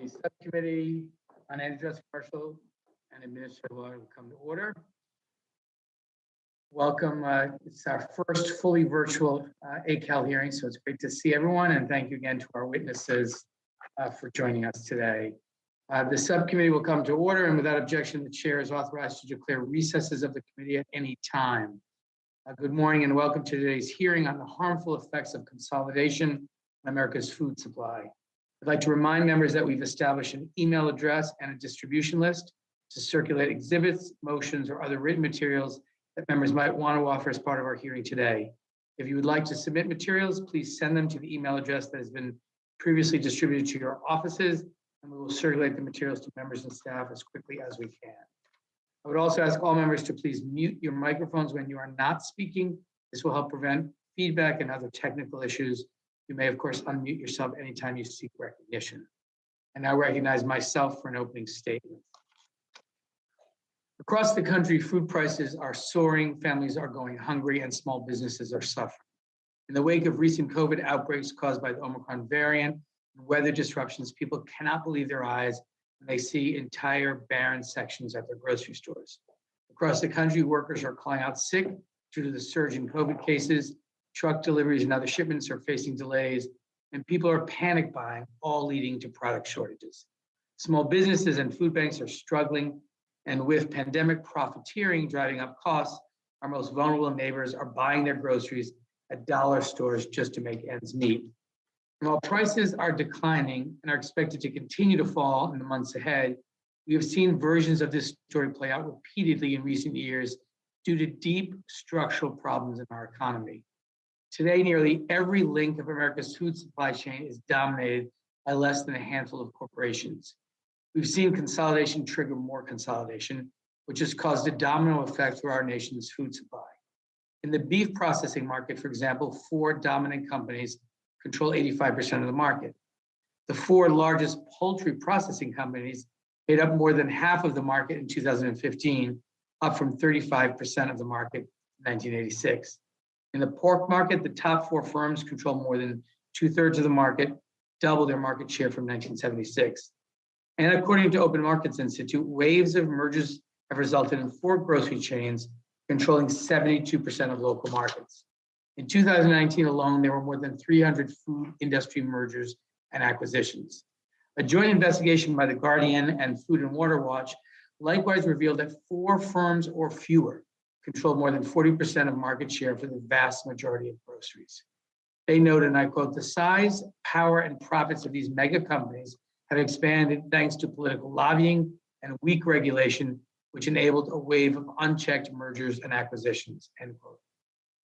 The Subcommittee on Antitrust, Commercial, and Administrative Law will come to order. Welcome. It's our first fully virtual ACAL hearing, so it's great to see everyone, and thank you again to our witnesses for joining us today. The subcommittee will come to order, and without objection, the chair is authorized to declare recesses of the committee at any time. Good morning and welcome to today's hearing on the harmful effects of consolidation on America's food supply. I'd like to remind members that we've established an email address and a distribution list to circulate exhibits, motions, or other written materials that members might want to offer as part of our hearing today. If you would like to submit materials, please send them to the email address that has been previously distributed to your offices, and we will circulate the materials to members and staff as quickly as we can. I would also ask all members to please mute your microphones when you are not speaking. This will help prevent feedback and other technical issues. You may, of course, unmute yourself anytime you seek recognition. I now recognize myself for an opening statement. Across the country, food prices are soaring, families are going hungry, and small businesses are suffering. In the wake of recent COVID outbreaks caused by the Omicron variant and weather disruptions, people cannot believe their eyes when they see entire barren sections at their grocery stores. Across the country, workers are calling out sick due to the surge in COVID cases. Truck deliveries and other shipments are facing delays, and people are panic buying, all leading to product shortages. Small businesses and food banks are struggling, and with pandemic profiteering driving up costs, our most vulnerable neighbors are buying their groceries at dollar stores just to make ends meet. And while prices are declining and are expected to continue to fall in the months ahead, we have seen versions of this story play out repeatedly in recent years due to deep structural problems in our economy. Today, nearly every link of America's food supply chain is dominated by less than a handful of corporations. We've seen consolidation trigger more consolidation, which has caused a domino effect through our nation's food supply. In the beef processing market, for example, 4 dominant companies control 85% of the market. The 4 largest poultry processing companies made up more than half of the market in 2015, up from 35% of the market in 1986. In the pork market, the top 4 firms control more than 2/3 of the market, double their market share from 1976. And according to Open Markets Institute, waves of mergers have resulted in 4 grocery chains controlling 72% of local markets. In 2019 alone, there were more than 300 food industry mergers and acquisitions. A joint investigation by The Guardian and Food and Water Watch likewise revealed that 4 firms or fewer control more than 40% of market share for the vast majority of groceries. They noted, and I quote, "The size, power, and profits of these mega companies have expanded thanks to political lobbying and weak regulation, which enabled a wave of unchecked mergers and acquisitions," end quote.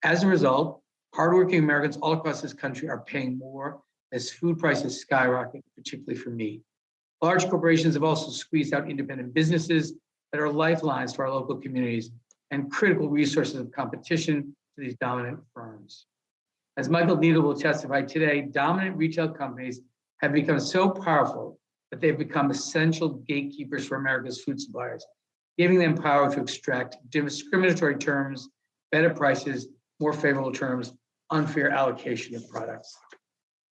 As a result, hardworking Americans all across this country are paying more as food prices skyrocket, particularly for meat. Large corporations have also squeezed out independent businesses that are lifelines to our local communities and critical resources of competition to these dominant firms. As Michael Needle will testify today, dominant retail companies have become so powerful that they've become essential gatekeepers for America's food suppliers, giving them power to extract discriminatory terms, better prices, more favorable terms, unfair allocation of products.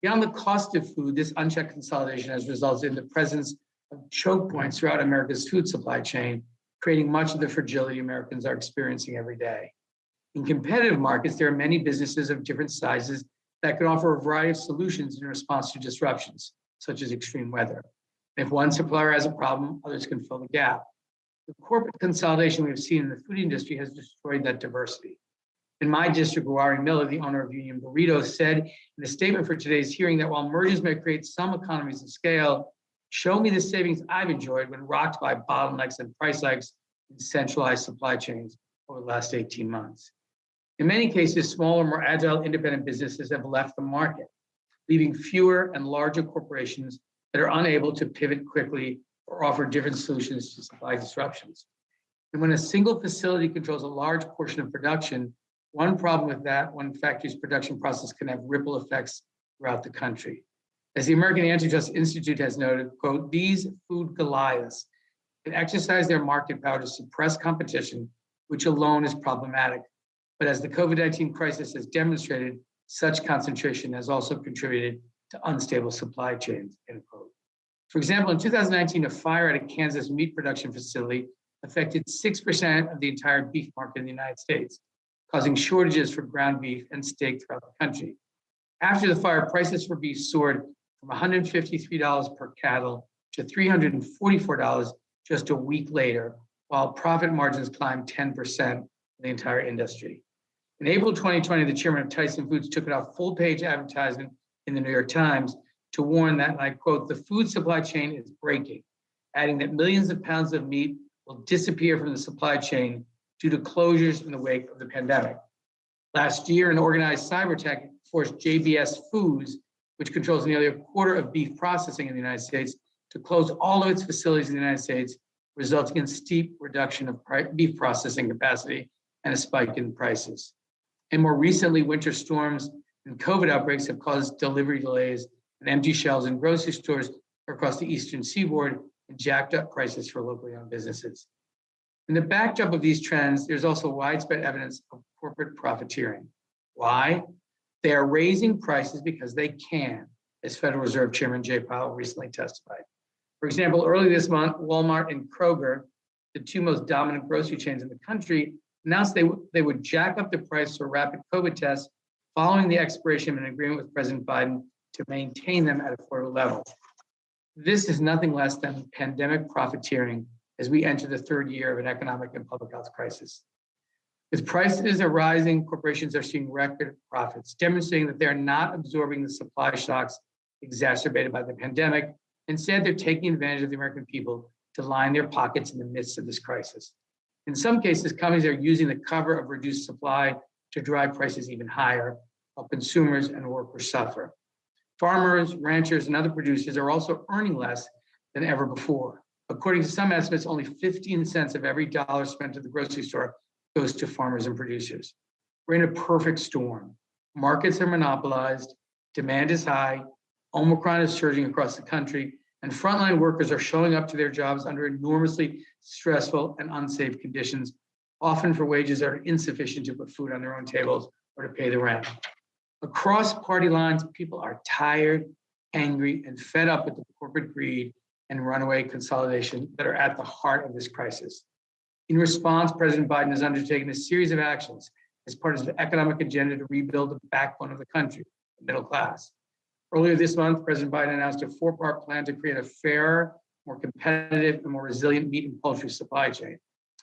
Beyond the cost of food, this unchecked consolidation has resulted in the presence of choke points throughout America's food supply chain, creating much of the fragility Americans are experiencing every day. In competitive markets, there are many businesses of different sizes that can offer a variety of solutions in response to disruptions, such as extreme weather. If one supplier has a problem, others can fill the gap. The corporate consolidation we've seen in the food industry has destroyed that diversity. In my district, Warren Miller, the owner of Union Burritos, said in a statement for today's hearing that while mergers may create some economies of scale, show me the savings I've enjoyed when rocked by bottlenecks and price hikes in centralized supply chains over the last 18 months. In many cases, smaller, more agile, independent businesses have left the market, leaving fewer and larger corporations that are unable to pivot quickly or offer different solutions to supply disruptions. And when a single facility controls a large portion of production, one problem with that, one factory's production process can have ripple effects throughout the country. As the American Antitrust Institute has noted, quote, "These food Goliaths can exercise their market power to suppress competition, which alone is problematic. But as the COVID-19 crisis has demonstrated, such concentration has also contributed to unstable supply chains," end quote. For example, in 2019, a fire at a Kansas meat production facility affected 6% of the entire beef market in the United States, causing shortages for ground beef and steak throughout the country. After the fire, prices for beef soared from $153 per cattle to $344 just a week later, while profit margins climbed 10% for the entire industry. In April 2020, the chairman of Tyson Foods took out a full-page advertisement in the New York Times to warn that, and I quote, "the food supply chain is breaking," adding that millions of pounds of meat will disappear from the supply chain due to closures in the wake of the pandemic. Last year, an organized cyber attack forced JBS Foods, which controls nearly a quarter of beef processing in the United States, to close all of its facilities in the United States, resulting in steep reduction of beef processing capacity and a spike in prices. And more recently, winter storms and COVID outbreaks have caused delivery delays and empty shelves in grocery stores across the Eastern Seaboard and jacked up prices for locally owned businesses. In the backdrop of these trends, there's also widespread evidence of corporate profiteering. Why? They are raising prices because they can, as Federal Reserve Chairman Jay Powell recently testified. For example, early this month, Walmart and Kroger, the two most dominant grocery chains in the country, announced they would jack up the price for rapid COVID tests following the expiration of an agreement with President Biden to maintain them at affordable levels. This is nothing less than pandemic profiteering as we enter the third year of an economic and public health crisis. As prices are rising, corporations are seeing record profits, demonstrating that they're not absorbing the supply shocks exacerbated by the pandemic. Instead, they're taking advantage of the American people to line their pockets in the midst of this crisis. In some cases, companies are using the cover of reduced supply to drive prices even higher, while consumers and workers suffer. Farmers, ranchers, and other producers are also earning less than ever before. According to some estimates, only 15 cents of every dollar spent at the grocery store goes to farmers and producers. We're in a perfect storm. Markets are monopolized, demand is high, Omicron is surging across the country, and frontline workers are showing up to their jobs under enormously stressful and unsafe conditions, often for wages that are insufficient to put food on their own tables or to pay the rent. Across party lines, people are tired, angry, and fed up with the corporate greed and runaway consolidation that are at the heart of this crisis. In response, President Biden has undertaken a series of actions as part of his economic agenda to rebuild the backbone of the country, the middle class. Earlier this month, President Biden announced a four-part plan to create a fairer, more competitive, and more resilient meat and poultry supply chain.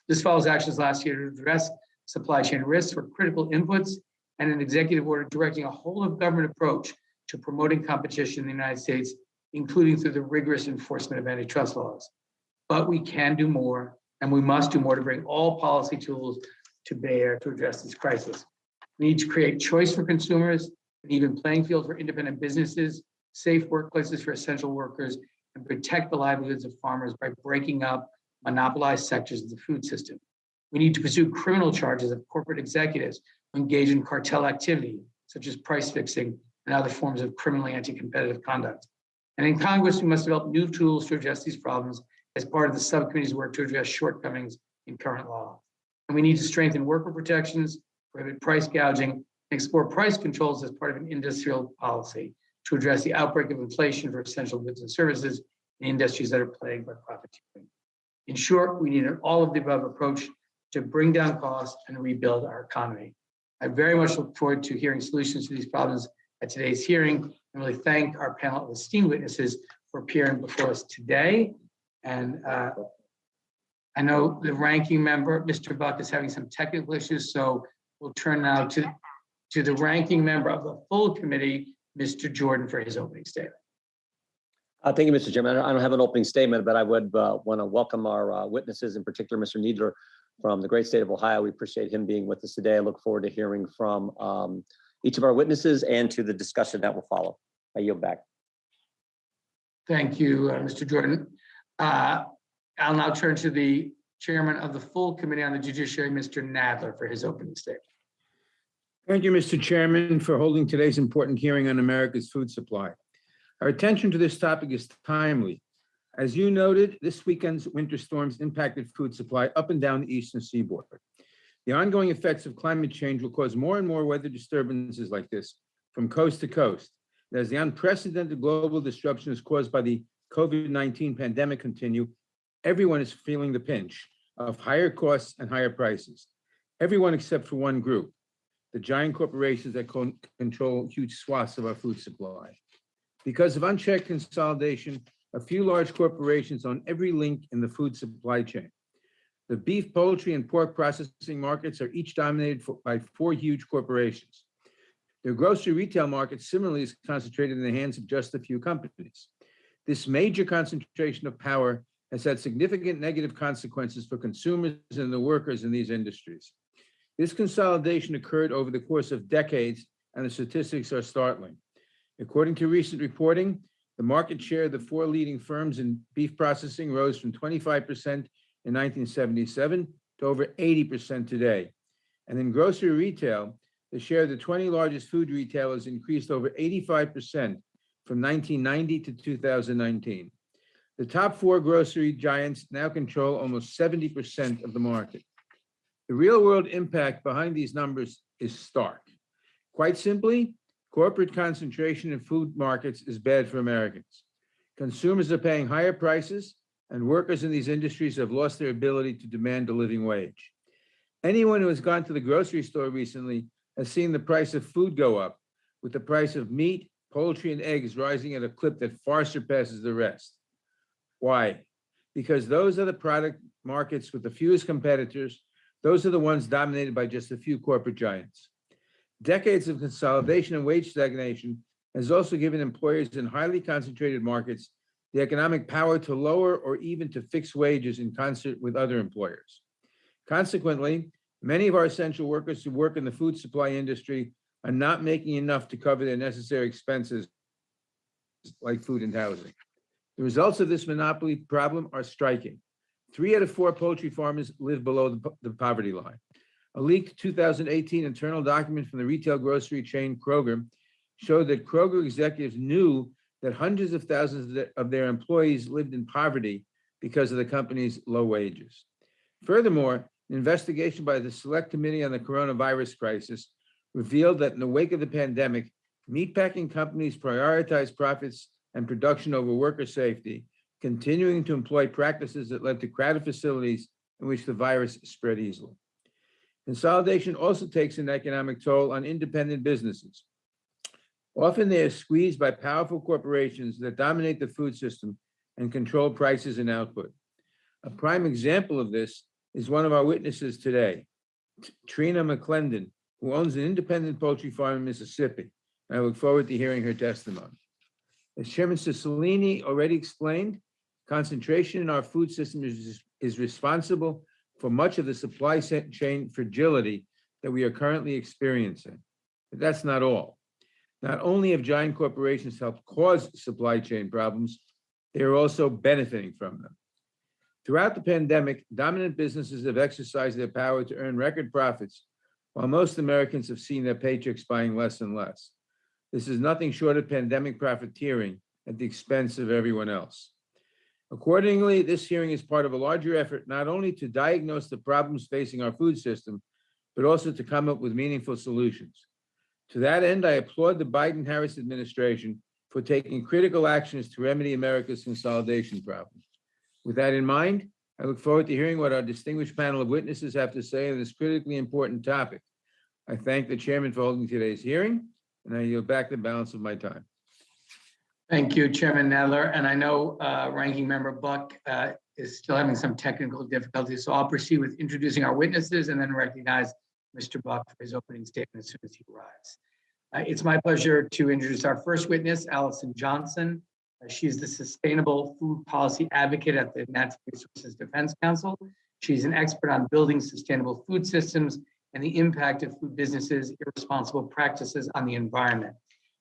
This follows actions last year to address supply chain risks for critical inputs and an executive order directing a whole-of-government approach to promoting competition in the United States, including through the rigorous enforcement of antitrust laws. But we can do more, and we must do more to bring all policy tools to bear to address this crisis. We need to create choice for consumers, an even playing field for independent businesses, safe workplaces for essential workers, and protect the livelihoods of farmers by breaking up monopolized sectors of the food system. We need to pursue criminal charges of corporate executives who engage in cartel activity, such as price fixing and other forms of criminally anti-competitive conduct. And in Congress, we must develop new tools to address these problems as part of the subcommittee's work to address shortcomings in current law. And we need to strengthen worker protections, prohibit price gouging, and explore price controls as part of an industrial policy to address the outbreak of inflation for essential goods and services in industries that are plagued by profiteering. In short, we need an all-of-the-above approach to bring down costs and rebuild our economy. I very much look forward to hearing solutions to these problems at today's hearing, and really thank our panel of esteemed witnesses for appearing before us today. And I know the ranking member, Mr. Buck, is having some technical issues, so we'll turn now to the ranking member of the full committee, Mr. Jordan, for his opening statement. Thank you, Mr. Chairman. I don't have an opening statement, but I would want to welcome our witnesses, in particular, Mr. Needler from the great state of Ohio. We appreciate him being with us today. I look forward to hearing from each of our witnesses and to the discussion that will follow. I yield back. Thank you, Mr. Jordan. I'll now turn to the chairman of the full committee on the judiciary, Mr. Nadler, for his opening statement. Thank you, Mr. Chairman, for holding today's important hearing on America's food supply. Our attention to this topic is timely. As you noted, this weekend's winter storms impacted food supply up and down the eastern seaboard. The ongoing effects of climate change will cause more and more weather disturbances like this from coast to coast. As the unprecedented global disruption is caused by the COVID-19 pandemic continue, everyone is feeling the pinch of higher costs and higher prices. Everyone except for one group, the giant corporations that control huge swaths of our food supply. Because of unchecked consolidation, a few large corporations own every link in the food supply chain. The beef, poultry, and pork processing markets are each dominated by 4 huge corporations. The grocery retail market similarly is concentrated in the hands of just a few companies. This major concentration of power has had significant negative consequences for consumers and the workers in these industries. This consolidation occurred over the course of decades, and the statistics are startling. According to recent reporting, the market share of the 4 leading firms in beef processing rose from 25% in 1977 to over 80% today. And in grocery retail, the share of the 20 largest food retailers increased over 85% from 1990 to 2019. The top 4 grocery giants now control almost 70% of the market. The real-world impact behind these numbers is stark. Quite simply, corporate concentration in food markets is bad for Americans. Consumers are paying higher prices, and workers in these industries have lost their ability to demand a living wage. Anyone who has gone to the grocery store recently has seen the price of food go up, with the price of meat, poultry, and eggs rising at a clip that far surpasses the rest. Why? Because those are the product markets with the fewest competitors. Those are the ones dominated by just a few corporate giants. Decades of consolidation and wage stagnation has also given employers in highly concentrated markets the economic power to lower or even to fix wages in concert with other employers. Consequently, many of our essential workers who work in the food supply industry are not making enough to cover their necessary expenses like food and housing. The results of this monopoly problem are striking. 3 out of 4 poultry farmers live below the poverty line. A leaked 2018 internal document from the retail grocery chain Kroger showed that Kroger executives knew that hundreds of thousands of their employees lived in poverty because of the company's low wages. Furthermore, an investigation by the Select Committee on the Coronavirus Crisis revealed that in the wake of the pandemic, meatpacking companies prioritized profits and production over worker safety, continuing to employ practices that led to crowded facilities in which the virus spread easily. Consolidation also takes an economic toll on independent businesses. Often they are squeezed by powerful corporations that dominate the food system and control prices and output. A prime example of this is one of our witnesses today, Trina Mcclendon, who owns an independent poultry farm in Mississippi. And I look forward to hearing her testimony. As Chairman Cicilline already explained, concentration in our food system is responsible for much of the supply chain fragility that we are currently experiencing. But that's not all. Not only have giant corporations helped cause supply chain problems, they are also benefiting from them. Throughout the pandemic, dominant businesses have exercised their power to earn record profits, while most Americans have seen their paychecks buying less and less. This is nothing short of pandemic profiteering at the expense of everyone else. Accordingly, this hearing is part of a larger effort not only to diagnose the problems facing our food system, but also to come up with meaningful solutions. To that end, I applaud the Biden-Harris administration for taking critical actions to remedy America's consolidation problems. With that in mind, I look forward to hearing what our distinguished panel of witnesses have to say on this critically important topic. I thank the chairman for holding today's hearing, and I yield back the balance of my time. Thank you, Chairman Nadler. And I know Ranking Member Buck is still having some technical difficulties, so I'll proceed with introducing our witnesses and then recognize Mr. Buck for his opening statement as soon as he arrives. It's my pleasure to introduce our first witness, Allison Johnson. She's the Sustainable Food Policy Advocate at the Natural Resources Defense Council. She's an expert on building sustainable food systems and the impact of food businesses' irresponsible practices on the environment.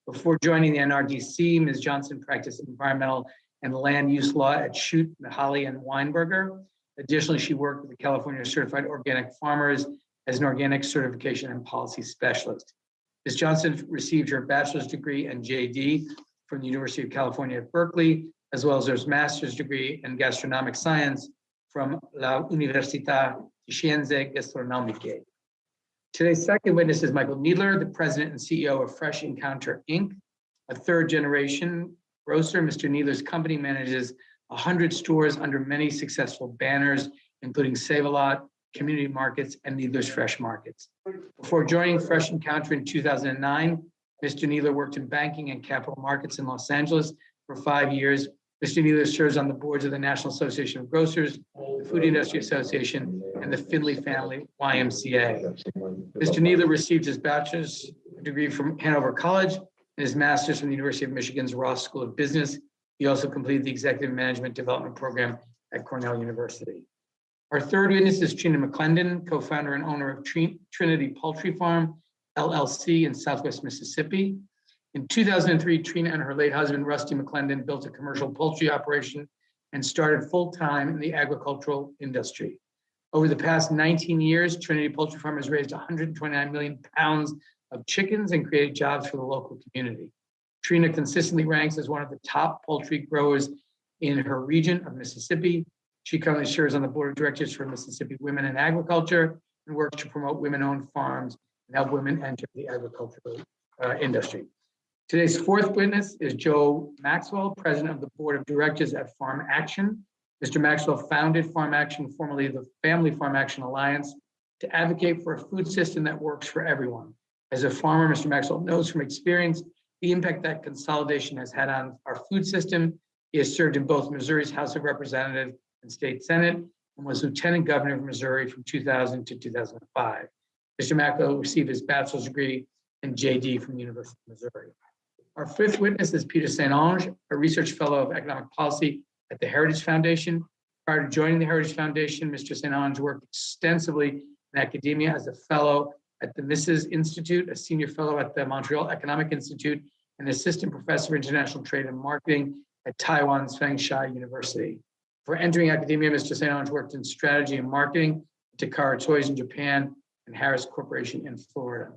Before joining the NRDC, Ms. Johnson practiced environmental and land use law at Schutt, Mahaly, and Weinberger. Additionally, she worked with the California Certified Organic Farmers as an organic certification and policy specialist. Ms. Johnson received her bachelor's degree and JD from the University of California at Berkeley, as well as her master's degree in gastronomic science from La Università di Scienze Gastronomiche. Today's second witness is Michael Needler, the president and CEO of Fresh Encounter, Inc., a third-generation grocer. Mr. Needler's company manages 100 stores under many successful banners, including Save-A-Lot, Community Markets, and Needler's Fresh Markets. Before joining Fresh Encounter in 2009, Mr. Needler worked in banking and capital markets in Los Angeles for 5 years. Mr. Needler serves on the boards of the National Association of Grocers, the Food Industry Association, and the Finley Family YMCA. Mr. Needler received his bachelor's degree from Hanover College and his master's from the University of Michigan's Ross School of Business. He also completed the Executive Management Development Program at Cornell University. Our third witness is Trina Mcclendon, co-founder and owner of Trinity Poultry Farm, LLC in Southwest Mississippi. In 2003, Trina and her late husband, Rusty Mcclendon, built a commercial poultry operation and started full-time in the agricultural industry. Over the past 19 years, Trinity Poultry Farm has raised 129 million pounds of chickens and created jobs for the local community. Trina consistently ranks as one of the top poultry growers in her region of Mississippi. She currently serves on the board of directors for Mississippi Women in Agriculture and works to promote women-owned farms and help women enter the agricultural industry. Today's fourth witness is Joe Maxwell, president of the board of directors at Farm Action. Mr. Maxwell founded Farm Action, formerly the Family Farm Action Alliance, to advocate for a food system that works for everyone. As a farmer, Mr. Maxwell knows from experience the impact that consolidation has had on our food system. He has served in both Missouri's House of Representatives and State Senate and was Lieutenant Governor of Missouri from 2000 to 2005. Mr. Maxwell received his bachelor's degree and JD from the University of Missouri. Our fifth witness is Peter St. Ange, a research fellow of economic policy at the Heritage Foundation. Prior to joining the Heritage Foundation, Mr. St. Ange worked extensively in academia as a fellow at the Mises Institute, a senior fellow at the Montreal Economic Institute, and assistant professor of international trade and marketing at Taiwan's Fengshan University. For entering academia, Mr. St. Ange worked in strategy and marketing at Takara Toys in Japan and Harris Corporation in Florida.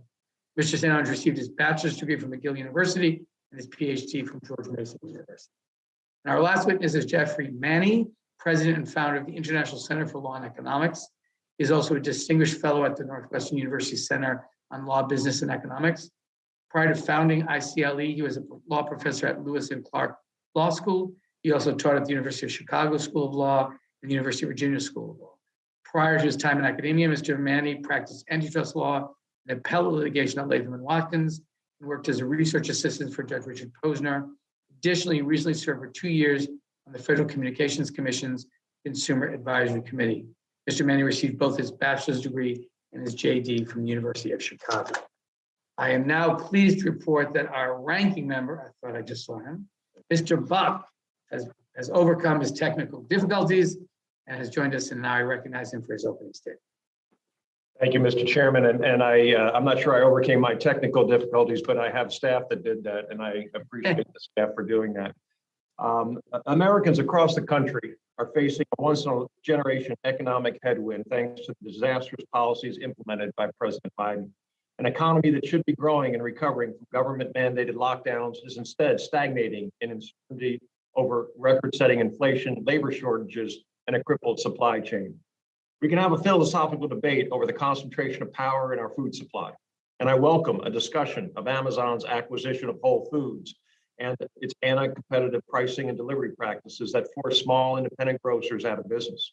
Mr. St. Ange received his bachelor's degree from McGill University and his PhD from George Mason University. And our last witness is Jeffrey Mannie, president and founder of the International Center for Law and Economics. He is also a distinguished fellow at the Northwestern University Center on Law, Business, and Economics. Prior to founding ICLE, he was a law professor at Lewis and Clark Law School. He also taught at the University of Chicago School of Law and the University of Virginia School of Law. Prior to his time in academia, Mr. Mannie practiced antitrust law and appellate litigation at Latham & Watkins and worked as a research assistant for Judge Richard Posner. Additionally, he recently served for 2 years on the Federal Communications Commission's Consumer Advisory Committee. Mr. Mannie received both his bachelor's degree and his JD from the University of Chicago. I am now pleased to report that our ranking member, I thought I just saw him, Mr. Buck, has overcome his technical difficulties and has joined us, and now I recognize him for his opening statement. Thank you, Mr. Chairman. And I'm not sure I overcame my technical difficulties, but I have staff that did that, and I appreciate the staff for doing that. Americans across the country are facing a once-in-a-generation economic headwind thanks to the disastrous policies implemented by President Biden. An economy that should be growing and recovering from government-mandated lockdowns is instead stagnating in uncertainty over record-setting inflation, labor shortages, and a crippled supply chain. We can have a philosophical debate over the concentration of power in our food supply, and I welcome a discussion of Amazon's acquisition of Whole Foods and its anti-competitive pricing and delivery practices that force small independent grocers out of business.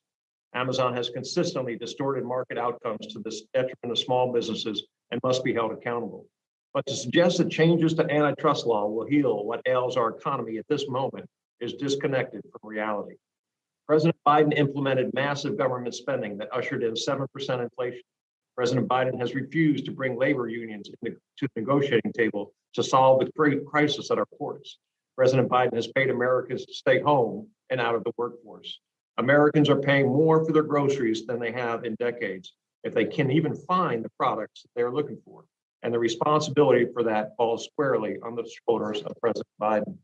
Amazon has consistently distorted market outcomes to the detriment of small businesses and must be held accountable. But to suggest that changes to antitrust law will heal what ails our economy at this moment is disconnected from reality. President Biden implemented massive government spending that ushered in 7% inflation. President Biden has refused to bring labor unions to the negotiating table to solve the great crisis at our ports. President Biden has paid Americans to stay home and out of the workforce. Americans are paying more for their groceries than they have in decades, if they can even find the products they're looking for. And the responsibility for that falls squarely on the shoulders of President Biden.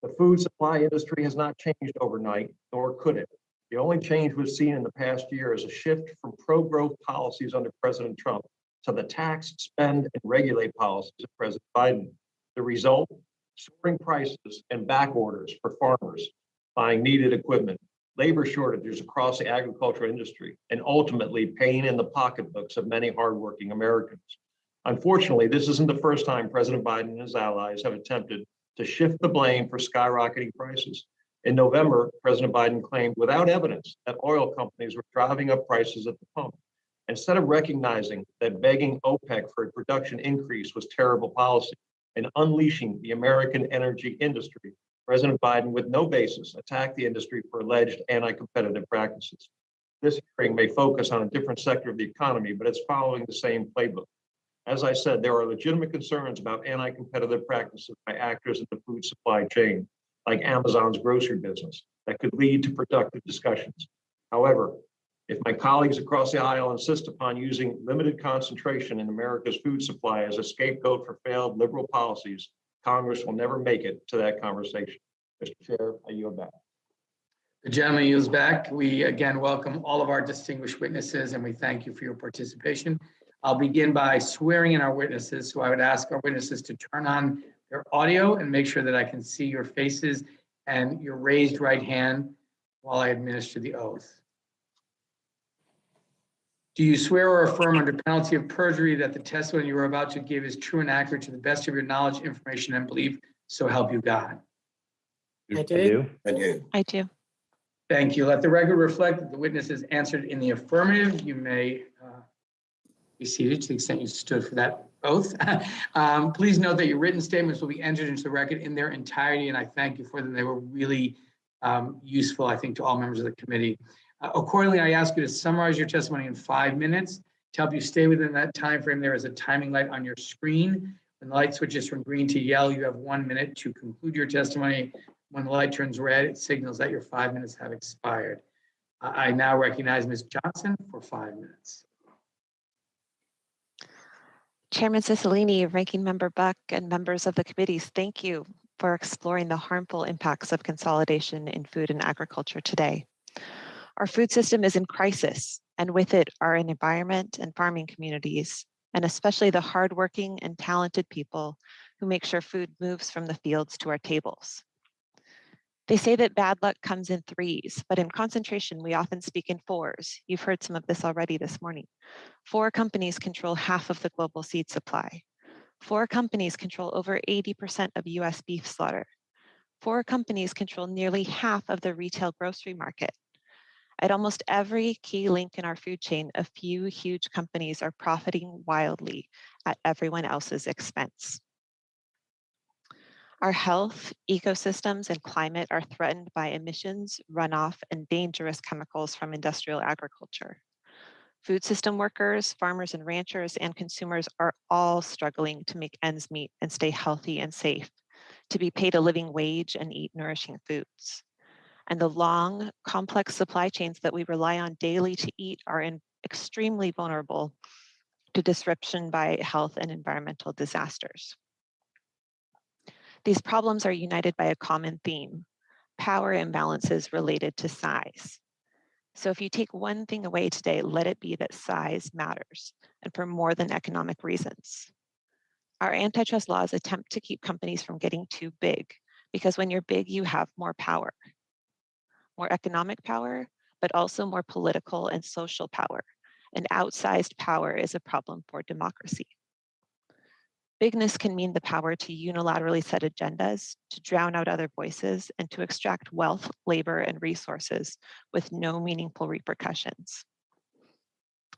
The food supply industry has not changed overnight, nor could it. The only change we've seen in the past year is a shift from pro-growth policies under President Trump to the tax, spend, and regulate policies of President Biden. The result, soaring prices and back orders for farmers buying needed equipment, labor shortages across the agricultural industry, and ultimately pain in the pocketbooks of many hardworking Americans. Unfortunately, this isn't the first time President Biden and his allies have attempted to shift the blame for skyrocketing prices. In November, President Biden claimed without evidence that oil companies were driving up prices at the pump. Instead of recognizing that begging OPEC for a production increase was terrible policy and unleashing the American energy industry, President Biden, with no basis, attacked the industry for alleged anti-competitive practices. This hearing may focus on a different sector of the economy, but it's following the same playbook. As I said, there are legitimate concerns about anti-competitive practices by actors in the food supply chain, like Amazon's grocery business, that could lead to productive discussions. However, if my colleagues across the aisle insist upon using limited concentration in America's food supply as a scapegoat for failed liberal policies, Congress will never make it to that conversation. Mr. Chair, I yield back. The gentleman yields back. We again welcome all of our distinguished witnesses and we thank you for your participation. I'll begin by swearing in our witnesses. So I would ask our witnesses to turn on their audio and make sure that I can see your faces and your raised right hand while I administer the oath. Do you swear or affirm under penalty of perjury that the testimony you are about to give is true and accurate to the best of your knowledge, information, and belief, so help you God? I do. I do. Thank you. Let the record reflect that the witness has answered in the affirmative. You may be seated to the extent you stood for that oath. Please note that your written statements will be entered into the record in their entirety, and I thank you for them. They were really useful, I think, to all members of the committee. Accordingly, I ask you to summarize your testimony in 5 minutes. To help you stay within that time frame, there is a timing light on your screen. When the light switches from green to yellow, you have 1 minute to conclude your testimony. When the light turns red, it signals that your 5 minutes have expired. I now recognize Ms. Johnson for 5 minutes. Chairman Cicilline, Ranking Member Buck, and members of the committees, thank you for exploring the harmful impacts of consolidation in food and agriculture today. Our food system is in crisis, and with it our environment and farming communities, and especially the hardworking and talented people who make sure food moves from the fields to our tables. They say that bad luck comes in threes, but in concentration, we often speak in fours. You've heard some of this already this morning. 4 companies control half of the global seed supply. 4 companies control over 80% of US beef slaughter. 4 companies control nearly half of the retail grocery market. At almost every key link in our food chain, a few huge companies are profiting wildly at everyone else's expense. Our health, ecosystems, and climate are threatened by emissions, runoff, and dangerous chemicals from industrial agriculture. Food system workers, farmers and ranchers, and consumers are all struggling to make ends meet and stay healthy and safe, to be paid a living wage and eat nourishing foods. And the long, complex supply chains that we rely on daily to eat are extremely vulnerable to disruption by health and environmental disasters. These problems are united by a common theme: power imbalances related to size. So if you take one thing away today, let it be that size matters, and for more than economic reasons. Our antitrust laws attempt to keep companies from getting too big, because when you're big, you have more power. More economic power, but also more political and social power. And outsized power is a problem for democracy. Bigness can mean the power to unilaterally set agendas, to drown out other voices, and to extract wealth, labor, and resources with no meaningful repercussions.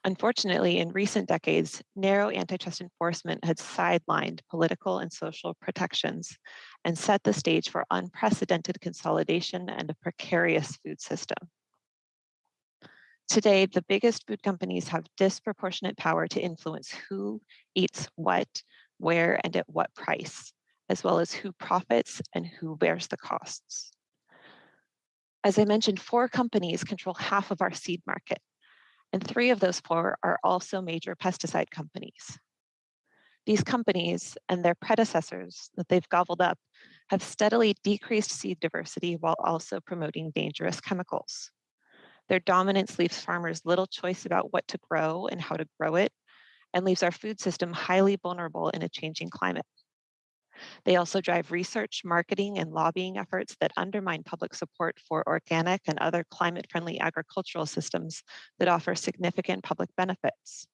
Unfortunately, in recent decades, narrow antitrust enforcement has sidelined political and social protections and set the stage for unprecedented consolidation and a precarious food system. Today, the biggest food companies have disproportionate power to influence who eats what, where, and at what price, as well as who profits and who bears the costs. As I mentioned, 4 companies control half of our seed market, and 3 of those 4 are also major pesticide companies. These companies and their predecessors that they've gobbled up have steadily decreased seed diversity while also promoting dangerous chemicals. Their dominance leaves farmers little choice about what to grow and how to grow it, and leaves our food system highly vulnerable in a changing climate. They also drive research, marketing, and lobbying efforts that undermine public support for organic and other climate-friendly agricultural systems that offer significant public benefits.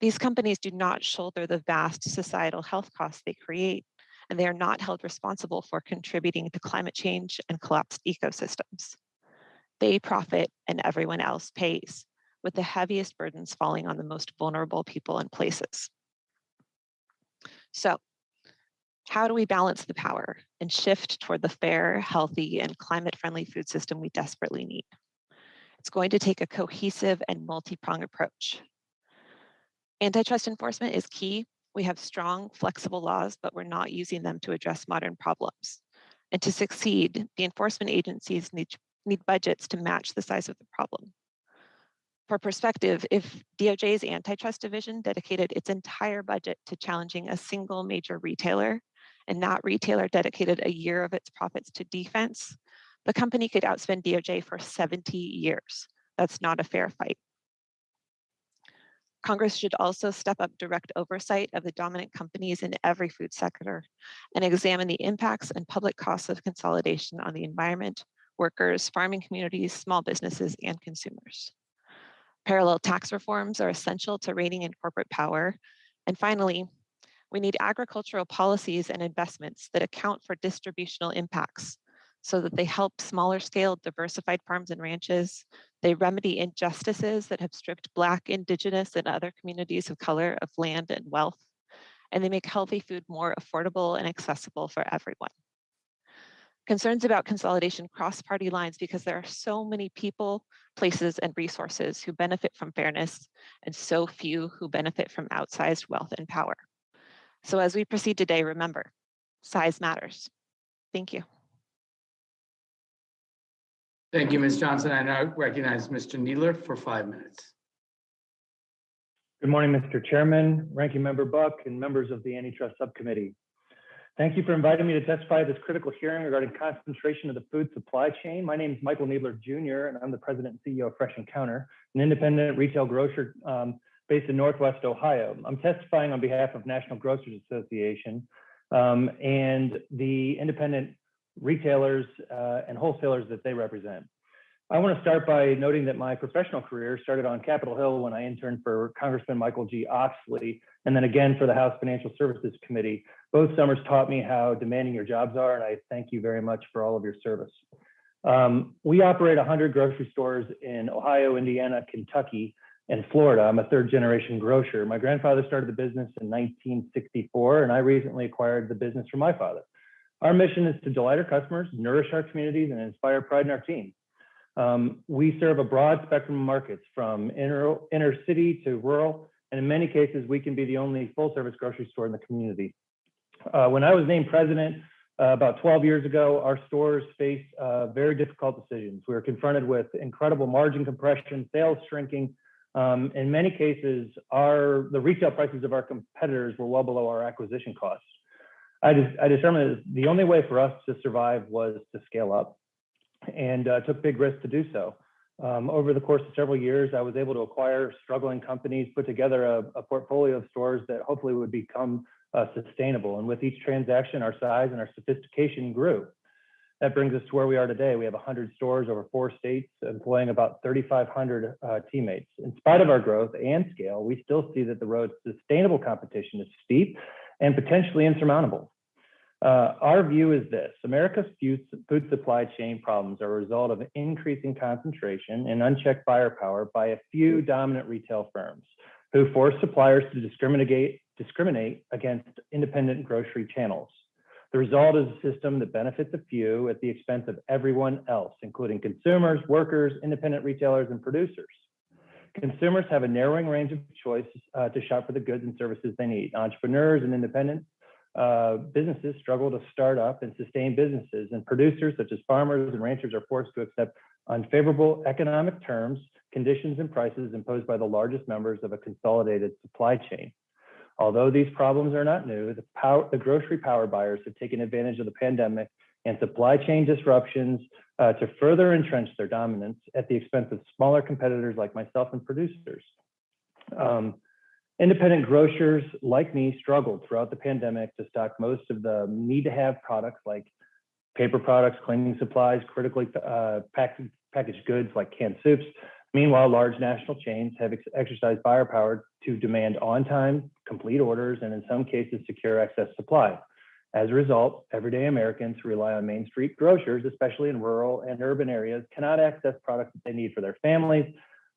These companies do not shoulder the vast societal health costs they create, and they are not held responsible for contributing to climate change and collapsed ecosystems. They profit and everyone else pays, with the heaviest burdens falling on the most vulnerable people and places. So, how do we balance the power and shift toward the fair, healthy, and climate-friendly food system we desperately need? It's going to take a cohesive and multi-pronged approach. Antitrust enforcement is key. We have strong, flexible laws, but we're not using them to address modern problems. And to succeed, the enforcement agencies need budgets to match the size of the problem. For perspective, if DOJ's antitrust division dedicated its entire budget to challenging a single major retailer, and that retailer dedicated a year of its profits to defense, the company could outspend DOJ for 70 years. That's not a fair fight. Congress should also step up direct oversight of the dominant companies in every food sector and examine the impacts and public costs of consolidation on the environment, workers, farming communities, small businesses, and consumers. Parallel tax reforms are essential to reining in corporate power. And finally, we need agricultural policies and investments that account for distributional impacts so that they help smaller scale diversified farms and ranches. They remedy injustices that have stripped Black, Indigenous, and other communities of color of land and wealth. And they make healthy food more affordable and accessible for everyone. Concerns about consolidation cross party lines because there are so many people, places, and resources who benefit from fairness and so few who benefit from outsized wealth and power. So as we proceed today, remember, size matters. Thank you. Thank you, Ms. Johnson. I now recognize Mr. Needler for 5 minutes. Good morning, Mr. Chairman, Ranking Member Buck, and members of the Antitrust Subcommittee. Thank you for inviting me to testify at this critical hearing regarding concentration of the food supply chain. My name is Michael Needler Jr., and I'm the president and CEO of Fresh Encounter, an independent retail grocer based in Northwest Ohio. I'm testifying on behalf of National Grocers Association and the independent retailers and wholesalers that they represent. I want to start by noting that my professional career started on Capitol Hill when I interned for Congressman Michael G. Oxley, and then again for the House Financial Services Committee. Both summers taught me how demanding your jobs are, and I thank you very much for all of your service. We operate 100 grocery stores in Ohio, Indiana, Kentucky, and Florida. I'm a third-generation grocer. My grandfather started the business in 1964, and I recently acquired the business from my father. Our mission is to delight our customers, nourish our communities, and inspire pride in our team. We serve a broad spectrum of markets from inner city to rural, and in many cases, we can be the only full-service grocery store in the community. When I was named president about 12 years ago, our stores faced very difficult decisions. We were confronted with incredible margin compression, sales shrinking. In many cases, the retail prices of our competitors were well below our acquisition costs. I determined that the only way for us to survive was to scale up, and took big risks to do so. Over the course of several years, I was able to acquire struggling companies, put together a portfolio of stores that hopefully would become sustainable. And with each transaction, our size and our sophistication grew. That brings us to where we are today. We have 100 stores over 4 states, employing about 3,500 teammates. In spite of our growth and scale, we still see that the road to sustainable competition is steep and potentially insurmountable. Our view is this: America's food supply chain problems are a result of increasing concentration and unchecked buyer power by a few dominant retail firms who force suppliers to discriminate against independent grocery channels. The result is a system that benefits a few at the expense of everyone else, including consumers, workers, independent retailers, and producers. Consumers have a narrowing range of choices to shop for the goods and services they need. Entrepreneurs and independent businesses struggle to start up and sustain businesses, and producers such as farmers and ranchers are forced to accept unfavorable economic terms, conditions, and prices imposed by the largest members of a consolidated supply chain. Although these problems are not new, the grocery power buyers have taken advantage of the pandemic and supply chain disruptions to further entrench their dominance at the expense of smaller competitors like myself and producers. Independent grocers like me struggled throughout the pandemic to stock most of the need-to-have products like paper products, cleaning supplies, critically packaged goods like canned soups. Meanwhile, large national chains have exercised buyer power to demand on-time, complete orders, and in some cases, secure excess supply. As a result, everyday Americans who rely on Main Street grocers, especially in rural and urban areas, cannot access products that they need for their families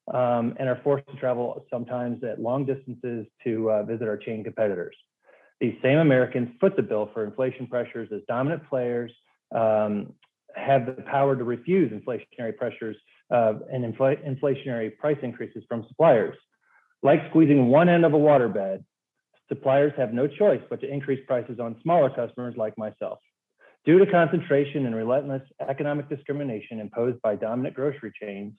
and are forced to travel sometimes at long distances to visit our chain competitors. These same Americans foot the bill for inflation pressures as dominant players have the power to refuse inflationary pressures and inflationary price increases from suppliers. Like squeezing one end of a waterbed, suppliers have no choice but to increase prices on smaller customers like myself. Due to concentration and relentless economic discrimination imposed by dominant grocery chains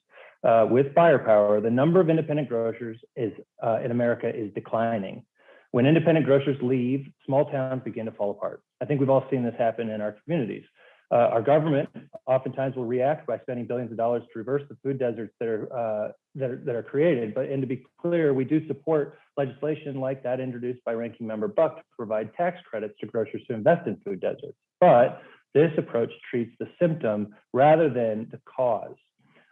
with buyer power, the number of independent grocers in America is declining. When independent grocers leave, small towns begin to fall apart. I think we've all seen this happen in our communities. Our government oftentimes will react by spending billions of dollars to reverse the food deserts that are created. And to be clear, we do support legislation like that introduced by Ranking Member Buck to provide tax credits to grocers to invest in food deserts. But this approach treats the symptom rather than the cause.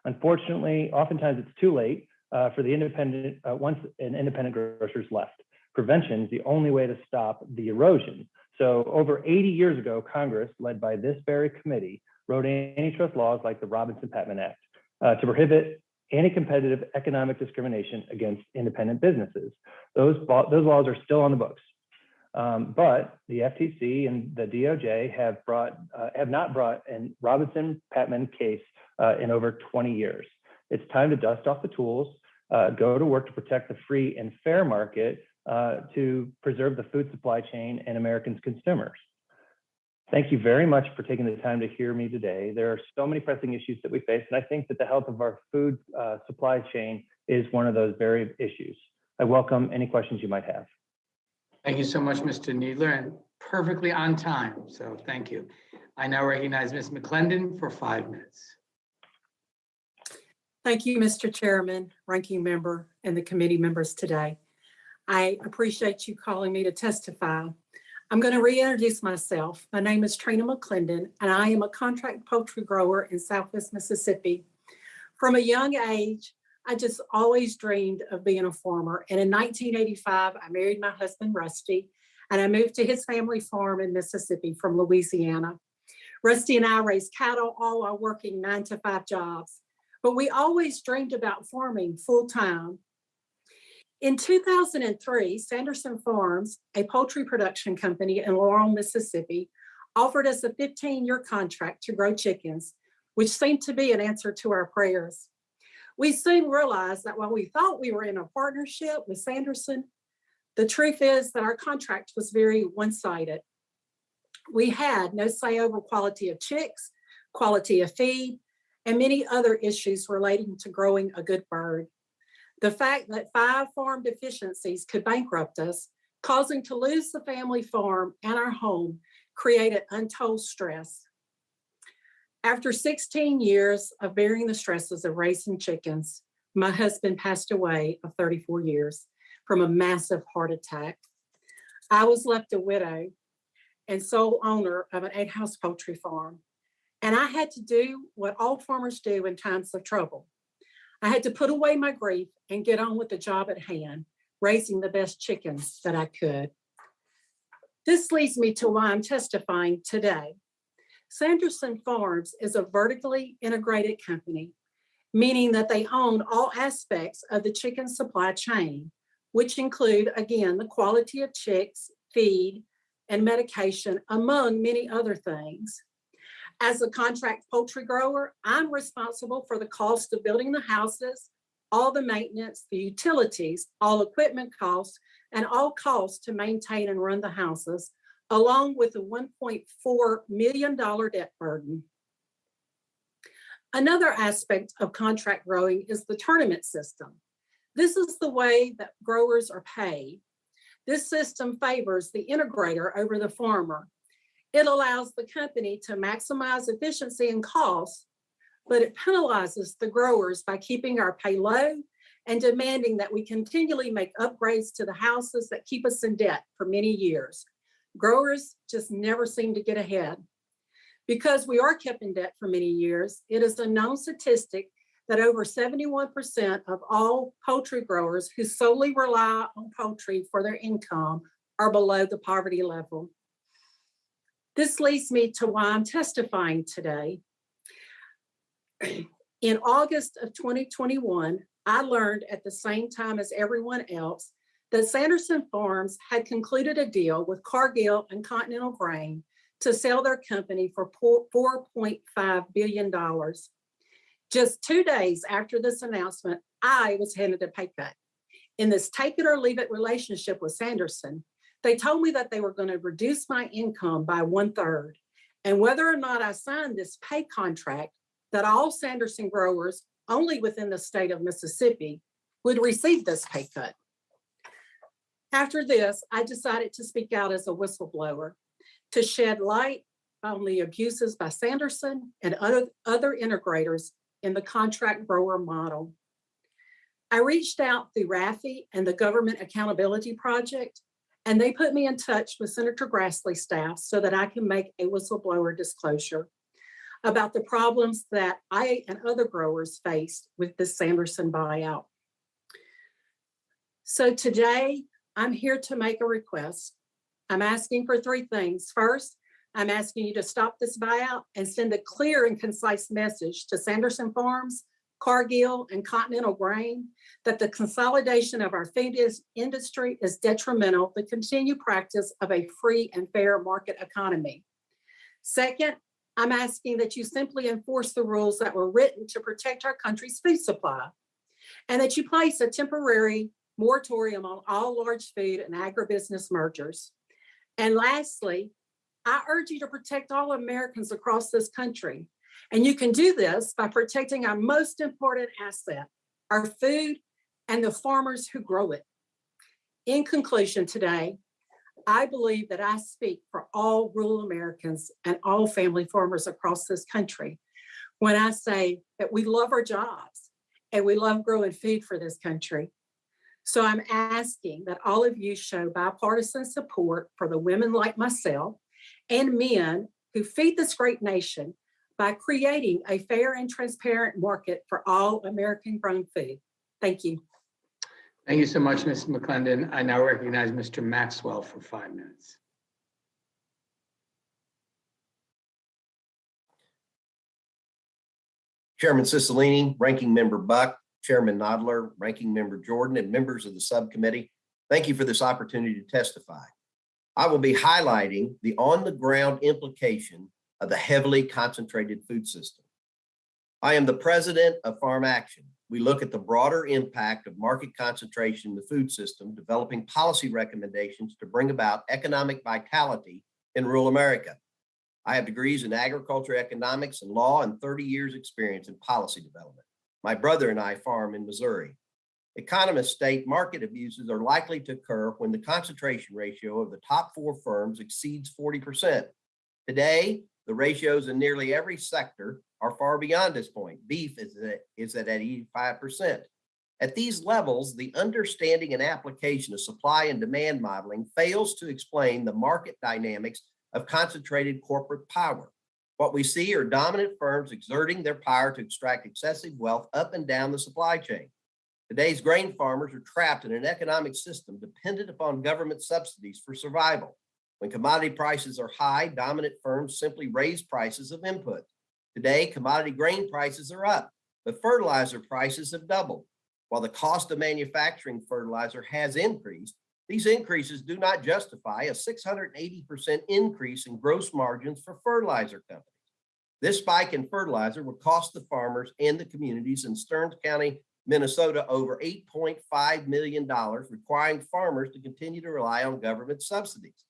Unfortunately, oftentimes it's too late for the independent once an independent grocer's left. Prevention is the only way to stop the erosion. So over 80 years ago, Congress, led by this very committee, wrote antitrust laws like the Robinson Patman Act to prohibit anti-competitive economic discrimination against independent businesses. Those laws are still on the books. But the FTC and the DOJ have not brought a Robinson Patman case in over 20 years. It's time to dust off the tools, go to work to protect the free and fair market to preserve the food supply chain and Americans' consumers. Thank you very much for taking the time to hear me today. There are so many pressing issues that we face, and I think that the health of our food supply chain is one of those very issues. I welcome any questions you might have. Thank you so much, Mr. Needler, and perfectly on time, so thank you. I now recognize Ms. Mcclendon for 5 minutes. Thank you, Mr. Chairman, Ranking Member, and the committee members today. I appreciate you calling me to testify. I'm going to reintroduce myself. My name is Trina Mcclendon, and I am a contract poultry grower in Southwest Mississippi. From a young age, I just always dreamed of being a farmer. And in 1985, I married my husband, Rusty, and I moved to his family farm in Mississippi from Louisiana. Rusty and I raised cattle, all while working 9-to-5 jobs. But we always dreamed about farming full time. In 2003, Sanderson Farms, a poultry production company in Laurel, Mississippi, offered us a 15-year contract to grow chickens, which seemed to be an answer to our prayers. We soon realized that while we thought we were in a partnership with Sanderson, the truth is that our contract was very one-sided. We had no say over quality of chicks, quality of feed, and many other issues relating to growing a good bird. The fact that 5 farm deficiencies could bankrupt us, causing to lose the family farm and our home, created untold stress. After 16 years of bearing the stresses of raising chickens, my husband passed away of 34 years from a massive heart attack. I was left a widow and sole owner of an 8-house poultry farm. And I had to do what all farmers do in times of trouble. I had to put away my grief and get on with the job at hand, raising the best chickens that I could. This leads me to why I'm testifying today. Sanderson Farms is a vertically integrated company, meaning that they own all aspects of the chicken supply chain, which include, again, the quality of chicks, feed, and medication, among many other things. As a contract poultry grower, I'm responsible for the cost of building the houses, all the maintenance, the utilities, all equipment costs, and all costs to maintain and run the houses, along with a $1.4 million debt burden. Another aspect of contract growing is the tournament system. This is the way that growers are paid. This system favors the integrator over the farmer. It allows the company to maximize efficiency and costs, but it penalizes the growers by keeping our pay low and demanding that we continually make upgrades to the houses that keep us in debt for many years. Growers just never seem to get ahead. Because we are kept in debt for many years, it is a known statistic that over 71% of all poultry growers who solely rely on poultry for their income are below the poverty level. This leads me to why I'm testifying today. In August of 2021, I learned at the same time as everyone else that Sanderson Farms had concluded a deal with Cargill and Continental Grain to sell their company for $4.5 billion. Just 2 days after this announcement, I was handed a pay cut. In this take it or leave it relationship with Sanderson, they told me that they were going to reduce my income by 1/3. And whether or not I signed this pay contract, that all Sanderson growers only within the state of Mississippi would receive this pay cut. After this, I decided to speak out as a whistleblower to shed light on the abuses by Sanderson and other integrators in the contract grower model. I reached out through RAFI and the Government Accountability Project, and they put me in touch with Senator Grassley's staff so that I can make a whistleblower disclosure about the problems that I and other growers faced with the Sanderson buyout. So today, I'm here to make a request. I'm asking for 3 things. First, I'm asking you to stop this buyout and send a clear and concise message to Sanderson Farms, Cargill, and Continental Grain that the consolidation of our food industry is detrimental to the continued practice of a free and fair market economy. Second, I'm asking that you simply enforce the rules that were written to protect our country's food supply, and that you place a temporary moratorium on all large food and agribusiness mergers. And lastly, I urge you to protect all Americans across this country. And you can do this by protecting our most important asset, our food, and the farmers who grow it. In conclusion today, I believe that I speak for all rural Americans and all family farmers across this country when I say that we love our jobs and we love growing food for this country. So I'm asking that all of you show bipartisan support for the women like myself and men who feed this great nation by creating a fair and transparent market for all American grown food. Thank you. Thank you so much, Ms. McClendon. I now recognize Mr. Maxwell for 5 minutes. Chairman Cicilline, Ranking Member Buck, Chairman Noddler, Ranking Member Jordan, and members of the subcommittee, thank you for this opportunity to testify. I will be highlighting the on-the-ground implication of the heavily concentrated food system. I am the president of Farm Action. We look at the broader impact of market concentration in the food system, developing policy recommendations to bring about economic vitality in rural America. I have degrees in agriculture, economics, and law, and 30 years experience in policy development. My brother and I farm in Missouri. Economists state market abuses are likely to occur when the concentration ratio of the top 4 firms exceeds 40%. Today, the ratios in nearly every sector are far beyond this point. Beef is at 85%. At these levels, the understanding and application of supply and demand modeling fails to explain the market dynamics of concentrated corporate power. What we see are dominant firms exerting their power to extract excessive wealth up and down the supply chain. Today's grain farmers are trapped in an economic system dependent upon government subsidies for survival. When commodity prices are high, dominant firms simply raise prices of input. Today, commodity grain prices are up, but fertilizer prices have doubled. While the cost of manufacturing fertilizer has increased, these increases do not justify a 680% increase in gross margins for fertilizer companies. This spike in fertilizer would cost the farmers and the communities in Stearns County, Minnesota, over $8.5 million, requiring farmers to continue to rely on government subsidies.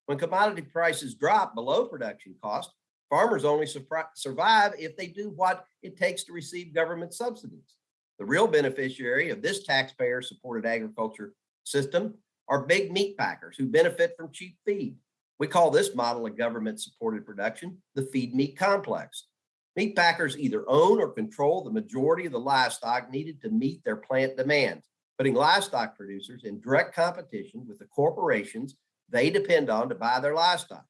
When commodity prices drop below production cost, farmers only survive if they do what it takes to receive government subsidies. The real beneficiary of this taxpayer-supported agriculture system are big meat packers who benefit from cheap feed. We call this model of government-supported production the feed meat complex. Meat packers either own or control the majority of the livestock needed to meet their plant demands, putting livestock producers in direct competition with the corporations they depend on to buy their livestock.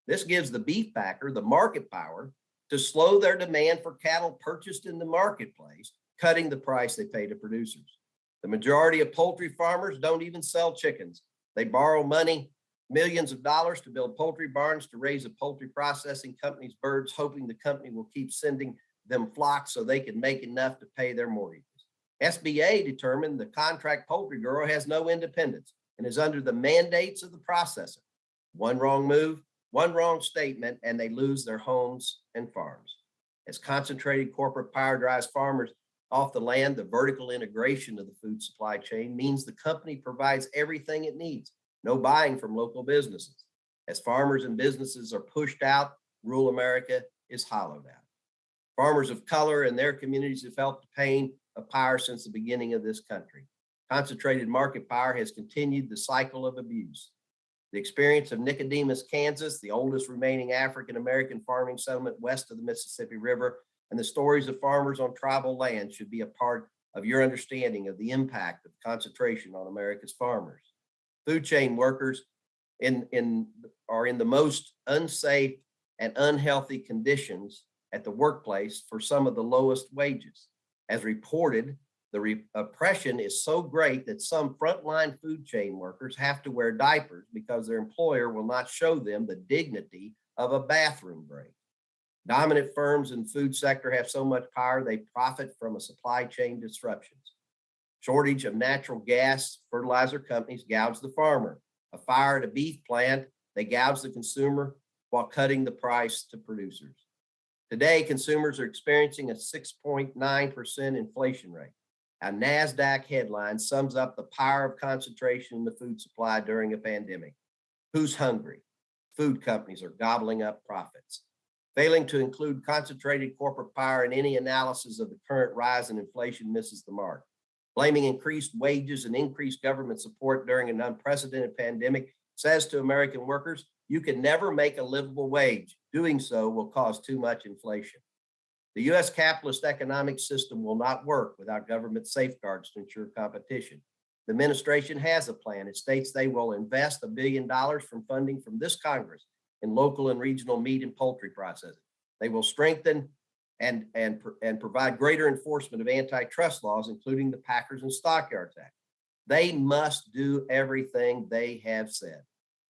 This gives the beef packer the market power to slow their demand for cattle purchased in the marketplace, cutting the price they pay to producers. The majority of poultry farmers don't even sell chickens. They borrow money millions of dollars to build poultry barns to raise a poultry processing company's birds, hoping the company will keep sending them flocks so they can make enough to pay their mortgages. SBA determined the contract poultry grower has no independence and is under the mandates of the processor. One wrong move, one wrong statement, and they lose their homes and farms. As concentrated corporate power drives farmers off the land, the vertical integration of the food supply chain means the company provides everything it needs, no buying from local businesses. As farmers and businesses are pushed out, rural America is hollowed out. Farmers of color and their communities have felt the pain of power since the beginning of this country. Concentrated market power has continued the cycle of abuse. The experience of Nicodemus, Kansas, the oldest remaining African-American farming settlement west of the Mississippi River, and the stories of farmers on tribal land should be a part of your understanding of the impact of concentration on America's farmers. Food chain workers are in the most unsafe and unhealthy conditions at the workplace for some of the lowest wages. As reported, the oppression is so great that some frontline food chain workers have to wear diapers because their employer will not show them the dignity of a bathroom break. Dominant firms in the food sector have so much power they profit from a supply chain disruptions. Shortage of natural gas, fertilizer companies gouge the farmer. A fire at a beef plant, they gouge the consumer while cutting the price to producers. Today, consumers are experiencing a 6.9% inflation rate. A NASDAQ headline sums up the power of concentration in the food supply during a pandemic. Who's hungry? Food companies are gobbling up profits. Failing to include concentrated corporate power in any analysis of the current rise in inflation misses the mark. Blaming increased wages and increased government support during an unprecedented pandemic says to American workers, you can never make a livable wage. Doing so will cause too much inflation. The U.S. capitalist economic system will not work without government safeguards to ensure competition. The administration has a plan. It states they will invest $1 billion from funding from this Congress in local and regional meat and poultry processing. They will strengthen and provide greater enforcement of antitrust laws, including the Packers and Stockyards Act. They must do everything they have said.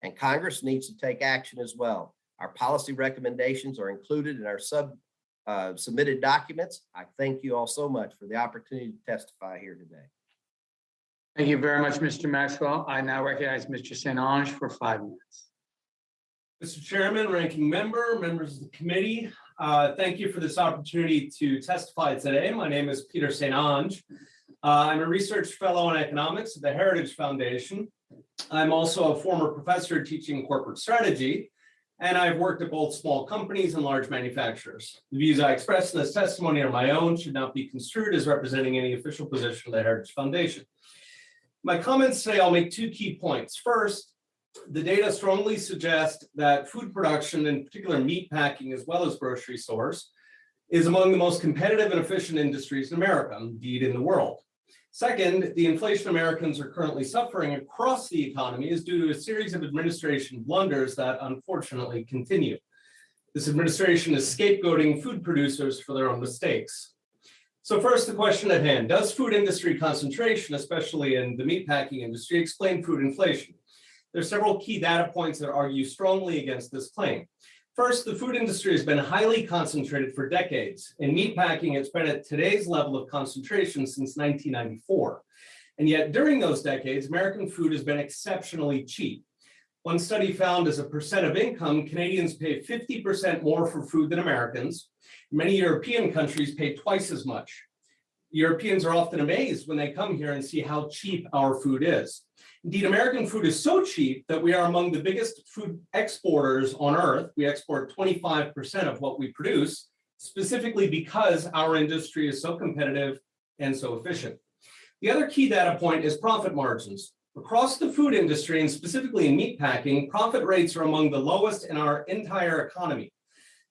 And Congress needs to take action as well. Our policy recommendations are included in our submitted documents. I thank you all so much for the opportunity to testify here today. Thank you very much, Mr. Maxwell. I now recognize Mr. St. Ange for 5 minutes. Mr. Chairman, ranking member, members of the committee, thank you for this opportunity to testify today. My name is Peter St. Ange. I'm a research fellow in economics at the Heritage Foundation. I'm also a former professor teaching corporate strategy, and I've worked at both small companies and large manufacturers. The views I express in this testimony are my own, should not be construed as representing any official position of the Heritage Foundation. My comments today, I'll make 2 key points. First, the data strongly suggest that food production, in particular meat packing, as well as grocery stores, is among the most competitive and efficient industries in America, indeed in the world. Second, the inflation Americans are currently suffering across the economy is due to a series of administration blunders that unfortunately continue. This administration is scapegoating food producers for their own mistakes. So first, the question at hand, does food industry concentration, especially in the meatpacking industry, explain food inflation? There are several key data points that argue strongly against this claim. First, the food industry has been highly concentrated for decades. In meatpacking, it's been at today's level of concentration since 1994. And yet during those decades, American food has been exceptionally cheap. One study found as a percent of income, Canadians pay 50% more for food than Americans. Many European countries pay twice as much. Europeans are often amazed when they come here and see how cheap our food is. Indeed, American food is so cheap that we are among the biggest food exporters on earth. We export 25% of what we produce, specifically because our industry is so competitive and so efficient. The other key data point is profit margins. Across the food industry, and specifically in meatpacking, profit rates are among the lowest in our entire economy.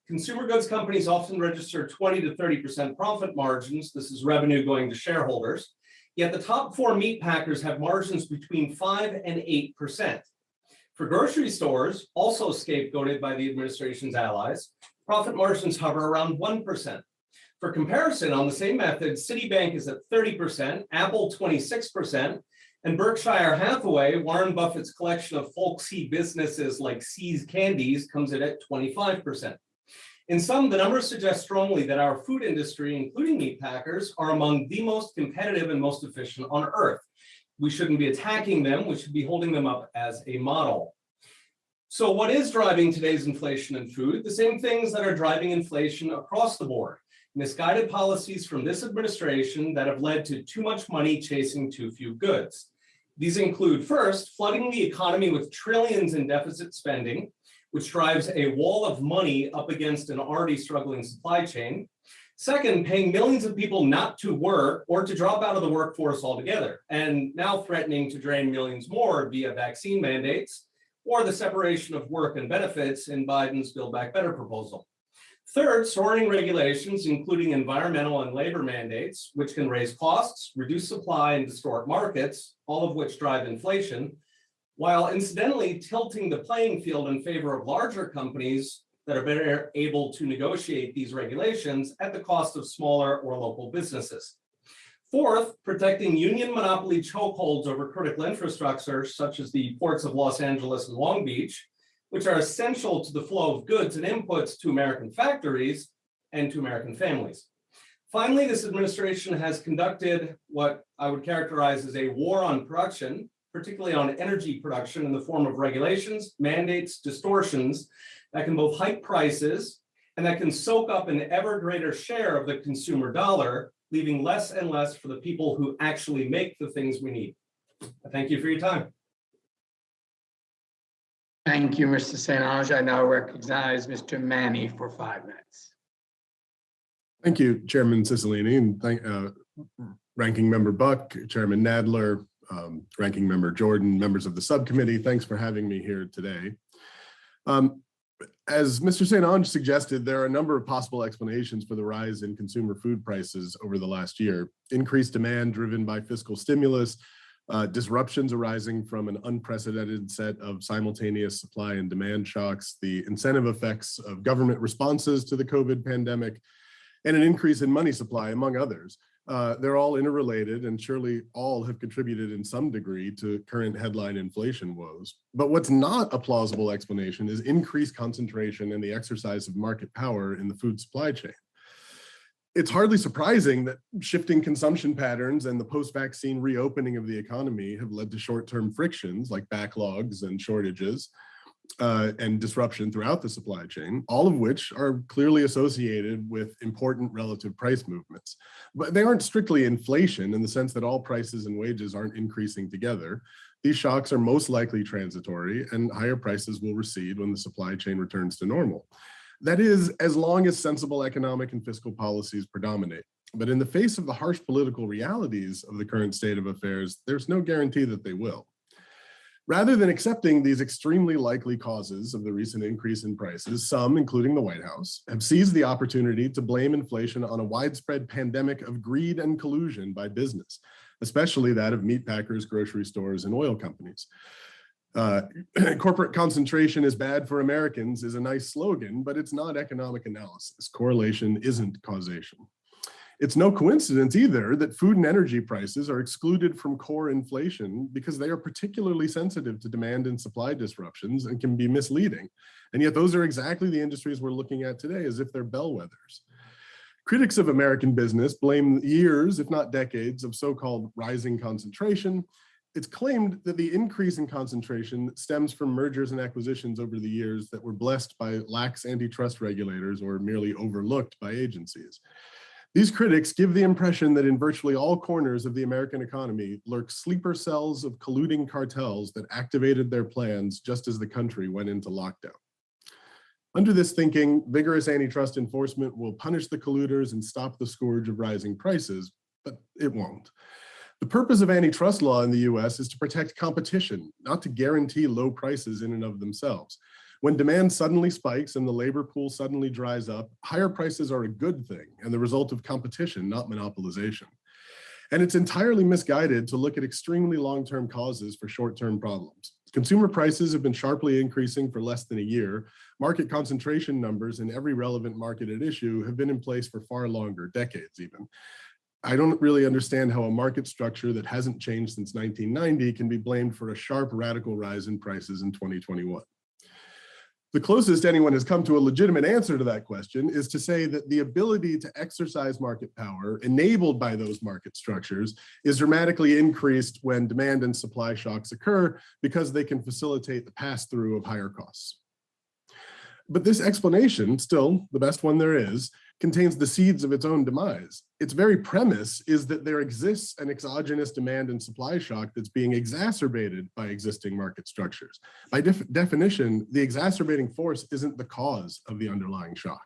Consumer goods companies often register 20 to 30% profit margins. This is revenue going to shareholders. Yet the top 4 meat packers have margins between 5 and 8%. For grocery stores, also scapegoated by the administration's allies, profit margins hover around 1%. For comparison, on the same method, Citibank is at 30%, Apple 26%, And Berkshire Hathaway, Warren Buffett's collection of folksy businesses like See's Candies, comes in at 25%. In sum, the numbers suggest strongly that our food industry, including meat packers, are among the most competitive and most efficient on earth. We shouldn't be attacking them. We should be holding them up as a model. So what is driving today's inflation in food? The same things that are driving inflation across the board. Misguided policies from this administration that have led to too much money chasing too few goods. These include, first, flooding the economy with trillions in deficit spending, which drives a wall of money up against an already struggling supply chain. Second, paying millions of people not to work or to drop out of the workforce altogether, and now threatening to drain millions more via vaccine mandates or the separation of work and benefits in Biden's Build Back Better proposal. Third, soaring regulations, including environmental and labor mandates, which can raise costs, reduce supply, and distort markets, all of which drive inflation, while incidentally tilting the playing field in favor of larger companies that are better able to negotiate these regulations at the cost of smaller or local businesses. Fourth, protecting union monopoly chokeholds over critical infrastructure, such as the ports of Los Angeles and Long Beach, which are essential to the flow of goods and inputs to American factories and to American families. Finally, this administration has conducted what I would characterize as a war on production, particularly on energy production in the form of regulations, mandates, distortions that can both hike prices and that can soak up an ever greater share of the consumer dollar, leaving less and less for the people who actually make the things we need. I thank you for your time. Thank you, Mr. St. Ange. I now recognize Mr. Mannie for 5 minutes. Thank you, Chairman Cicilline, and Ranking Member Buck, Chairman Nadler, Ranking Member Jordan, members of the subcommittee. Thanks for having me here today. As Mr. St. Ange suggested, there are a number of possible explanations for the rise in consumer food prices over the last year. Increased demand driven by fiscal stimulus, disruptions arising from an unprecedented set of simultaneous supply and demand shocks, the incentive effects of government responses to the COVID pandemic, and an increase in money supply, among others. They're all interrelated and surely all have contributed in some degree to current headline inflation woes. But what's not a plausible explanation is increased concentration and the exercise of market power in the food supply chain. It's hardly surprising that shifting consumption patterns and the post-vaccine reopening of the economy have led to short-term frictions like backlogs and shortages and disruption throughout the supply chain, all of which are clearly associated with important relative price movements. But they aren't strictly inflation in the sense that all prices and wages aren't increasing together. These shocks are most likely transitory, and higher prices will recede when the supply chain returns to normal. That is, as long as sensible economic and fiscal policies predominate. But in the face of the harsh political realities of the current state of affairs, there's no guarantee that they will. Rather than accepting these extremely likely causes of the recent increase in prices, some, including the White House, have seized the opportunity to blame inflation on a widespread pandemic of greed and collusion by business, especially that of meat packers, grocery stores, and oil companies. Corporate concentration is bad for Americans is a nice slogan, but it's not economic analysis. Correlation isn't causation. It's no coincidence either that food and energy prices are excluded from core inflation because they are particularly sensitive to demand and supply disruptions and can be misleading. And yet those are exactly the industries we're looking at today as if they're bellwethers. Critics of American business blame years, if not decades, of so-called rising concentration. It's claimed that the increase in concentration stems from mergers and acquisitions over the years that were blessed by lax antitrust regulators or merely overlooked by agencies. These critics give the impression that in virtually all corners of the American economy lurk sleeper cells of colluding cartels that activated their plans just as the country went into lockdown. Under this thinking, vigorous antitrust enforcement will punish the colluders and stop the scourge of rising prices, but it won't. The purpose of antitrust law in the US is to protect competition, not to guarantee low prices in and of themselves. When demand suddenly spikes and the labor pool suddenly dries up, higher prices are a good thing and the result of competition, not monopolization. And it's entirely misguided to look at extremely long-term causes for short-term problems. Consumer prices have been sharply increasing for less than a year. Market concentration numbers in every relevant market at issue have been in place for far longer, decades even. I don't really understand how a market structure that hasn't changed since 1990 can be blamed for a sharp, radical rise in prices in 2021. The closest anyone has come to a legitimate answer to that question is to say that the ability to exercise market power enabled by those market structures is dramatically increased when demand and supply shocks occur because they can facilitate the pass-through of higher costs. But this explanation, still the best one there is, contains the seeds of its own demise. Its very premise is that there exists an exogenous demand and supply shock that's being exacerbated by existing market structures. By definition, the exacerbating force isn't the cause of the underlying shock.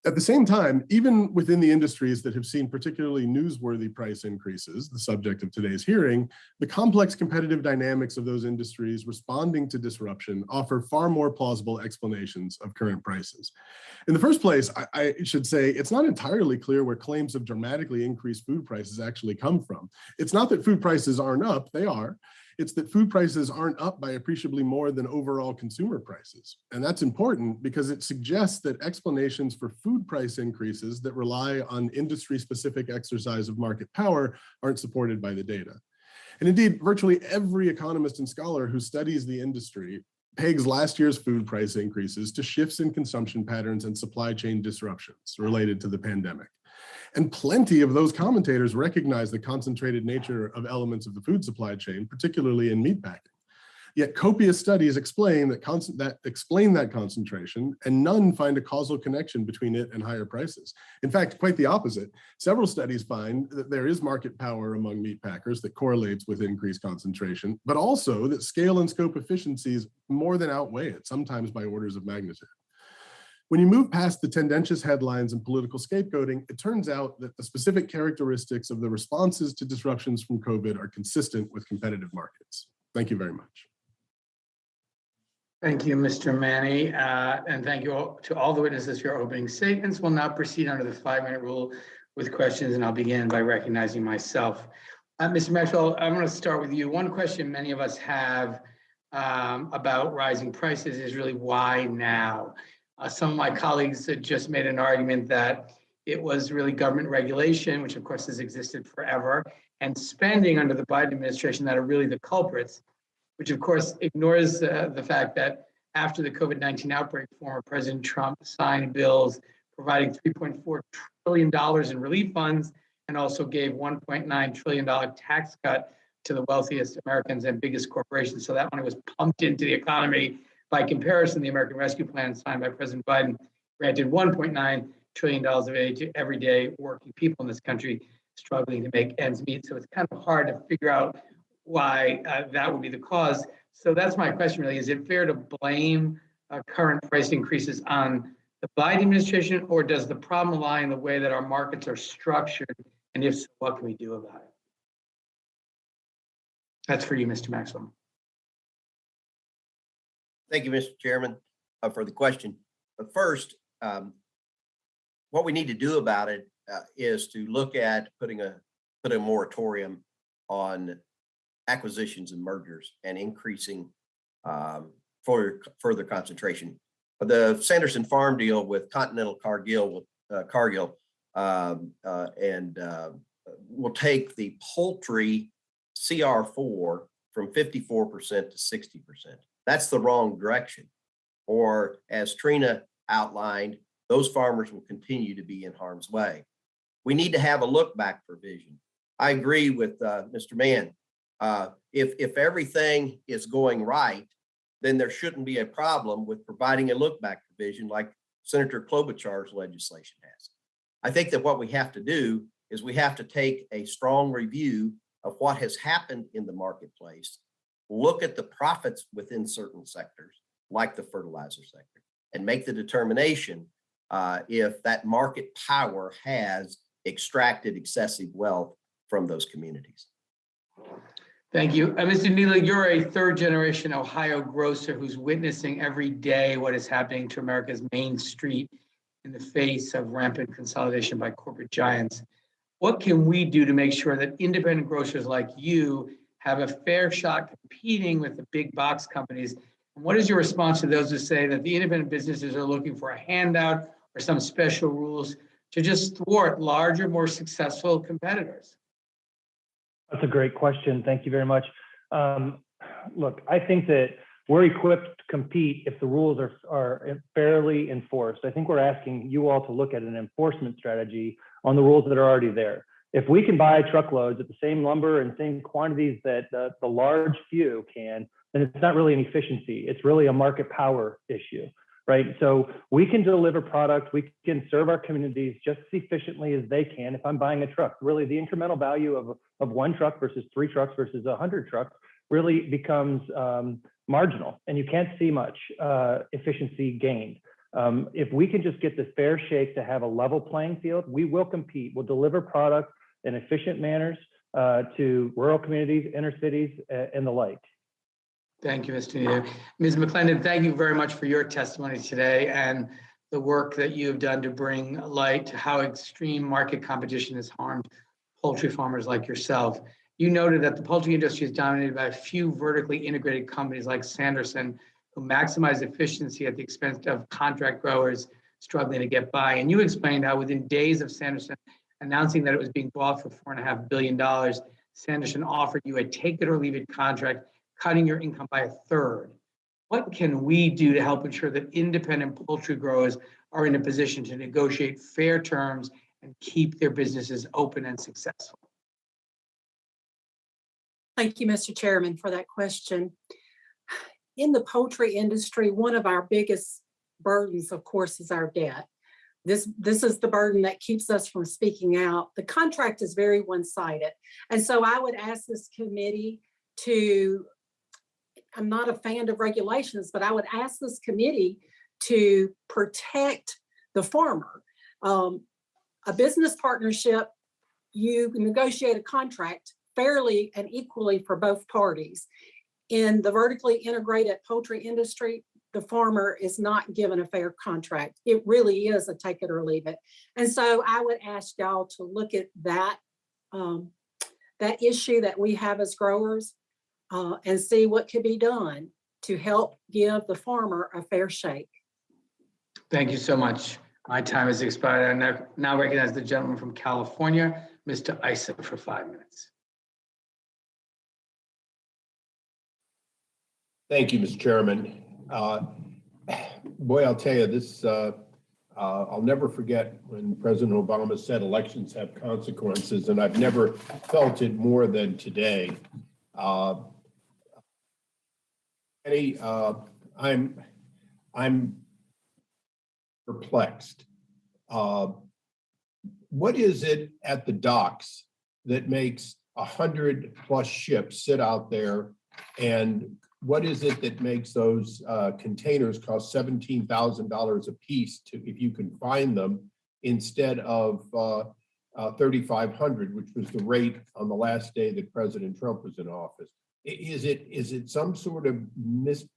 At the same time, even within the industries that have seen particularly newsworthy price increases, the subject of today's hearing, the complex competitive dynamics of those industries responding to disruption offer far more plausible explanations of current prices. In the first place, I should say it's not entirely clear where claims of dramatically increased food prices actually come from. It's not that food prices aren't up, they are. It's that food prices aren't up by appreciably more than overall consumer prices. And that's important because it suggests that explanations for food price increases that rely on industry-specific exercise of market power aren't supported by the data. And indeed, virtually every economist and scholar who studies the industry pegs last year's food price increases to shifts in consumption patterns and supply chain disruptions related to the pandemic. And plenty of those commentators recognize the concentrated nature of elements of the food supply chain, particularly in meatpacking. Yet copious studies explain that concentration, and none find a causal connection between it and higher prices. In fact, quite the opposite. Several studies find that there is market power among meat packers that correlates with increased concentration, but also that scale and scope efficiencies more than outweigh it, sometimes by orders of magnitude. When you move past the tendentious headlines and political scapegoating, it turns out that the specific characteristics of the responses to disruptions from COVID are consistent with competitive markets. Thank you very much. Thank you, Mr. Mannie, and thank you all, to all the witnesses for your opening statements. We'll now proceed under the 5-minute rule with questions, and I'll begin by recognizing myself. Mr. Maxwell, I'm going to start with you. One question many of us have about rising prices is really why now? Some of my colleagues had just made an argument that it was really government regulation, which of course has existed forever, and spending under the Biden administration that are really the culprits, which of course ignores the fact that after the COVID-19 outbreak, former President Trump signed bills providing $3.4 trillion in relief funds and also gave $1.9 trillion tax cut to the wealthiest Americans and biggest corporations. So that money was pumped into the economy. By comparison, the American Rescue Plan signed by President Biden granted $1.9 trillion of aid to everyday working people in this country struggling to make ends meet. So it's kind of hard to figure out why that would be the cause. So that's my question really. Is it fair to blame current price increases on the Biden administration, or does the problem lie in the way that our markets are structured? And if so, what can we do about it? That's for you, Mr. Maxwell. Thank you, Mr. Chairman, for the question. But first, what we need to do about it is to look at putting a moratorium on acquisitions and mergers and increasing for further concentration. The Sanderson Farm deal with Continental Cargill will take the poultry CR4 from 54% to 60%. That's the wrong direction. Or as Trina outlined, those farmers will continue to be in harm's way. We need to have a look back provision. I agree with Mr. Mann. If everything is going right, then there shouldn't be a problem with providing a look back provision like Senator Klobuchar's legislation has. I think that what we have to do is we have to take a strong review of what has happened in the marketplace, look at the profits within certain sectors, like the fertilizer sector, and make the determination if that market power has extracted excessive wealth from those communities. Thank you. Mr. Neely, you're a third-generation Ohio grocer who's witnessing every day what is happening to America's Main Street in the face of rampant consolidation by corporate giants. What can we do to make sure that independent grocers like you have a fair shot competing with the big box companies? And what is your response to those who say that the independent businesses are looking for a handout or some special rules to just thwart larger, more successful competitors? That's a great question. Thank you very much. Look, I think that we're equipped to compete if the rules are fairly enforced. I think we're asking you all to look at an enforcement strategy on the rules that are already there. If we can buy truckloads at the same lumber and same quantities that the large few can, then it's not really an efficiency. It's really a market power issue, right? So we can deliver product, we can serve our communities just as efficiently as they can if I'm buying a truck. Really, the incremental value of one truck versus 3 trucks versus 100 trucks really becomes marginal, and you can't see much efficiency gained. If we can just get the fair shake to have a level playing field, we will compete. We'll deliver product in efficient manners to rural communities, inner cities, and the like. Thank you, Mr. Nieder. Ms. Mcclendon, thank you very much for your testimony today and the work that you have done to bring light to how extreme market competition has harmed poultry farmers like yourself. You noted that the poultry industry is dominated by a few vertically integrated companies like Sanderson, who maximize efficiency at the expense of contract growers struggling to get by. And you explained how within days of Sanderson announcing that it was being bought for $4.5 billion, Sanderson offered you a take it or leave it contract, cutting your income by 1/3. What can we do to help ensure that independent poultry growers are in a position to negotiate fair terms and keep their businesses open and successful? Thank you, Mr. Chairman, for that question. In the poultry industry, one of our biggest burdens, of course, is our debt. This is the burden that keeps us from speaking out. The contract is very one-sided. And so I would ask this committee to, I'm not a fan of regulations, but I would ask this committee to protect the farmer. A business partnership, you negotiate a contract fairly and equally for both parties. In the vertically integrated poultry industry, the farmer is not given a fair contract. It really is a take it or leave it. And so I would ask y'all to look at that, that issue that we have as growers and see what could be done to help give the farmer a fair shake. Thank you so much. My time has expired. I now recognize the gentleman from California, Mr. Issa, for 5 minutes. Thank you, Mr. Chairman. Boy, I'll tell you this, I'll never forget when President Obama said elections have consequences, and I've never felt it more than today. I'm perplexed. What is it at the docks that makes 100+ ships sit out there, and what is it that makes those containers cost $17,000 a piece if you can find them, instead of $3,500, which was the rate on the last day that President Trump was in office? Is it some sort of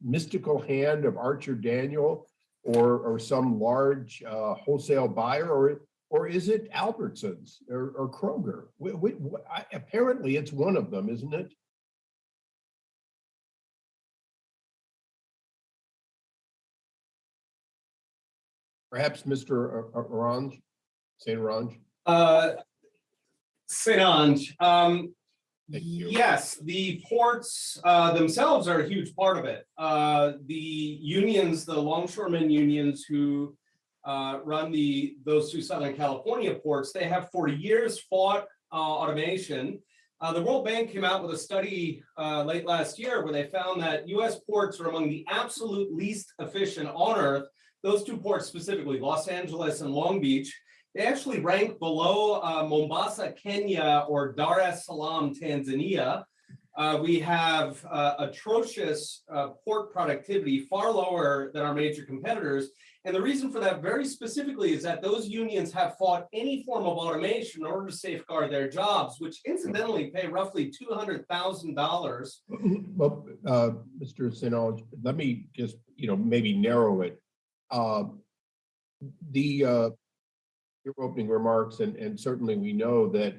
mystical hand of Archer Daniel or some large wholesale buyer, or is it Albertsons or Kroger? Apparently, it's one of them, isn't it? Perhaps Mr. Orange, St. Orange? St. Ange. Thank you. Yes, the ports themselves are a huge part of it. The unions, the longshoremen unions who run those two Southern California ports, they have for years fought automation. The World Bank came out with a study late last year where they found that U.S. ports are among the absolute least efficient on Earth. Those two ports specifically, Los Angeles and Long Beach, they actually rank below Mombasa, Kenya, or Dar es Salaam, Tanzania. We have atrocious port productivity, far lower than our major competitors. And the reason for that very specifically is that those unions have fought any form of automation in order to safeguard their jobs, which incidentally pay roughly $200,000. Well, Mr. St. Ange, let me just, maybe narrow it. Your opening remarks, and certainly we know that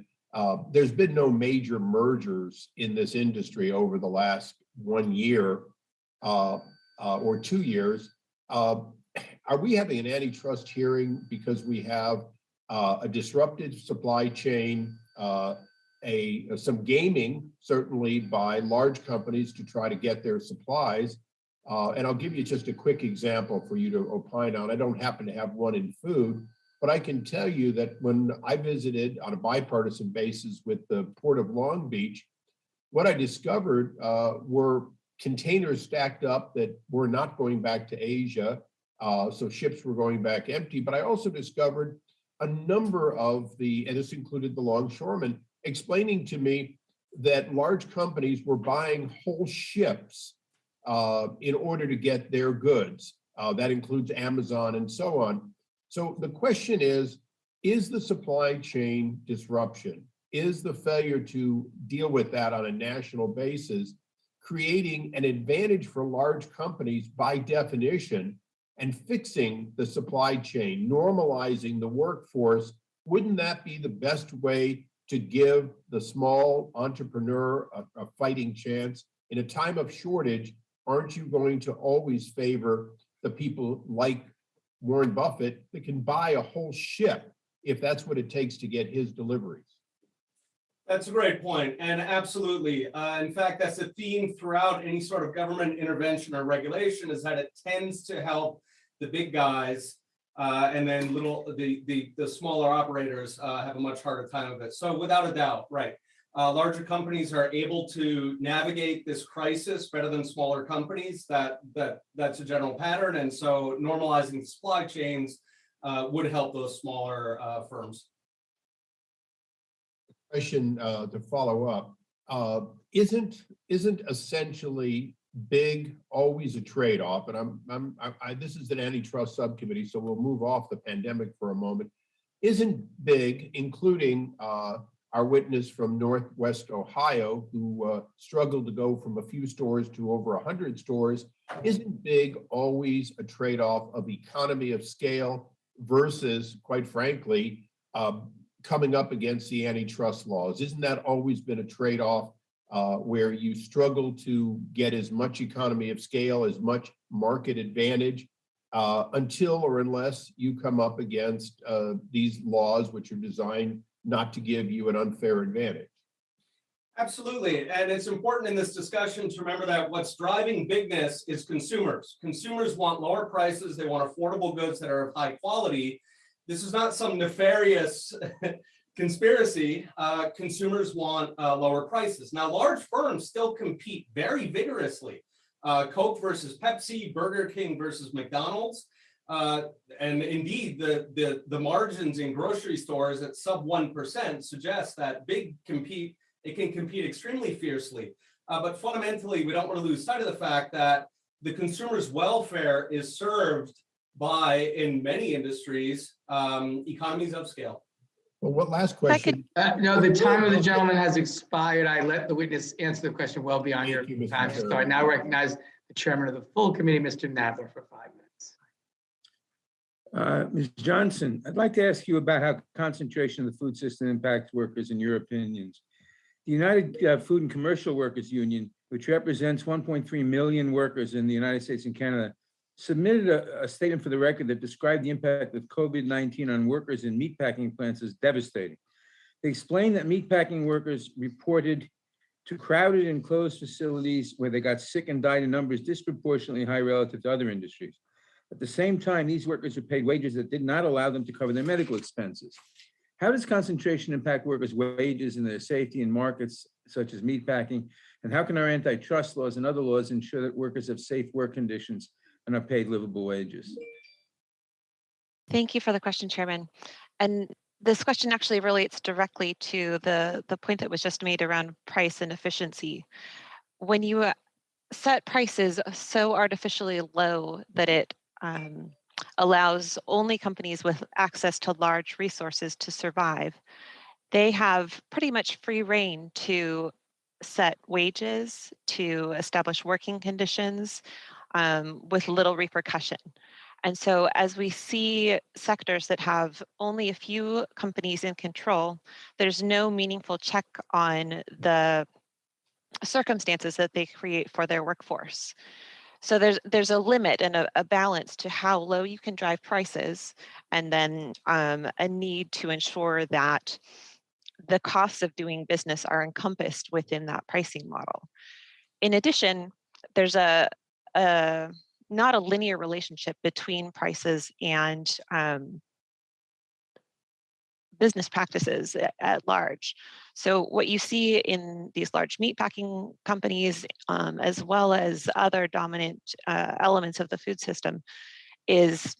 there's been no major mergers in this industry over the last 1 year or 2 years. Are we having an antitrust hearing because we have a disrupted supply chain, some gaming, certainly by large companies to try to get their supplies. And I'll give you just a quick example for you to opine on. I don't happen to have one in food, but I can tell you that when I visited on a bipartisan basis with the Port of Long Beach, what I discovered were containers stacked up that were not going back to Asia. So ships were going back empty, but I also discovered a number of and this included the longshoremen, explaining to me that large companies were buying whole ships in order to get their goods. That includes Amazon and so on. So the question is the supply chain disruption, is the failure to deal with that on a national basis creating an advantage for large companies by definition and fixing the supply chain, normalizing the workforce? Wouldn't that be the best way to give the small entrepreneur a fighting chance? In a time of shortage, aren't you going to always favor the people like Warren Buffett that can buy a whole ship if that's what it takes to get his deliveries? That's a great point, and absolutely. In fact, that's a theme throughout any sort of government intervention or regulation, is that it tends to help the big guys, and then the smaller operators have a much harder time of it. So without a doubt, right. Larger companies are able to navigate this crisis better than smaller companies. That's a general pattern, and so normalizing supply chains would help those smaller firms. Question to follow up, isn't essentially big always a trade-off? And this is an antitrust subcommittee, so we'll move off the pandemic for a moment. Isn't big, including our witness from Northwest Ohio, who struggled to go from a few stores to over 100 stores, isn't big always a trade-off of economy of scale versus, quite frankly, coming up against the antitrust laws? Isn't that always been a trade-off where you struggle to get as much economy of scale, as much market advantage until or unless you come up against these laws, which are designed not to give you an unfair advantage? Absolutely, and it's important in this discussion to remember that what's driving bigness is consumers. Consumers want lower prices, they want affordable goods that are of high quality. This is not some nefarious conspiracy. Consumers want lower prices. Now, large firms still compete very vigorously. Coke versus Pepsi, Burger King versus McDonald's. And indeed, the margins in grocery stores at sub 1% suggest that it can compete extremely fiercely. But fundamentally, we don't want to lose sight of the fact that the consumer's welfare is served by, in many industries, economies of scale. Well, what last question? No, the time of the gentleman has expired. I let the witness answer the question well beyond your time. So I now recognize the chairman of the full committee, Mr. Nadler, for 5 minutes. Ms. Johnson, I'd like to ask you about how concentration of the food system impacts workers in your opinions. The United Food and Commercial Workers Union, which represents 1.3 million workers in the United States and Canada, submitted a statement for the record that described the impact of COVID-19 on workers in meatpacking plants as devastating. They explained that meatpacking workers reported to crowded and closed facilities where they got sick and died in numbers disproportionately high relative to other industries. At the same time, these workers were paid wages that did not allow them to cover their medical expenses. How does concentration impact workers' wages and their safety in markets such as meatpacking? And how can our antitrust laws and other laws ensure that workers have safe work conditions and are paid livable wages? Thank you for the question, Chairman. And this question actually relates directly to the point that was just made around price and efficiency. When you set prices so artificially low that it allows only companies with access to large resources to survive, they have pretty much free rein to set wages, to establish working conditions with little repercussion. And so as we see sectors that have only a few companies in control, there's no meaningful check on the circumstances that they create for their workforce. So there's a limit and a balance to how low you can drive prices, and then a need to ensure that the costs of doing business are encompassed within that pricing model. In addition, there's not a linear relationship between prices and business practices at large. So what you see in these large meatpacking companies, as well as other dominant elements of the food system, is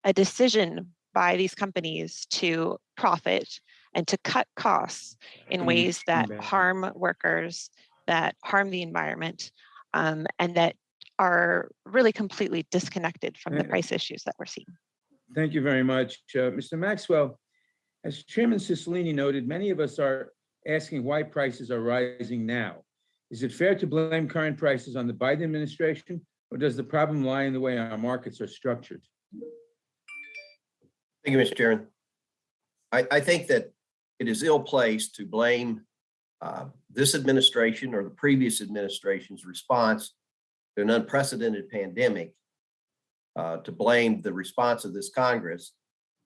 a decision by these companies to profit and to cut costs in ways that harm workers, that harm the environment, and that are really completely disconnected from the price issues that we're seeing. Thank you very much. Mr. Maxwell, as Chairman Cicilline noted, many of us are asking why prices are rising now. Is it fair to blame current prices on the Biden administration, or does the problem lie in the way our markets are structured? Thank you, Mr. Chairman. I think that it is ill-placed to blame this administration or the previous administration's response to an unprecedented pandemic, to blame the response of this Congress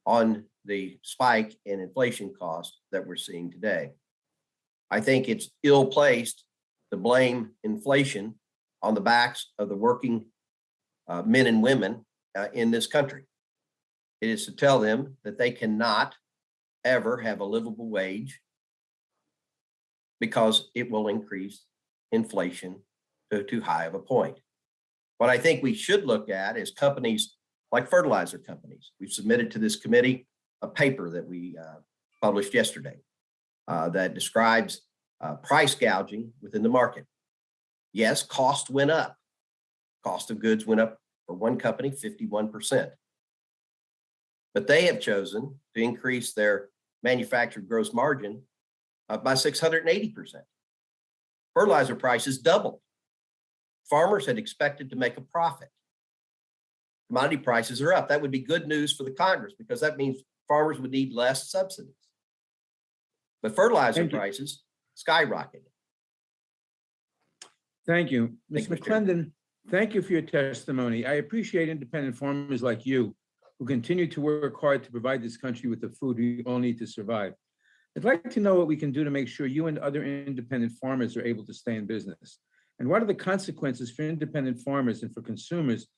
on the spike in inflation costs that we're seeing today. I think it's ill-placed to blame inflation on the backs of the working men and women in this country. It is to tell them that they cannot ever have a livable wage because it will increase inflation to too high of a point. What I think we should look at is companies like fertilizer companies. We've submitted to this committee a paper that we published yesterday that describes price gouging within the market. Yes, cost went up. Cost of goods went up for one company 51%. But they have chosen to increase their manufactured gross margin by 680%. Fertilizer prices doubled. Farmers had expected to make a profit. Commodity prices are up. That would be good news for the Congress because that means farmers would need less subsidies. But fertilizer prices skyrocketed. Thank you. Ms. Mcclendon, thank you for your testimony. I appreciate independent farmers like you who continue to work hard to provide this country with the food we all need to survive. I'd like to know what we can do to make sure you and other independent farmers are able to stay in business. And what are the consequences for independent farmers and for consumers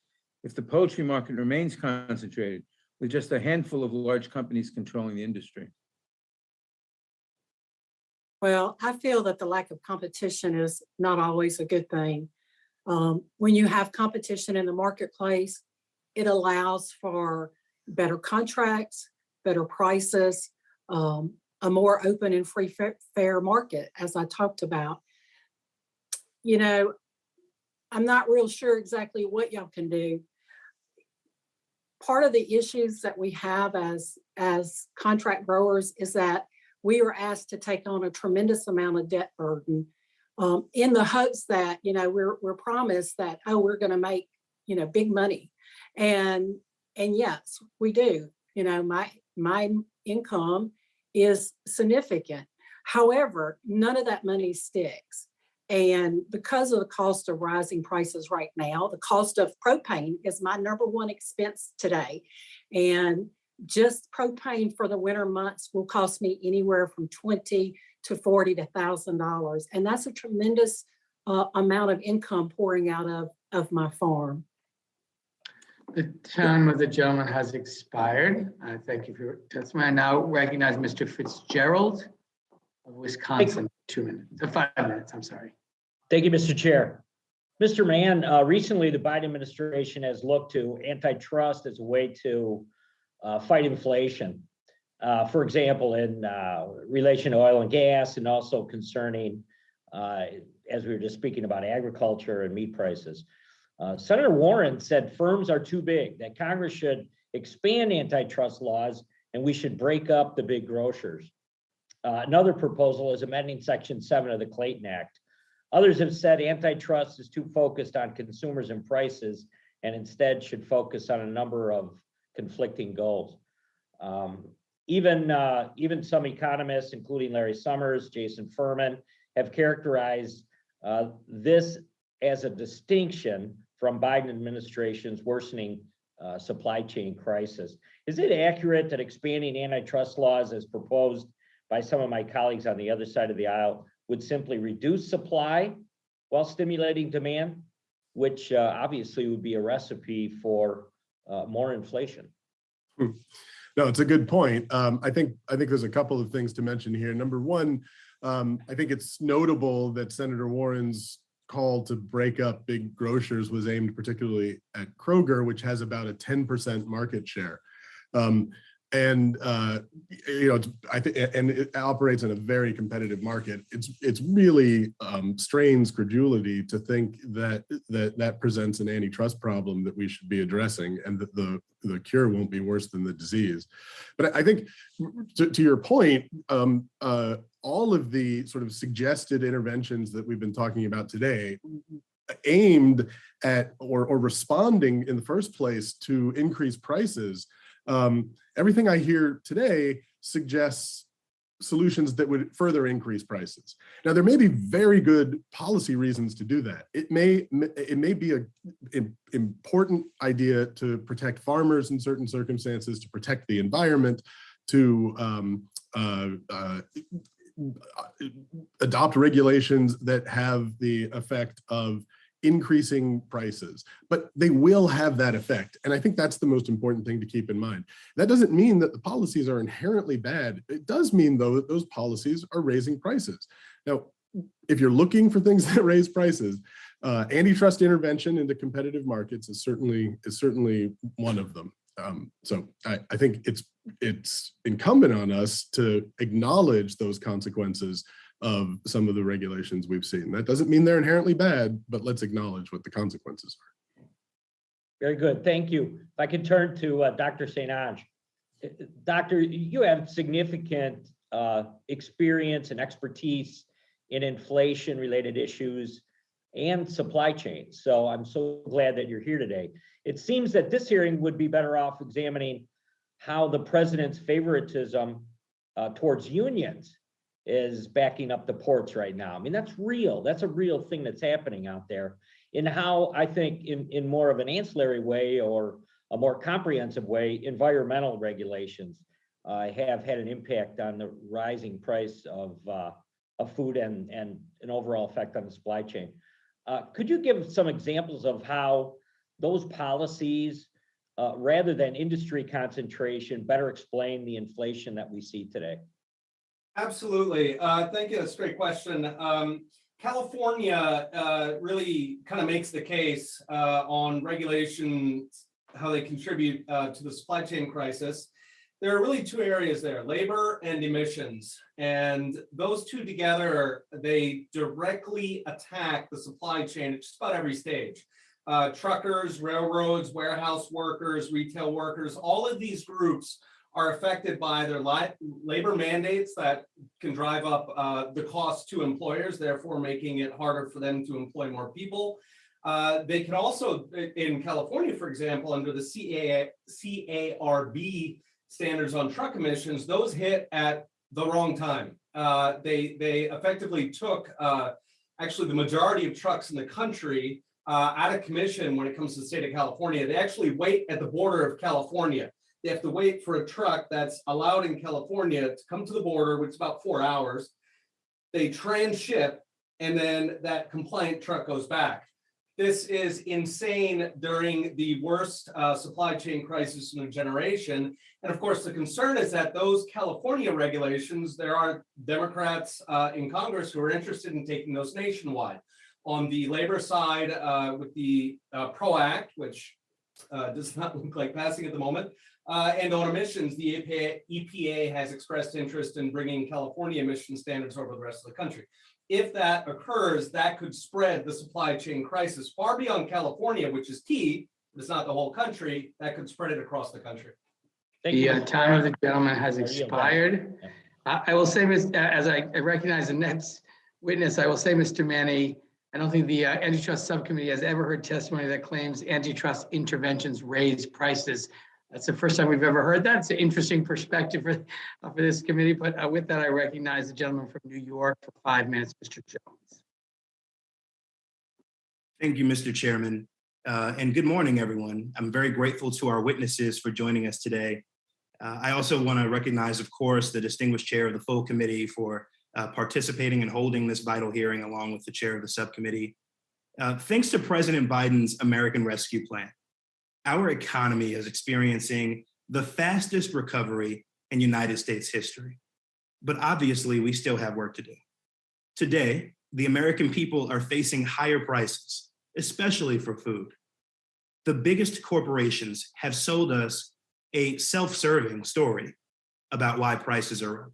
if the poultry market remains concentrated with just a handful of large companies controlling the industry? Well, I feel that the lack of competition is not always a good thing. When you have competition in the marketplace, it allows for better contracts, better prices, a more open and free fair market, as I talked about. You know, I'm not real sure exactly what y'all can do. Part of the issues that we have as contract growers is that we are asked to take on a tremendous amount of debt burden in the hopes that, you know, we're promised that, oh, we're going to make, you know, big money. And yes, we do. You know, my income is significant. However, none of that money sticks. And because of the cost of rising prices right now, the cost of propane is my number one expense today. And just propane for the winter months will cost me anywhere from $20,000 to $40,000. And that's a tremendous amount of income pouring out of my farm. The time of the gentleman has expired. Thank you for your testimony. I now recognize Mr. Fitzgerald of Wisconsin. 2 minutes, 5 minutes, I'm sorry. Thank you, Mr. Chair. Mr. Mann, recently the Biden administration has looked to antitrust as a way to fight inflation. For example, in relation to oil and gas, and also concerning, as we were just speaking about agriculture and meat prices. Senator Warren said firms are too big, that Congress should expand antitrust laws and we should break up the big grocers. Another proposal is amending Section 7 of the Clayton Act. Others have said antitrust is too focused on consumers and prices and instead should focus on a number of conflicting goals. Even some economists, including Larry Summers, Jason Furman, have characterized this as a distinction from Biden administration's worsening supply chain crisis. Is it accurate that expanding antitrust laws as proposed by some of my colleagues on the other side of the aisle would simply reduce supply while stimulating demand, which obviously would be a recipe for more inflation? No, it's a good point. I think there's a couple of things to mention here. Number one, I think it's notable that Senator Warren's call to break up big grocers was aimed particularly at Kroger, which has about a 10% market share. And I think, and it operates in a very competitive market. It's really strains credulity to think that presents an antitrust problem that we should be addressing, and that the cure won't be worse than the disease. But I think, to your point, all of the sort of suggested interventions that we've been talking about today, aimed at or responding in the first place to increase prices. Everything I hear today suggests solutions that would further increase prices. Now, there may be very good policy reasons to do that. It may be an important idea to protect farmers in certain circumstances, to protect the environment, to adopt regulations that have the effect of increasing prices, but they will have that effect. And I think that's the most important thing to keep in mind. That doesn't mean that the policies are inherently bad. It does mean, though, that those policies are raising prices. Now, if you're looking for things that raise prices, antitrust intervention into competitive markets is certainly one of them. So I think it's incumbent on us to acknowledge those consequences of some of the regulations we've seen. That doesn't mean they're inherently bad, but let's acknowledge what the consequences are. Very good, thank you. If I could turn to Dr. St. Ange. Doctor, you have significant experience and expertise in inflation-related issues and supply chains. So I'm so glad that you're here today. It seems that this hearing would be better off examining how the president's favoritism towards unions is backing up the ports right now. I mean, that's real. That's a real thing that's happening out there. In how I think in more of an ancillary way or a more comprehensive way, environmental regulations have had an impact on the rising price of food and an overall effect on the supply chain. Could you give some examples of how those policies, rather than industry concentration, better explain the inflation that we see today? Absolutely. Thank you. That's a great question. California really kind of makes the case on regulations, how they contribute to the supply chain crisis. There are really two areas there, labor and emissions. And those two together, they directly attack the supply chain at just about every stage. Truckers, railroads, warehouse workers, retail workers, all of these groups are affected by their labor mandates that can drive up the cost to employers, therefore making it harder for them to employ more people. They can also, in California, for example, under the CARB standards on truck emissions, those hit at the wrong time. They effectively took actually the majority of trucks in the country out of commission when it comes to the state of California. They actually wait at the border of California. They have to wait for a truck that's allowed in California to come to the border, which is about 4 hours. They transship, and then that compliant truck goes back. This is insane during the worst supply chain crisis in a generation. And of course, the concern is that those California regulations, there are Democrats in Congress who are interested in taking those nationwide. On the labor side, with the PRO Act, which does not look like passing at the moment, and on emissions, the EPA has expressed interest in bringing California emission standards over the rest of the country. If that occurs, that could spread the supply chain crisis far beyond California, which is key, but it's not the whole country. That could spread it across the country. The time of the gentleman has expired. I will say, as I recognize the next witness, I will say, Mr. Mannie, I don't think the Antitrust Subcommittee has ever heard testimony that claims antitrust interventions raise prices. That's the first time we've ever heard that. It's an interesting perspective for this committee. But with that, I recognize the gentleman from New York for 5 minutes, Mr. Jones. Thank you, Mr. Chairman. And good morning, everyone. I'm very grateful to our witnesses for joining us today. I also want to recognize, of course, the distinguished chair of the full committee for participating and holding this vital hearing along with the chair of the subcommittee. Thanks to President Biden's American Rescue Plan, our economy is experiencing the fastest recovery in United States history. But obviously, we still have work to do. Today, the American people are facing higher prices, especially for food. The biggest corporations have sold us a self-serving story about why prices are up.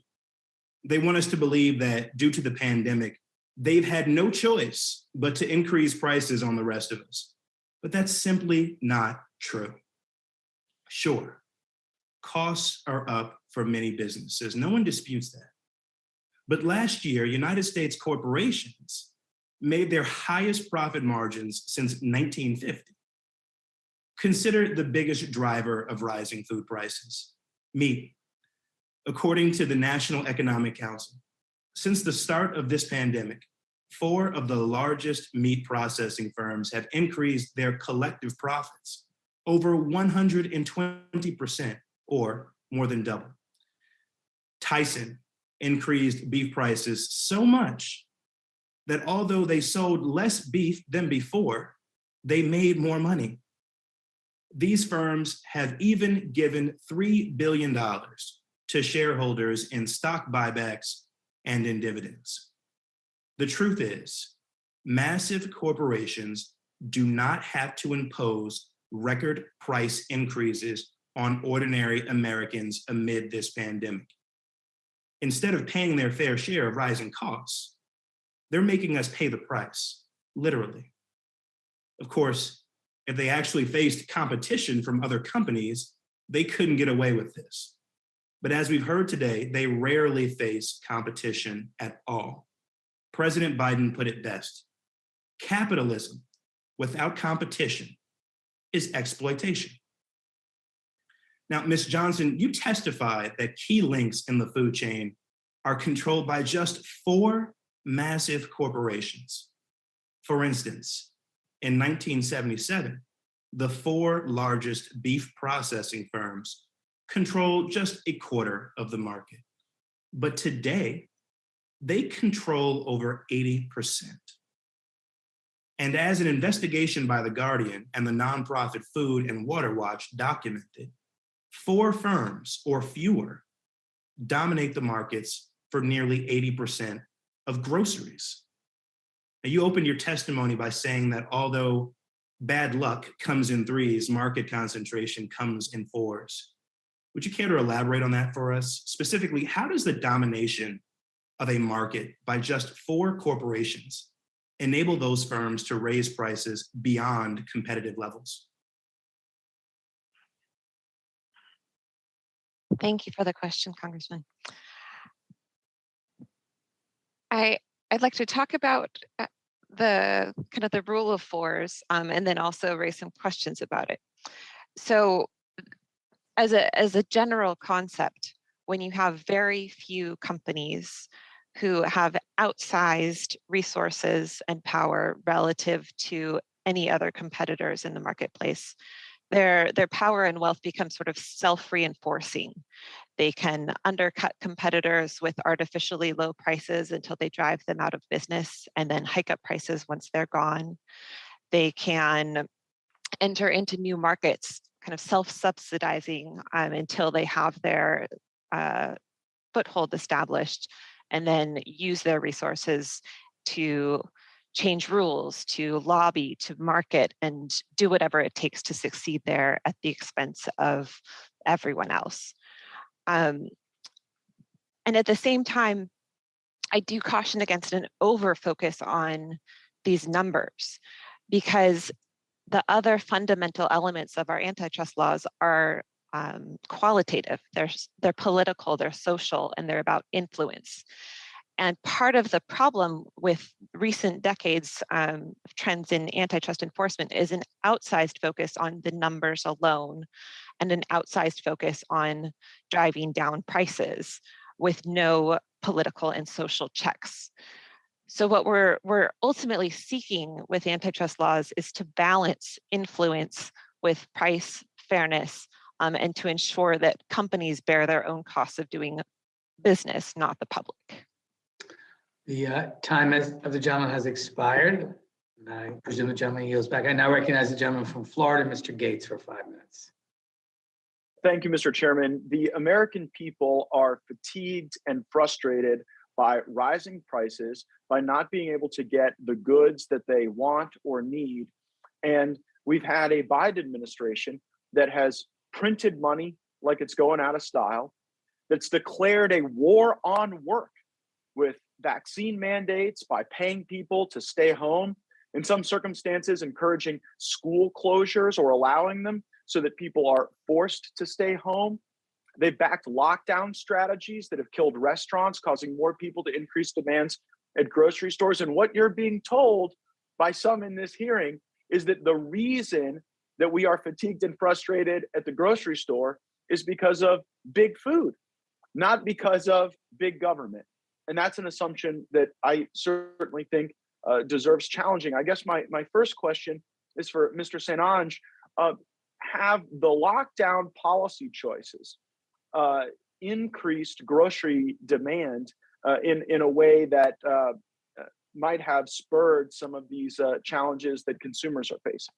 They want us to believe that due to the pandemic, they've had no choice but to increase prices on the rest of us. But that's simply not true. Sure, costs are up for many businesses. No one disputes that. But last year, United States corporations made their highest profit margins since 1950. Consider the biggest driver of rising food prices: meat. According to the National Economic Council, since the start of this pandemic, 4 of the largest meat processing firms have increased their collective profits over 120%, or more than double. Tyson increased beef prices so much that although they sold less beef than before, they made more money. These firms have even given $3 billion to shareholders in stock buybacks and in dividends. The truth is, massive corporations do not have to impose record price increases on ordinary Americans amid this pandemic. Instead of paying their fair share of rising costs, they're making us pay the price, literally. Of course, if they actually faced competition from other companies, they couldn't get away with this. But as we've heard today, they rarely face competition at all. President Biden put it best: capitalism without competition is exploitation. Now, Ms. Johnson, you testified that key links in the food chain are controlled by just 4 massive corporations. For instance, in 1977, the 4 largest beef processing firms controlled just a quarter of the market. But today, they control over 80%. And as an investigation by The Guardian and the nonprofit Food and Water Watch documented, 4 firms or fewer dominate the markets for nearly 80% of groceries. Now, you opened your testimony by saying that although bad luck comes in 3s, market concentration comes in 4s. Would you care to elaborate on that for us? Specifically, how does the domination of a market by just 4 corporations enable those firms to raise prices beyond competitive levels? Thank you for the question, Congressman. I'd like to talk about the kind of the rule of 4s, and then also raise some questions about it. So as a general concept, when you have very few companies who have outsized resources and power relative to any other competitors in the marketplace, their power and wealth become sort of self-reinforcing. They can undercut competitors with artificially low prices until they drive them out of business and then hike up prices once they're gone. They can enter into new markets, kind of self-subsidizing until they have their foothold established, and then use their resources to change rules, to lobby, to market, and do whatever it takes to succeed there at the expense of everyone else. And at the same time, I do caution against an over-focus on these numbers, because the other fundamental elements of our antitrust laws are qualitative. They're political, they're social, and they're about influence. And part of the problem with recent decades trends in antitrust enforcement is an outsized focus on the numbers alone and an outsized focus on driving down prices with no political and social checks. So what we're ultimately seeking with antitrust laws is to balance influence with price fairness, and to ensure that companies bear their own costs of doing business, not the public. The time of the gentleman has expired. And I presume the gentleman yields back. I now recognize the gentleman from Florida, Mr. Gates, for 5 minutes. Thank you, Mr. Chairman. The American people are fatigued and frustrated by rising prices, by not being able to get the goods that they want or need. And we've had a Biden administration that has printed money like it's going out of style, that's declared a war on work with vaccine mandates by paying people to stay home, in some circumstances encouraging school closures or allowing them so that people are forced to stay home. They've backed lockdown strategies that have killed restaurants, causing more people to increase demands at grocery stores. And what you're being told by some in this hearing is that the reason that we are fatigued and frustrated at the grocery store is because of big food, not because of big government. And that's an assumption that I certainly think deserves challenging. I guess my first question is for Mr. St. Ange. Have the lockdown policy choices increased grocery demand in a way that might have spurred some of these challenges that consumers are facing?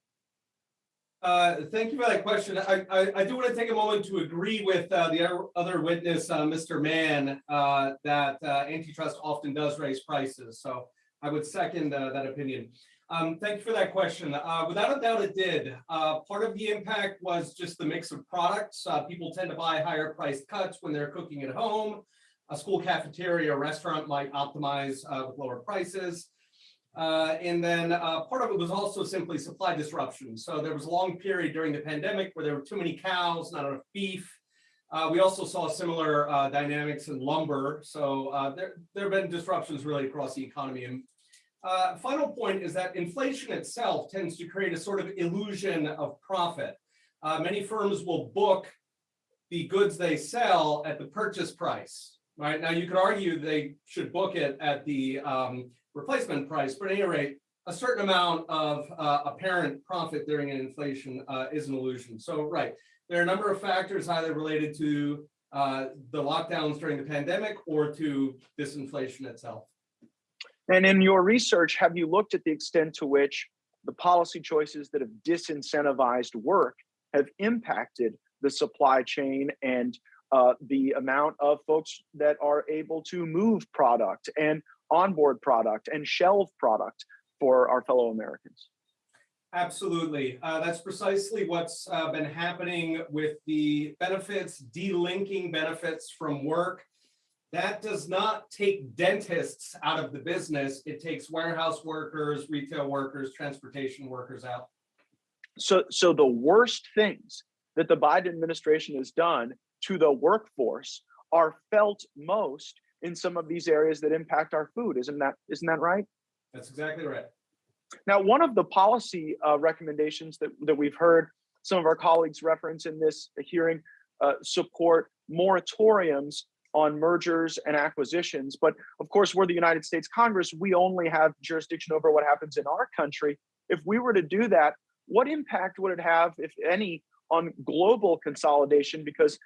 Thank you for that question. I do want to take a moment to agree with the other witness, Mr. Mann, that antitrust often does raise prices. So I would second that opinion. Thank you for that question. Without a doubt, it did. Part of the impact was just the mix of products. People tend to buy higher priced cuts when they're cooking at home. A school cafeteria or restaurant might optimize with lower prices. And then part of it was also simply supply disruption. So there was a long period during the pandemic where there were too many cows, not enough beef. We also saw similar dynamics in lumber. So there have been disruptions really across the economy. And final point is that inflation itself tends to create a sort of illusion of profit. Many firms will book the goods they sell at the purchase price. Right now, you could argue they should book it at the replacement price, but at any rate, a certain amount of apparent profit during an inflation is an illusion. So, right, there are a number of factors either related to the lockdowns during the pandemic or to this inflation itself. And in your research, have you looked at the extent to which the policy choices that have disincentivized work have impacted the supply chain and the amount of folks that are able to move product and onboard product and shelve product for our fellow Americans? Absolutely. That's precisely what's been happening with the benefits, delinking benefits from work. That does not take dentists out of the business. It takes warehouse workers, retail workers, transportation workers out. So the worst things that the Biden administration has done to the workforce are felt most in some of these areas that impact our food. Isn't that right? That's exactly right. Now, one of the policy recommendations that we've heard some of our colleagues reference in this hearing support moratoriums on mergers and acquisitions. But of course, we're the United States Congress. We only have jurisdiction over what happens in our country. If we were to do that, what impact would it have, if any, on global consolidation? Because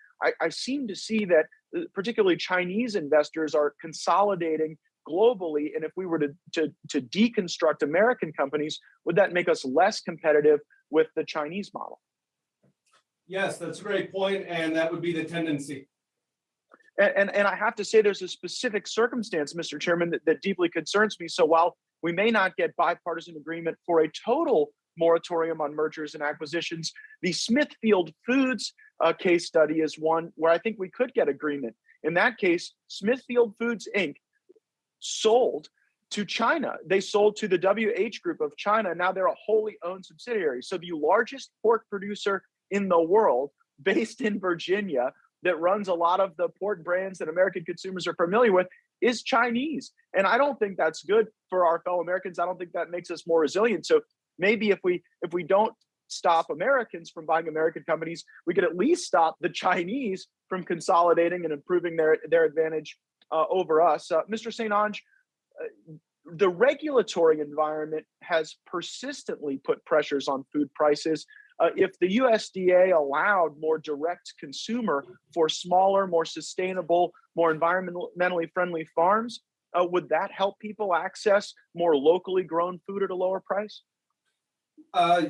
I seem to see that particularly Chinese investors are consolidating globally. And if we were to deconstruct American companies, would that make us less competitive with the Chinese model? Yes, that's a great point, and that would be the tendency. And I have to say, there's a specific circumstance, Mr. Chairman, that deeply concerns me. So while we may not get bipartisan agreement for a total moratorium on mergers and acquisitions, the Smithfield Foods case study is one where I think we could get agreement. In that case, Smithfield Foods, Inc. sold to China. They sold to the WH Group of China. Now they're a wholly owned subsidiary. So the largest pork producer in the world, based in Virginia, that runs a lot of the pork brands that American consumers are familiar with, is Chinese. And I don't think that's good for our fellow Americans. I don't think that makes us more resilient. So maybe if we don't stop Americans from buying American companies, we could at least stop the Chinese from consolidating and improving their advantage over us. Mr. St. Ange, the regulatory environment has persistently put pressures on food prices. If the USDA allowed more direct consumer for smaller, more sustainable, more environmentally friendly farms, would that help people access more locally grown food at a lower price?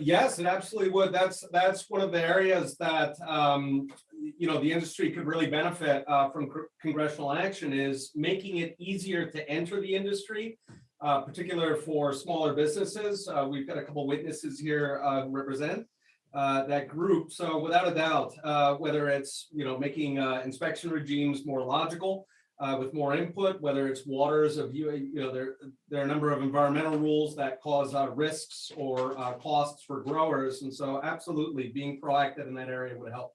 Yes, it absolutely would. That's one of the areas that the industry could really benefit from congressional action, is making it easier to enter the industry, particular for smaller businesses. We've got a couple witnesses here represent that group. So without a doubt, whether it's making inspection regimes more logical, with more input, whether it's waters of there are a number of environmental rules that cause risks or costs for growers, and so absolutely being proactive in that area would help.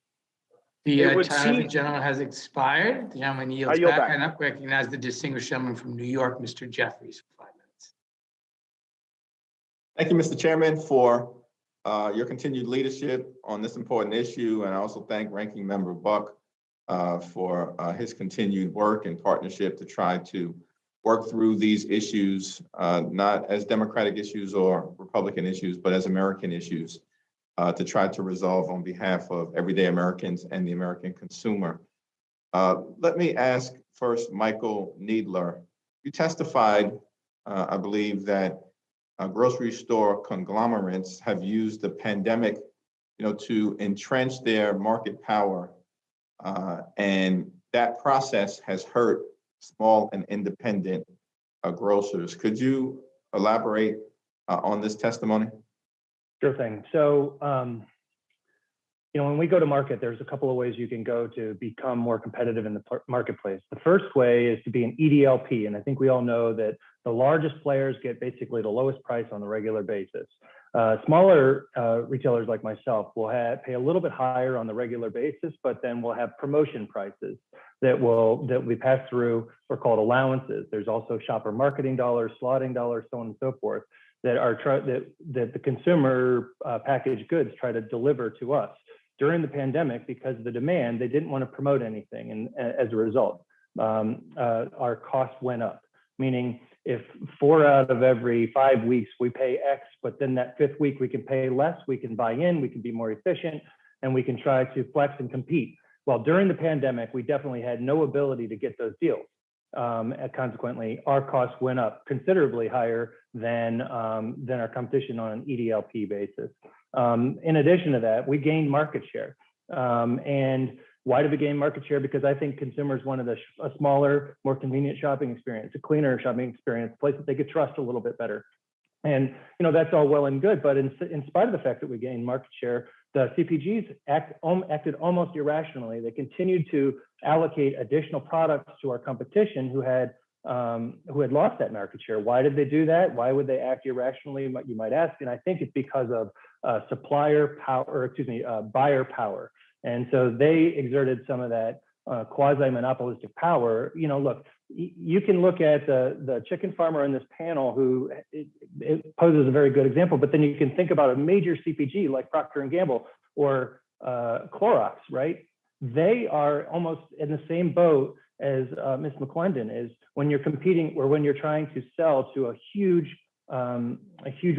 The time of the gentleman has expired. The gentleman yields back. And I recognize the distinguished gentleman from New York, Mr. Jeffries, for 5 minutes. Thank you, Mr. Chairman, for your continued leadership on this important issue, and I also thank Ranking Member Buck for his continued work and partnership to try to work through these issues, not as Democratic issues or Republican issues, but as American issues, to try to resolve on behalf of everyday Americans and the American consumer. Let me ask first, Michael Needler. You testified, I believe, that grocery store conglomerates have used the pandemic, to entrench their market power. And that process has hurt small and independent grocers. Could you elaborate on this testimony? Sure thing. So, when we go to market, there's a couple of ways you can go to become more competitive in the marketplace. The first way is to be an EDLP. And I think we all know that the largest players get basically the lowest price on a regular basis. Smaller retailers like myself will pay a little bit higher on the regular basis, but then we'll have promotion prices that we pass through, or called allowances. There's also shopper marketing dollars, slotting dollars, so on and so forth, that the consumer packaged goods try to deliver to us. During the pandemic, because of the demand, they didn't want to promote anything, and as a result, our costs went up. Meaning, if 4 out of every 5 weeks we pay X, but then that 5th week we can pay less, we can buy in, we can be more efficient, and we can try to flex and compete. Well, during the pandemic, we definitely had no ability to get those deals. And consequently, our costs went up considerably higher than our competition on an EDLP basis. In addition to that, we gained market share. And why did we gain market share? Because I think consumers wanted a smaller, more convenient shopping experience, a cleaner shopping experience, a place that they could trust a little bit better. And that's all well and good, but in spite of the fact that we gained market share, the CPGs acted almost irrationally. They continued to allocate additional products to our competition who had lost that market share. Why did they do that? Why would they act irrationally, you might ask? And I think it's because of buyer power. And so they exerted some of that quasi-monopolistic power. Look, you can look at the chicken farmer in this panel who it poses a very good example, but then you can think about a major CPG like Procter and Gamble or Clorox, right? They are almost in the same boat as Ms. Mcclendon is when you're competing or when you're trying to sell to a huge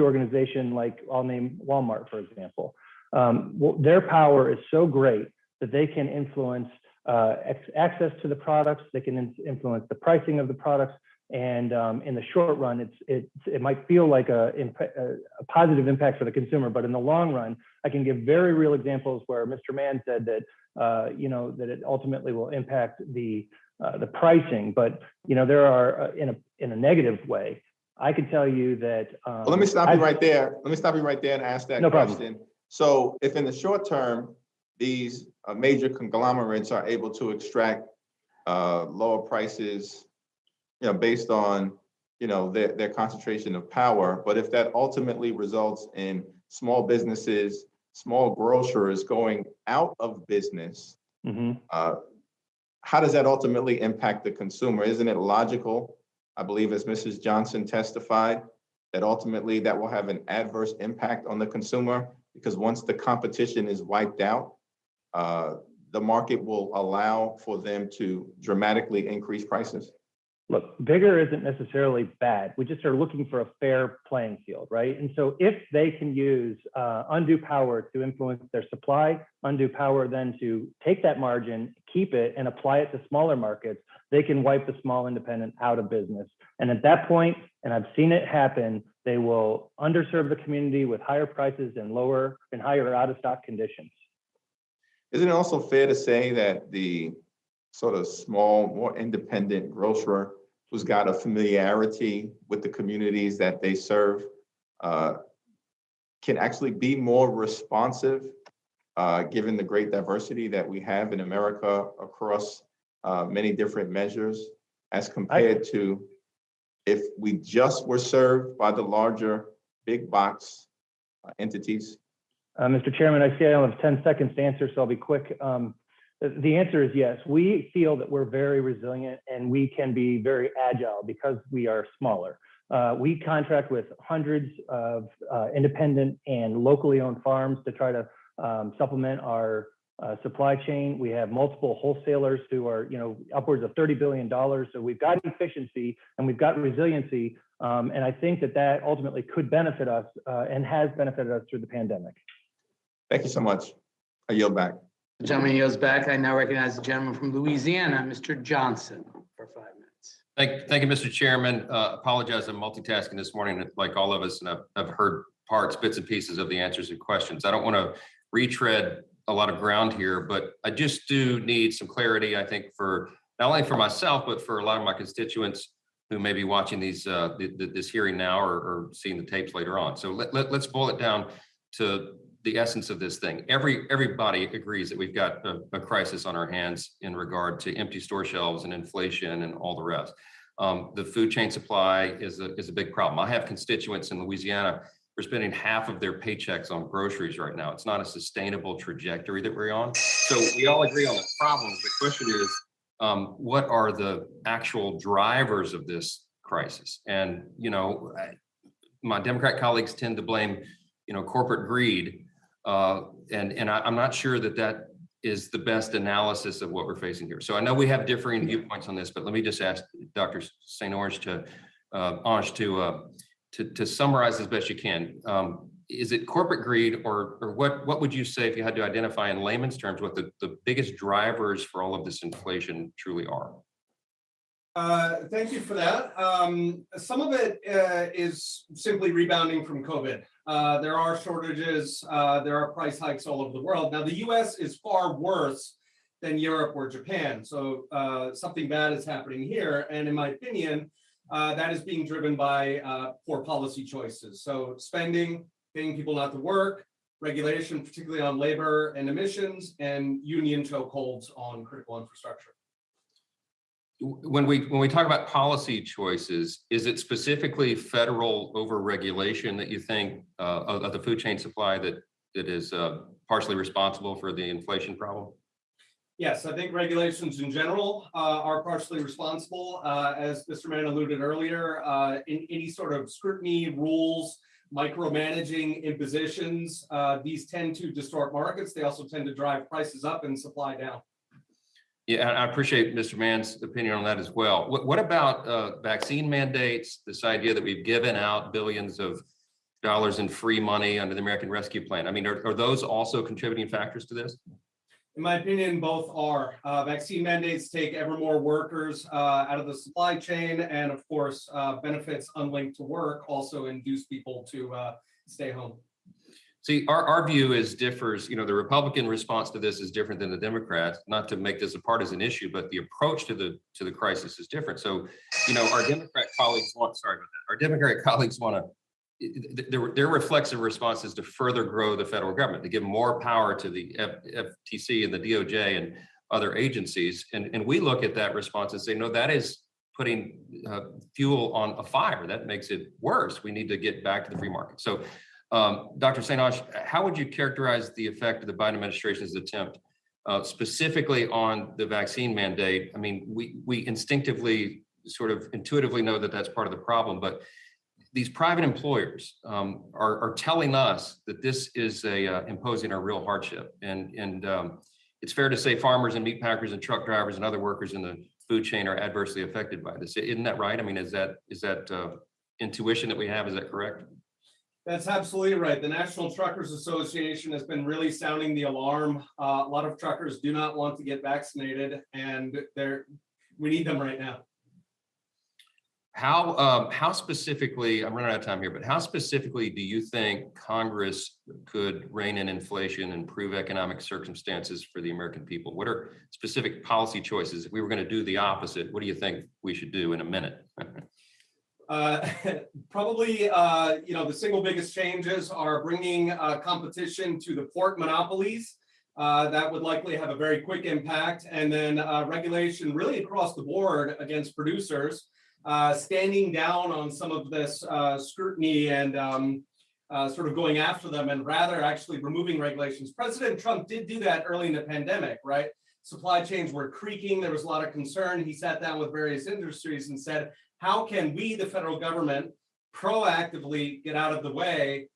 organization like, I'll name Walmart, for example. Their power is so great that they can influence access to the products, they can influence the pricing of the products, and in the short run, it might feel like a positive impact for the consumer, but in the long run, I can give very real examples where Mr. Mann said that that it ultimately will impact the pricing, but there are in a negative way. I can tell you that. Well, let me stop you right there. Let me stop you right there and ask that question. Problem. So, if in the short term these major conglomerates are able to extract lower prices, based on their concentration of power, but if that ultimately results in small businesses, small grocers going out of business, how does that ultimately impact the consumer? Isn't it logical, I believe, as Mrs. Johnson testified, that ultimately that will have an adverse impact on the consumer? Because once the competition is wiped out, the market will allow for them to dramatically increase prices? look, bigger isn't necessarily bad. We just are looking for a fair playing field, right? And so if they can use undue power to influence their supply, undue power then to take that margin, keep it, and apply it to smaller markets, they can wipe the small independent out of business. And at that point, and I've seen it happen, they will underserve the community with higher prices and lower and higher out of stock conditions. Isn't it also fair to say that the sort of small, more independent grocer who's got a familiarity with the communities that they serve can actually be more responsive given the great diversity that we have in America across many different measures as compared to if we just were served by the larger big box entities? Mr. Chairman, I see I only have 10 seconds to answer, so I'll be quick. The answer is yes. We feel that we're very resilient and we can be very agile because we are smaller. We contract with hundreds of independent and locally owned farms to try to supplement our supply chain. We have multiple wholesalers who are, upwards of $30 billion. So we've got efficiency and we've got resiliency. And I think that that ultimately could benefit us and has benefited us through the pandemic. Thank you so much. I yield back. The gentleman yields back. I now recognize the gentleman from Louisiana, Mr. Johnson, for 5 minutes. Thank you, Mr. Chairman. Apologize, I'm multitasking this morning like all of us, and I've heard bits and pieces of the answers and questions. I don't want to retread a lot of ground here, but I just do need some clarity, I think, for not only for myself, but for a lot of my constituents who may be watching these this hearing now or seeing the tapes later on. So let's boil it down to the essence of this thing. Everybody agrees that we've got a crisis on our hands in regard to empty store shelves and inflation and all the rest. The food chain supply is a big problem. I have constituents in Louisiana who are spending half of their paychecks on groceries right now. It's not a sustainable trajectory that we're on. So we all agree on the problems. The question is, what are the actual drivers of this crisis? And, my Democrat colleagues tend to blame, corporate greed. And I'm not sure that is the best analysis of what we're facing here. So I know we have differing viewpoints on this, but let me just ask Dr. St. Orange to summarize as best you can. Is it corporate greed, or what would you say if you had to identify in layman's terms what the biggest drivers for all of this inflation truly are? Thank you for that. Some of it is simply rebounding from COVID. There are shortages, there are price hikes all over the world. Now, the US is far worse than Europe or Japan. So something bad is happening here. And in my opinion, that is being driven by poor policy choices. So spending, paying people not to work, regulation, particularly on labor and emissions, and union chokeholds on critical infrastructure. When we talk about policy choices, is it specifically federal overregulation that you think of the food chain supply that is partially responsible for the inflation problem? Yes, I think regulations in general are partially responsible. As Mr. Mann alluded earlier, in any sort of scrutiny, rules, micromanaging impositions, these tend to distort markets. They also tend to drive prices up and supply down. Yeah, I appreciate Mr. Mann's opinion on that as well. What about vaccine mandates, this idea that we've given out billions of dollars in free money under the American Rescue Plan? I mean, are those also contributing factors to this? In my opinion, both are. Vaccine mandates take ever more workers out of the supply chain, and of course, benefits unlinked to work also induce people to stay home. See, our view differs. The Republican response to this is different than the Democrats. Not to make this a partisan issue, but the approach to the crisis is different. So, our Democrat colleagues want. Sorry about that. Our Democrat colleagues want to. Their reflexive response is to further grow the federal government, to give more power to the FTC and the DOJ and other agencies. And we look at that response and say, no, that is putting fuel on a fire. That makes it worse. We need to get back to the free market. So. Dr. St. Onge, how would you characterize the effect of the Biden administration's attempt specifically on the vaccine mandate? I mean, we instinctively, sort of intuitively know that that's part of the problem, but these private employers are telling us that this is imposing a real hardship. And it's fair to say farmers and meat packers and truck drivers and other workers in the food chain are adversely affected by this. Isn't that right? I mean, is that intuition that we have, is that correct? That's absolutely right. The National Truckers Association has been really sounding the alarm. A lot of truckers do not want to get vaccinated, and we need them right now. How specifically, I'm running out of time here, but how specifically do you think Congress could rein in inflation and improve economic circumstances for the American people? What are specific policy choices? If we were going to do the opposite, what do you think we should do in a minute? Probably, the single biggest changes are bringing competition to the pork monopolies. That would likely have a very quick impact. And then regulation really across the board against producers, standing down on some of this scrutiny and sort of going after them, and rather actually removing regulations. President Trump did do that early in the pandemic, right? Supply chains were creaking. There was a lot of concern. He sat down with various industries and said, how can we, the federal government, proactively get out of the way?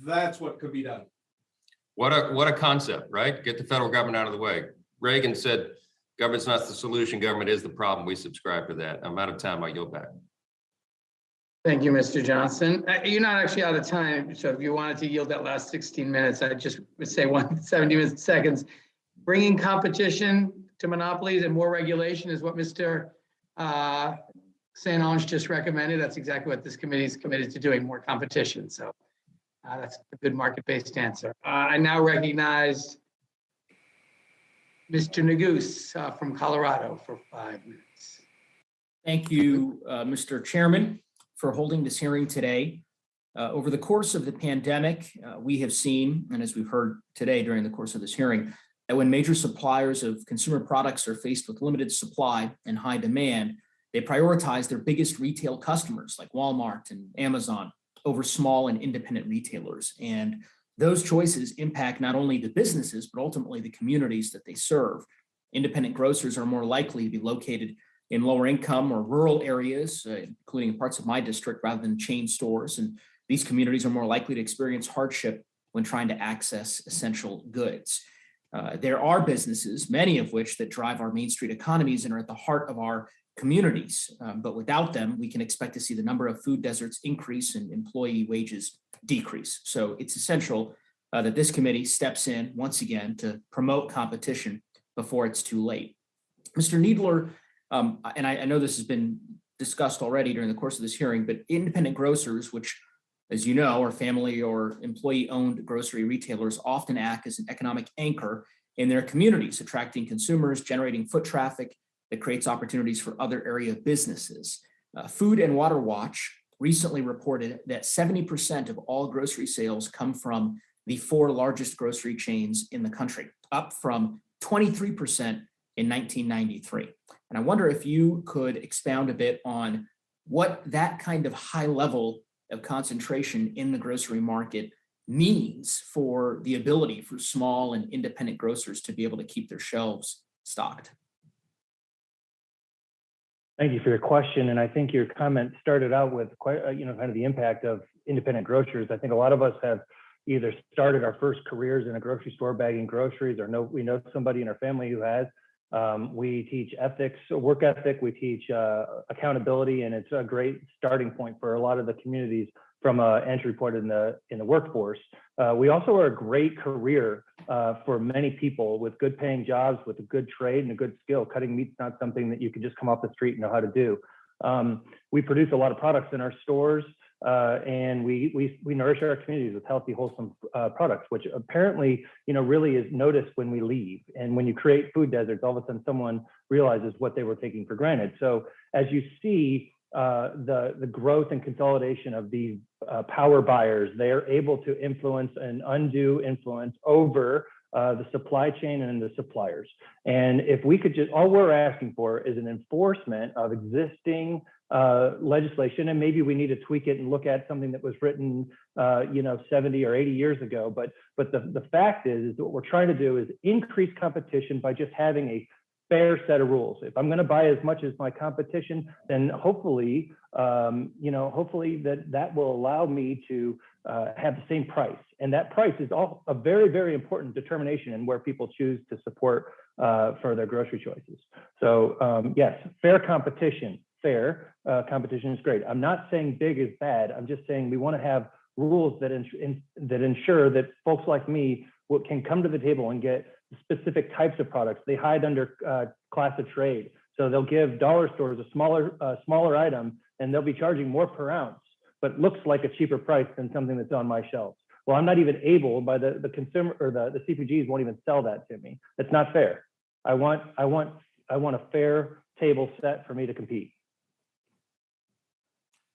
That's what could be done. What a concept, right? Get the federal government out of the way. Reagan said, government's not the solution, government is the problem. We subscribe to that. I'm out of time. I yield back. Thank you, Mr. Johnson. You're not actually out of time. So if you wanted to yield that last 16 minutes, I just would say 70 seconds. Bringing competition to monopolies and more regulation is what Mr. St. Ange just recommended. That's exactly what this committee is committed to doing, more competition. So that's a good market-based answer. I now recognize Mr. Neguse from Colorado for 5 minutes. Thank you, Mr. Chairman, for holding this hearing today. Over the course of the pandemic, we have seen, and as we've heard today during the course of this hearing, that when major suppliers of consumer products are faced with limited supply and high demand, they prioritize their biggest retail customers like Walmart and Amazon over small and independent retailers. And those choices impact not only the businesses, but ultimately the communities that they serve. Independent grocers are more likely to be located in lower income or rural areas, including in parts of my district, rather than chain stores. And these communities are more likely to experience hardship when trying to access essential goods. There are businesses, many of which that drive our Main Street economies and are at the heart of our communities, but without them, we can expect to see the number of food deserts increase and employee wages decrease. So it's essential that this committee steps in once again to promote competition before it's too late. Mr. Needler, and I know this has been discussed already during the course of this hearing, but independent grocers, which, as you know, are family or employee-owned grocery retailers, often act as an economic anchor in their communities, attracting consumers, generating foot traffic that creates opportunities for other area businesses. Food and Water Watch recently reported that 70% of all grocery sales come from the 4 largest grocery chains in the country, up from 23% in 1993. And I wonder if you could expound a bit on what that kind of high level of concentration in the grocery market means for the ability for small and independent grocers to be able to keep their shelves stocked. Thank you for your question. And I think your comment started out with quite, kind of the impact of independent grocers. I think a lot of us have either started our first careers in a grocery store bagging groceries, or we know somebody in our family who has. We teach ethics, work ethic, we teach accountability, and it's a great starting point for a lot of the communities from an entry point in the workforce. We also are a great career for many people with good paying jobs, with a good trade and a good skill. Cutting meat's not something that you can just come off the street and know how to do. We produce a lot of products in our stores, and we nourish our communities with healthy, wholesome products, which apparently, really is noticed when we leave. And when you create food deserts, all of a sudden someone realizes what they were taking for granted. So as you see the growth and consolidation of these power buyers, they are able to influence and undue influence over the supply chain and the suppliers. And if we could just, all we're asking for is an enforcement of existing legislation, and maybe we need to tweak it and look at something that was written 70 or 80 years ago. But the fact is what we're trying to do is increase competition by just having a fair set of rules. If I'm going to buy as much as my competition, then hopefully, hopefully that will allow me to have the same price. And that price is all a very, very important determination in where people choose to support for their grocery choices. So yes, fair competition is great. I'm not saying big is bad. I'm just saying we want to have rules that ensure that folks like me can come to the table and get specific types of products. They hide under class of trade. So they'll give dollar stores a smaller item, and they'll be charging more per ounce, but looks like a cheaper price than something that's on my shelves. Well, I'm not even able, by the consumer or the CPGs won't even sell that to me. That's not fair. I want a fair table set for me to compete.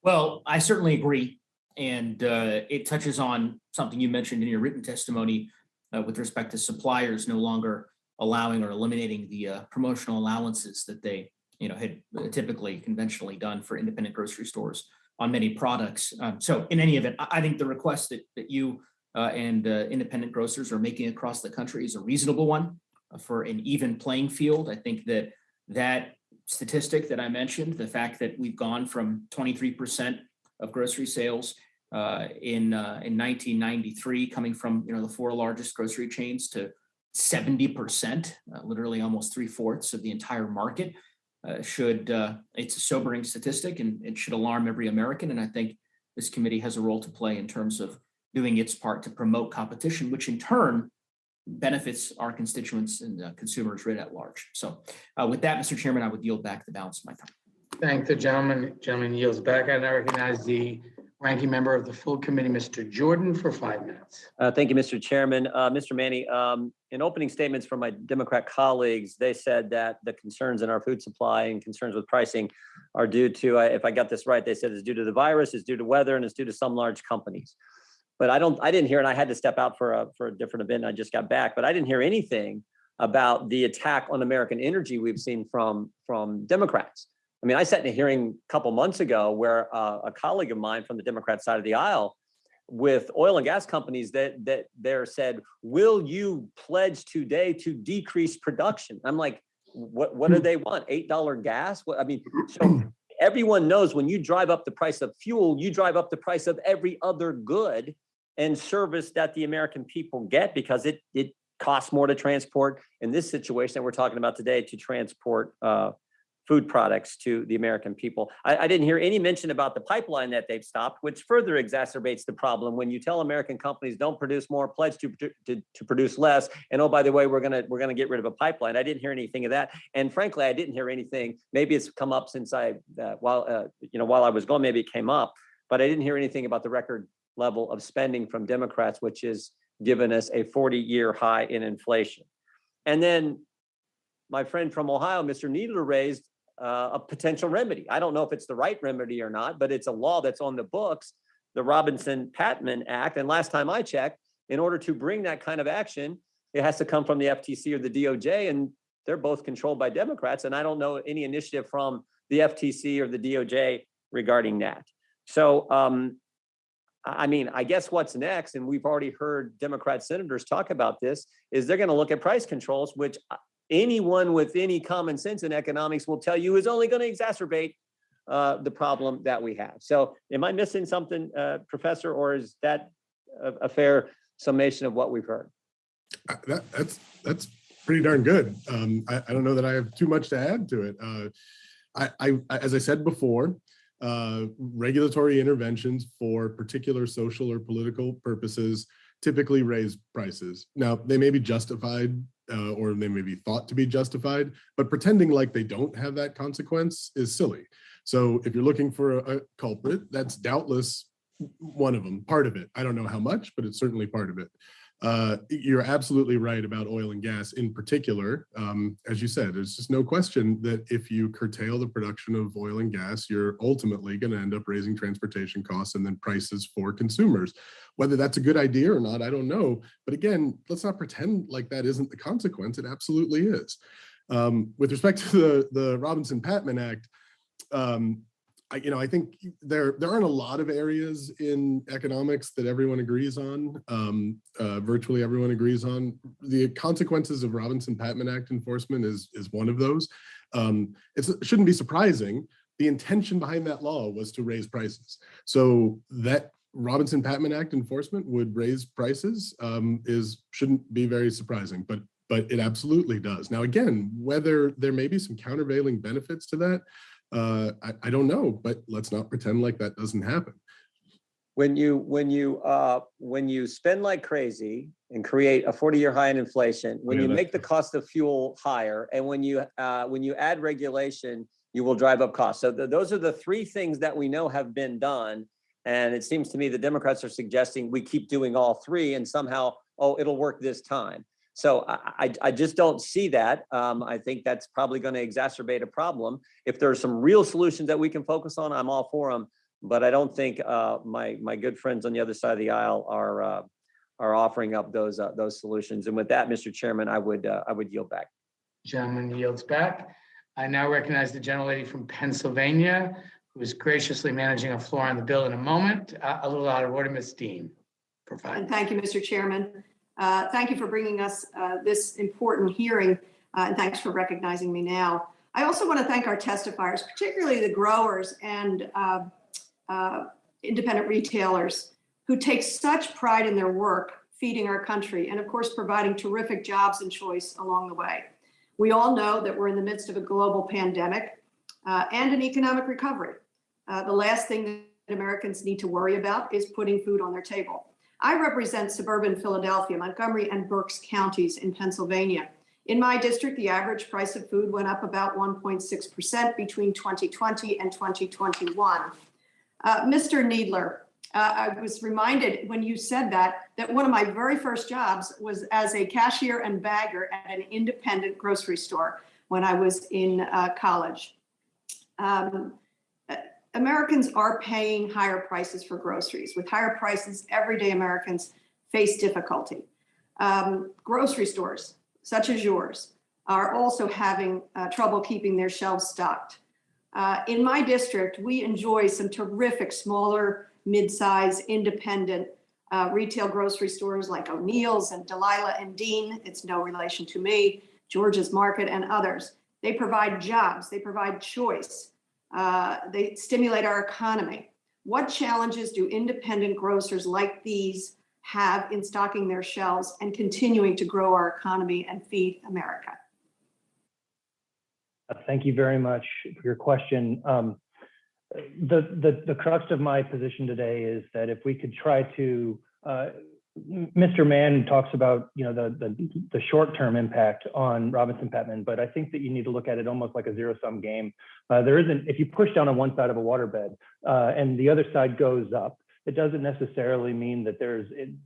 Well, I certainly agree. And it touches on something you mentioned in your written testimony with respect to suppliers no longer allowing or eliminating the promotional allowances that they had typically conventionally done for independent grocery stores on many products. So in any event, I think the request that you and independent grocers are making across the country is a reasonable one for an even playing field. I think that statistic that I mentioned, the fact that we've gone from 23% of grocery sales in 1993 coming from the 4 largest grocery chains to 70%, literally almost 3/4 of the entire market, it's a sobering statistic, and it should alarm every American. And I think this committee has a role to play in terms of doing its part to promote competition, which in turn benefits our constituents and consumers right at large. So with that, Mr. Chairman, I would yield back the balance of my time. Thank the gentleman. Gentleman yields back. I now recognize the ranking member of the full committee, Mr. Jordan, for 5 minutes. Thank you, Mr. Chairman. Mr. Mannie, in opening statements from my Democrat colleagues, they said that the concerns in our food supply and concerns with pricing are due to, if I got this right, they said it's due to the virus, it's due to weather, and it's due to some large companies. But I didn't hear, and I had to step out for a different event. I just got back, but I didn't hear anything about the attack on American energy we've seen from Democrats. I mean, I sat in a hearing a couple months ago where a colleague of mine from the Democrat side of the aisle with oil and gas companies that there said, will you pledge today to decrease production? I'm like, what do they want? $8 gas? I mean, so everyone knows when you drive up the price of fuel, you drive up the price of every other good and service that the American people get, because it costs more to transport, in this situation that we're talking about today, to transport food products to the American people. I didn't hear any mention about the pipeline that they've stopped, which further exacerbates the problem when you tell American companies don't produce more, pledge to produce less, and oh, by the way, we're gonna get rid of a pipeline. I didn't hear anything of that, and frankly, I didn't hear anything. Maybe it's come up since while I was gone, maybe it came up, but I didn't hear anything about the record level of spending from Democrats, which has given us a 40-year high in inflation. And then my friend from Ohio, Mr. Needler, raised a potential remedy. I don't know if it's the right remedy or not, but it's a law that's on the books, the Robinson Patman Act. And last time I checked, in order to bring that kind of action, it has to come from the FTC or the DOJ, and they're both controlled by Democrats. And I don't know any initiative from the FTC or the DOJ regarding that. So, I mean, I guess what's next, and we've already heard Democrat senators talk about this, is they're going to look at price controls, which anyone with any common sense in economics will tell you is only going to exacerbate the problem that we have. So am I missing something, Professor, or is that a fair summation of what we've heard? That's pretty darn good. I don't know that I have too much to add to it. As I said before, regulatory interventions for particular social or political purposes typically raise prices. Now, they may be justified or they may be thought to be justified, but pretending like they don't have that consequence is silly. So if you're looking for a culprit, that's doubtless one of them, part of it. I don't know how much, but it's certainly part of it. You're absolutely right about oil and gas in particular. As you said, there's just no question that if you curtail the production of oil and gas, you're ultimately going to end up raising transportation costs and then prices for consumers. Whether that's a good idea or not, I don't know. But again, let's not pretend like that isn't the consequence. It absolutely is. With respect to the Robinson Patman Act, I think there aren't a lot of areas in economics that everyone agrees on, virtually everyone agrees on. The consequences of Robinson Patman Act enforcement is one of those. It shouldn't be surprising. The intention behind that law was to raise prices. So that Robinson Patman Act enforcement would raise prices shouldn't be very surprising. But but it absolutely does. Now, again, whether there may be some countervailing benefits to that, I don't know, but let's not pretend like that doesn't happen. When you spend like crazy and create a 40-year high in inflation, when you make the cost of fuel higher, and when you add regulation, you will drive up costs. So those are the three things that we know have been done. And it seems to me the Democrats are suggesting we keep doing all three and somehow, oh, it'll work this time. So I just don't see that. I think that's probably going to exacerbate a problem. If there are some real solutions that we can focus on, I'm all for them. But I don't think my good friends on the other side of the aisle are offering up those solutions. And with that, Mr. Chairman, I would yield back. Gentleman yields back. I now recognize the gentlelady from Pennsylvania, who is graciously managing a floor on the bill in a moment. A little out of order, Ms. Dean. And thank you, Mr. Chairman. Thank you for bringing us this important hearing, and thanks for recognizing me now. I also want to thank our testifiers, particularly the growers and independent retailers who take such pride in their work, feeding our country, and of course, providing terrific jobs and choice along the way. We all know that we're in the midst of a global pandemic and an economic recovery. The last thing that Americans need to worry about is putting food on their table. I represent suburban Philadelphia, Montgomery, and Berks counties in Pennsylvania. In my district, the average price of food went up about 1.6% between 2020 and 2021. Mr. Needler, I was reminded when you said that one of my very first jobs was as a cashier and bagger at an independent grocery store when I was in college. Americans are paying higher prices for groceries. With higher prices, everyday Americans face difficulty. Grocery stores, such as yours, are also having trouble keeping their shelves stocked. In my district, we enjoy some terrific smaller, mid-size, independent retail grocery stores like O'Neill's and Delilah and Dean. It's no relation to me, George's Market and others. They provide jobs, they provide choice. They stimulate our economy. What challenges do independent grocers like these have in stocking their shelves and continuing to grow our economy and feed America? Thank you very much for your question. The crux of my position today is that if we could try to, Mr. Mann talks about the short-term impact on Robinson Patman, but I think that you need to look at it almost like a zero-sum game. There isn't, if you push down on one side of a waterbed and the other side goes up, it doesn't necessarily mean that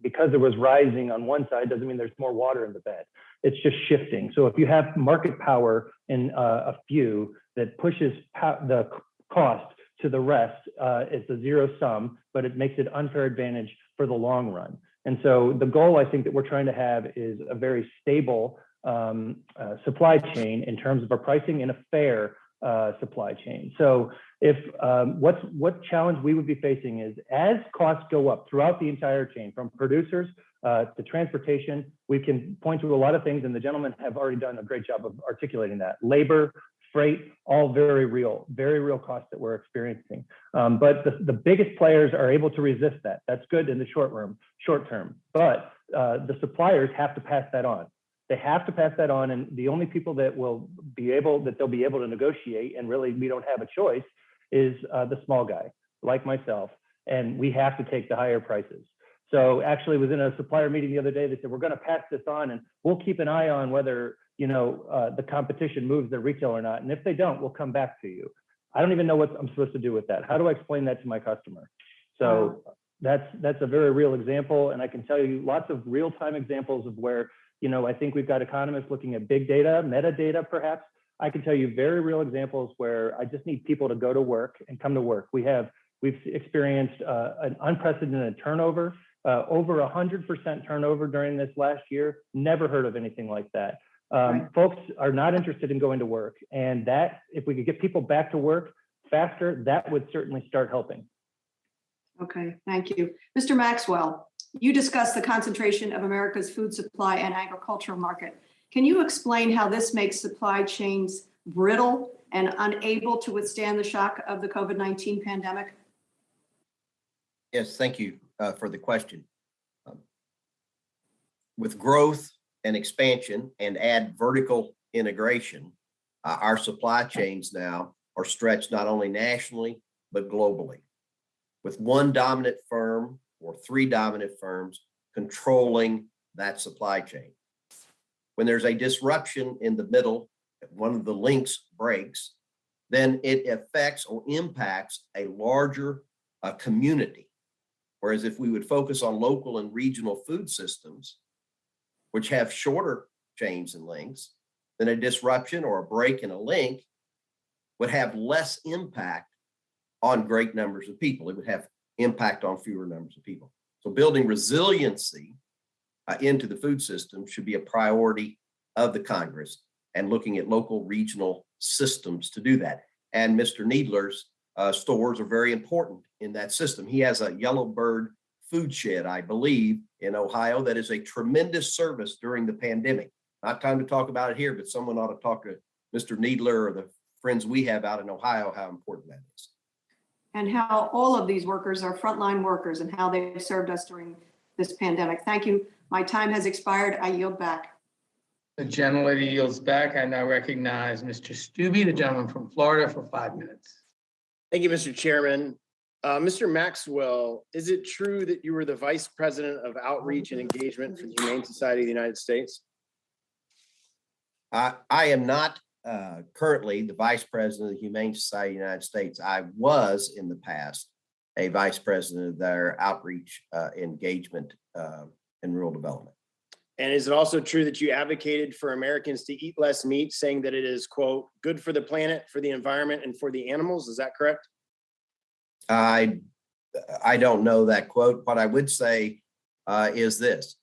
because it was rising on one side, doesn't mean there's more water in the bed. It's just shifting. So if you have market power in a few that pushes the cost to the rest, it's a zero sum, but it makes it unfair advantage for the long run. And so the goal I think that we're trying to have is a very stable supply chain in terms of our pricing and a fair supply chain. So if what challenge we would be facing is as costs go up throughout the entire chain, from producers to transportation, we can point to a lot of things, and the gentlemen have already done a great job of articulating that. Labor, freight, all very real costs that we're experiencing. But the biggest players are able to resist that. That's good in the short term. But the suppliers have to pass that on. They have to pass that on, and the only people that they'll be able to negotiate, and really we don't have a choice, is the small guy like myself, and we have to take the higher prices. So actually, was in a supplier meeting the other day. They said we're going to pass this on, and we'll keep an eye on whether the competition moves the retail or not. And if they don't, we'll come back to you. I don't even know what I'm supposed to do with that. How do I explain that to my customer? So that's a very real example, and I can tell you lots of real-time examples of where I think we've got economists looking at big data, metadata, perhaps. I can tell you very real examples where I just need people to go to work and come to work. We've experienced an unprecedented turnover, over 100% turnover during this last year. Never heard of anything like that. Folks are not interested in going to work, and that if we could get people back to work faster, that would certainly start helping. Okay, thank you. Mr. Maxwell, you discussed the concentration of America's food supply and agricultural market. Can you explain how this makes supply chains brittle and unable to withstand the shock of the COVID-19 pandemic? Yes, thank you for the question. With growth and expansion and add vertical integration, our supply chains now are stretched not only nationally, but globally, with one dominant firm or three dominant firms controlling that supply chain. When there's a disruption in the middle, one of the links breaks, then it affects or impacts a larger community. Whereas if we would focus on local and regional food systems, which have shorter chains and links, then a disruption or a break in a link would have less impact on great numbers of people. It would have impact on fewer numbers of people. So building resiliency into the food system should be a priority of the Congress, and looking at local regional systems to do that. And Mr. Needler's stores are very important in that system. He has a Yellowbird food shed, I believe, in Ohio that is a tremendous service during the pandemic. Not time to talk about it here, but someone ought to talk to Mr. Needler or the friends we have out in Ohio, how important that is. And how all of these workers are frontline workers and how they've served us during this pandemic. Thank you. My time has expired. I yield back. The gentlelady yields back. I now recognize Mr. Stubbe, the gentleman from Florida, for 5 minutes. Thank you, Mr. Chairman. Mr. Maxwell, is it true that you were the Vice President of Outreach and Engagement for the Humane Society of the United States? I am not currently the Vice President of the Humane Society of the United States. I was in the past a Vice President of their Outreach Engagement and Rural Development. And is it also true that you advocated for Americans to eat less meat, saying that it is, quote, good for the planet, for the environment, and for the animals? Is that correct? I don't know that quote. What I would say is this.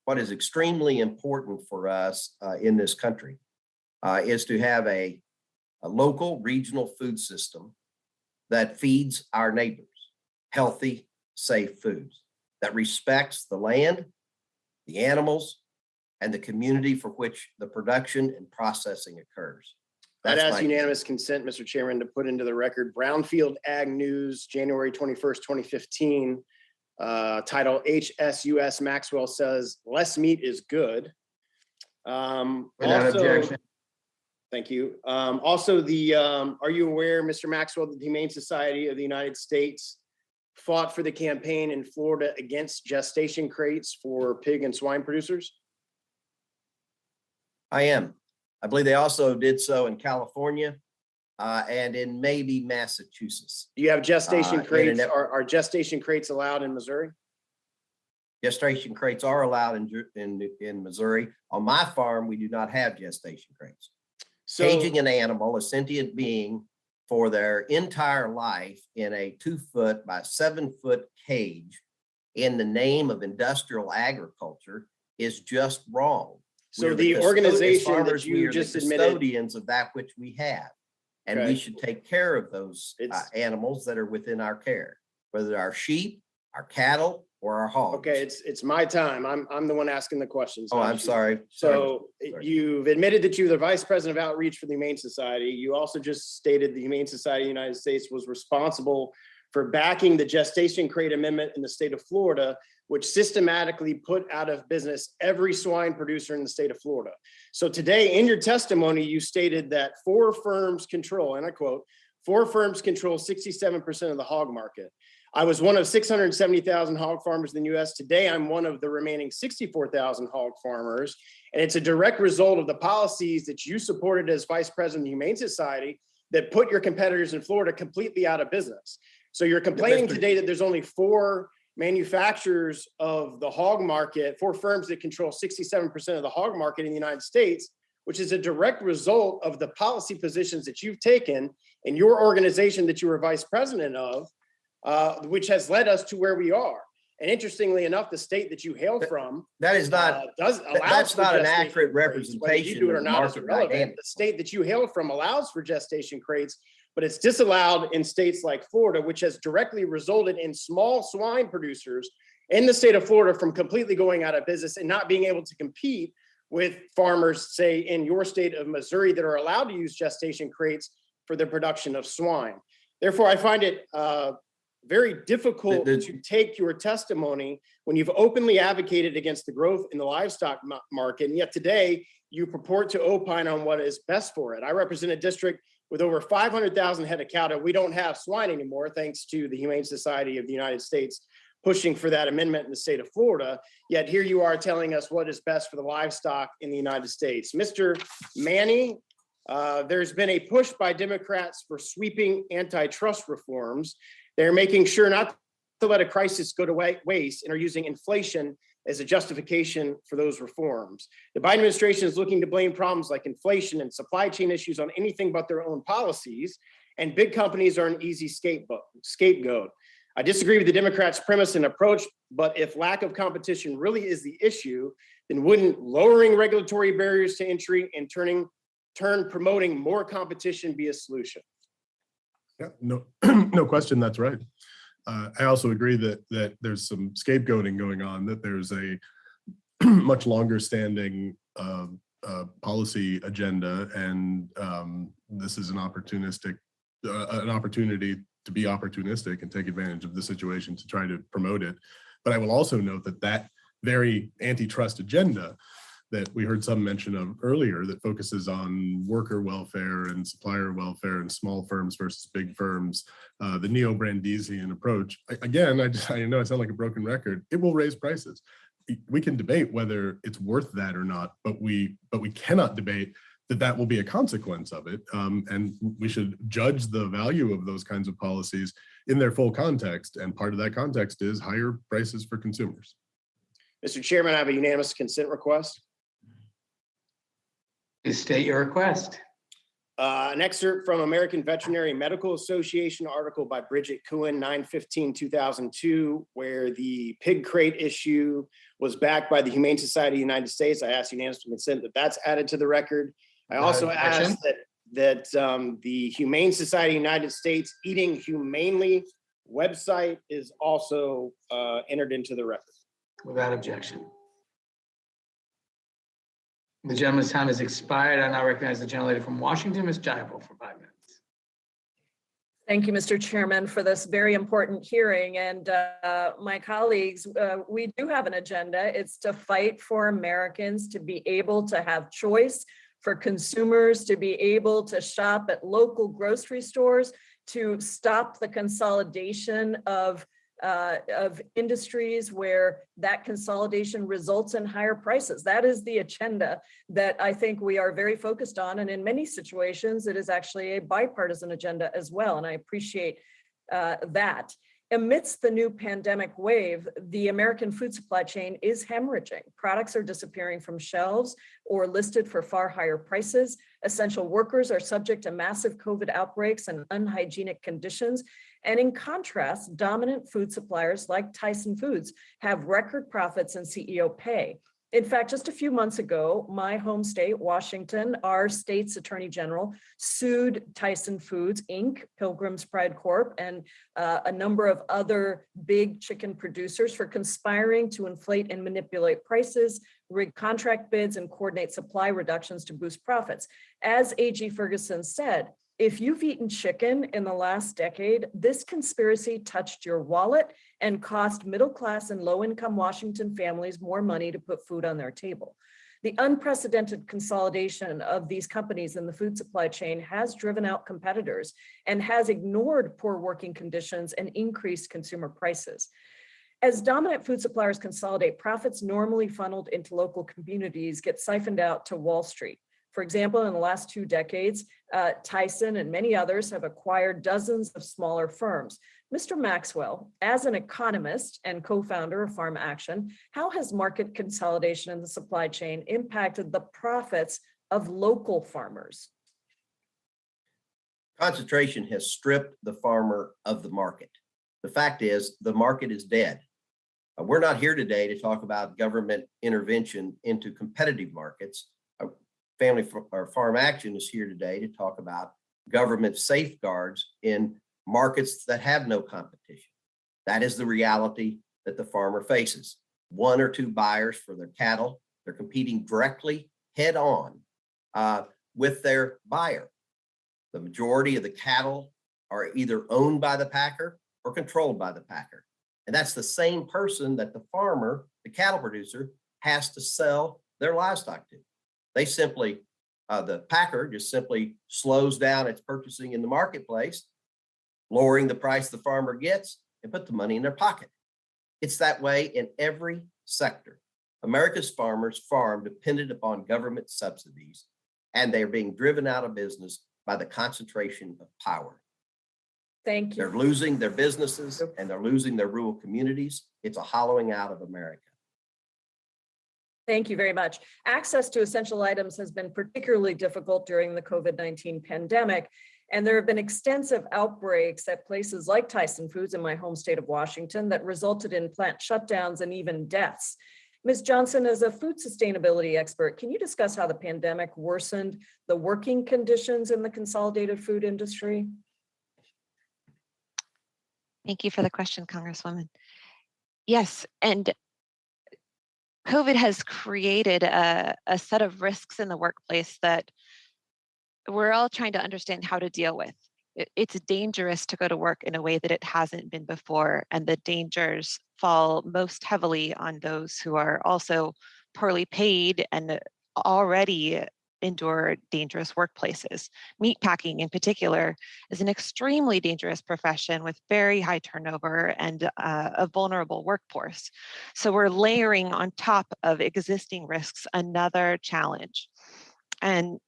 What is extremely important for us in this country is to have a local regional food system that feeds our neighbors healthy, safe foods, that respects the land, the animals, and the community for which the production and processing occurs. I'd ask unanimous consent, Mr. Chairman, to put into the record Brownfield Ag News, January 21st, 2015, title HSUS Maxwell says, less meat is good. Without objection. Thank you. Also, are you aware, Mr. Maxwell, that the Humane Society of the United States fought for the campaign in Florida against gestation crates for pig and swine producers? I am. I believe they also did so in California and in maybe Massachusetts. Do you have gestation crates? Are gestation crates allowed in Missouri? Gestation crates are allowed in Missouri. On my farm, we do not have gestation crates. So, caging an animal, a sentient being, for their entire life in a 2-foot by 7-foot cage in the name of industrial agriculture is just wrong. So the organization that you just admitted, custodians of that which we have, and we should take care of those animals that are within our care, whether they're our sheep, our cattle, or our hogs. Okay, it's my time. I'm the one asking the questions. Oh, I'm sorry. So you've admitted that you're the Vice President of Outreach for the Humane Society. You also just stated the Humane Society of the United States was responsible for backing the gestation crate amendment in the state of Florida, which systematically put out of business every swine producer in the state of Florida. So today in your testimony, you stated that 4 firms control, and I quote, 4 firms control 67% of the hog market. I was one of 670,000 hog farmers in the US. Today, I'm one of the remaining 64,000 hog farmers. And it's a direct result of the policies that you supported as Vice President of the Humane Society that put your competitors in Florida completely out of business. So you're complaining today that there's only 4 manufacturers of the hog market, 4 firms that control 67% of the hog market in the United States, which is a direct result of the policy positions that you've taken in your organization that you were vice president of, which has led us to where we are. And interestingly enough, the state that you hail from that is not that's not an accurate representation. You do it or not is irrelevant. The state that you hail from allows for gestation crates, but it's disallowed in states like Florida, which has directly resulted in small swine producers in the state of Florida from completely going out of business and not being able to compete with farmers, say, in your state of Missouri that are allowed to use gestation crates for the production of swine. Therefore, I find it very difficult to take your testimony when you've openly advocated against the growth in the livestock market, and yet today you purport to opine on what is best for it. I represent a district with over 500,000 head of cattle. We don't have swine anymore, thanks to the Humane Society of the United States pushing for that amendment in the state of Florida. Yet here you are telling us what is best for the livestock in the United States. Mr. Mannie, there's been a push by Democrats for sweeping antitrust reforms. They're making sure not to let a crisis go to waste and are using inflation as a justification for those reforms. The Biden administration is looking to blame problems like inflation and supply chain issues on anything but their own policies, and big companies are an easy scapegoat. I disagree with the Democrats' premise and approach, but if lack of competition really is the issue, then wouldn't lowering regulatory barriers to entry and promoting more competition be a solution? Yeah, no, no question, that's right. I also agree that there's some scapegoating going on, that there's a much longer standing policy agenda, and this is an opportunity to be opportunistic and take advantage of the situation to try to promote it. But I will also note that very antitrust agenda that we heard some mention of earlier, that focuses on worker welfare and supplier welfare and small firms versus big firms, the neo-Brandesian approach. Again, I know I sound like a broken record. It will raise prices. We can debate whether it's worth that or not, but we cannot debate that will be a consequence of it. And we should judge the value of those kinds of policies in their full context. And part of that context is higher prices for consumers. Mr. Chairman, I have a unanimous consent request. Please state your request. An excerpt from American Veterinary Medical Association article by Bridget Cohen, 9/15/2002, where the pig crate issue was backed by the Humane Society of the United States. I ask unanimous consent that that's added to the record. I also ask that the Humane Society of the United States Eating Humanely website is also entered into the record. Without objection. The gentleman's time has expired. I now recognize the gentlelady from Washington, Ms. Jayapal, for 5 minutes. Thank you, Mr. Chairman, for this very important hearing. And my colleagues, we do have an agenda. It's to fight for Americans to be able to have choice, for consumers to be able to shop at local grocery stores, to stop the consolidation of industries where that consolidation results in higher prices. That is the agenda that I think we are very focused on. And in many situations, it is actually a bipartisan agenda as well. And I appreciate that. Amidst the new pandemic wave, the American food supply chain is hemorrhaging. Products are disappearing from shelves or listed for far higher prices. Essential workers are subject to massive COVID outbreaks and unhygienic conditions. And in contrast, dominant food suppliers like Tyson Foods have record profits and CEO pay. In fact, just a few months ago, my home state, Washington, our state's attorney general sued Tyson Foods, Inc., Pilgrim's Pride Corp., and a number of other big chicken producers for conspiring to inflate and manipulate prices, rig contract bids, and coordinate supply reductions to boost profits. As AG Ferguson said, if you've eaten chicken in the last decade, this conspiracy touched your wallet and cost middle-class and low-income Washington families more money to put food on their table. The unprecedented consolidation of these companies in the food supply chain has driven out competitors and has ignored poor working conditions and increased consumer prices. As dominant food suppliers consolidate, profits normally funneled into local communities get siphoned out to Wall Street. For example, in the last 2 decades, Tyson and many others have acquired dozens of smaller firms. Mr. Maxwell, as an economist and co-founder of Farm Action, how has market consolidation in the supply chain impacted the profits of local farmers? Concentration has stripped the farmer of the market. The fact is, the market is dead. We're not here today to talk about government intervention into competitive markets. Farm Action is here today to talk about government safeguards in markets that have no competition. That is the reality that the farmer faces. 1 or 2 buyers for their cattle. They're competing directly head on with their buyer. The majority of the cattle are either owned by the packer or controlled by the packer. And that's the same person that the farmer, the cattle producer, has to sell their livestock to. They simply, the packer just simply slows down its purchasing in the marketplace, lowering the price the farmer gets and put the money in their pocket. It's that way in every sector. America's farmers farm dependent upon government subsidies, and they're being driven out of business by the concentration of power. Thank you. They're losing their businesses and they're losing their rural communities. It's a hollowing out of America. Thank you very much. Access to essential items has been particularly difficult during the COVID-19 pandemic, and there have been extensive outbreaks at places like Tyson Foods in my home state of Washington that resulted in plant shutdowns and even deaths. Ms. Johnson, as a food sustainability expert, can you discuss how the pandemic worsened the working conditions in the consolidated food industry? Thank you for the question, Congresswoman. Yes, and COVID has created a set of risks in the workplace that we're all trying to understand how to deal with. It's dangerous to go to work in a way that it hasn't been before, and the dangers fall most heavily on those who are also poorly paid and already endure dangerous workplaces. Meatpacking in particular is an extremely dangerous profession with very high turnover and a vulnerable workforce. So we're layering on top of existing risks another challenge. And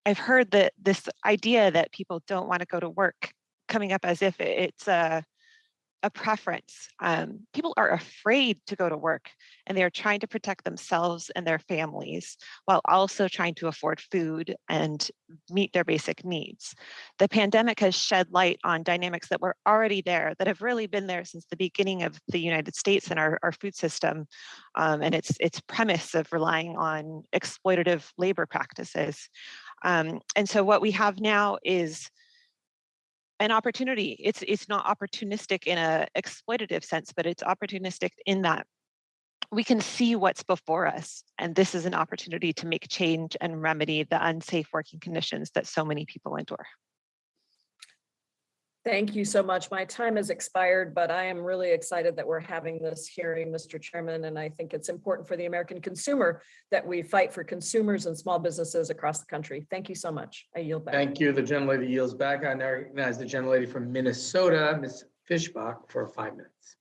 I've heard that this idea that people don't want to go to work coming up as if it's a preference. People are afraid to go to work, and they are trying to protect themselves and their families while also trying to afford food and meet their basic needs. The pandemic has shed light on dynamics that were already there, that have really been there since the beginning of the United States and our food system, and its premise of relying on exploitative labor practices. And so what we have now is an opportunity. It's not opportunistic in a exploitative sense, but it's opportunistic in that we can see what's before us. And this is an opportunity to make change and remedy the unsafe working conditions that so many people endure. Thank you so much. My time has expired, but I am really excited that we're having this hearing, Mr. Chairman, and I think it's important for the American consumer that we fight for consumers and small businesses across the country. Thank you so much. I yield back. Thank you. The gentlelady yields back. I now recognize the gentlelady from Minnesota, Ms. Fishbach, for 5 minutes.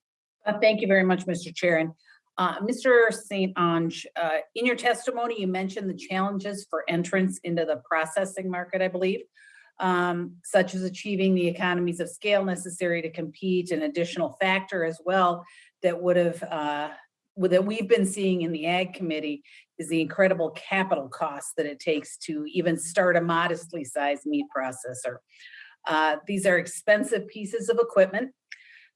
Thank you very much, Mr. Chair. Mr. St. Ange, in your testimony, you mentioned the challenges for entrance into the processing market, I believe. Such as achieving the economies of scale necessary to compete. An additional factor as well that that we've been seeing in the Ag Committee is the incredible capital costs that it takes to even start a modestly sized meat processor. These are expensive pieces of equipment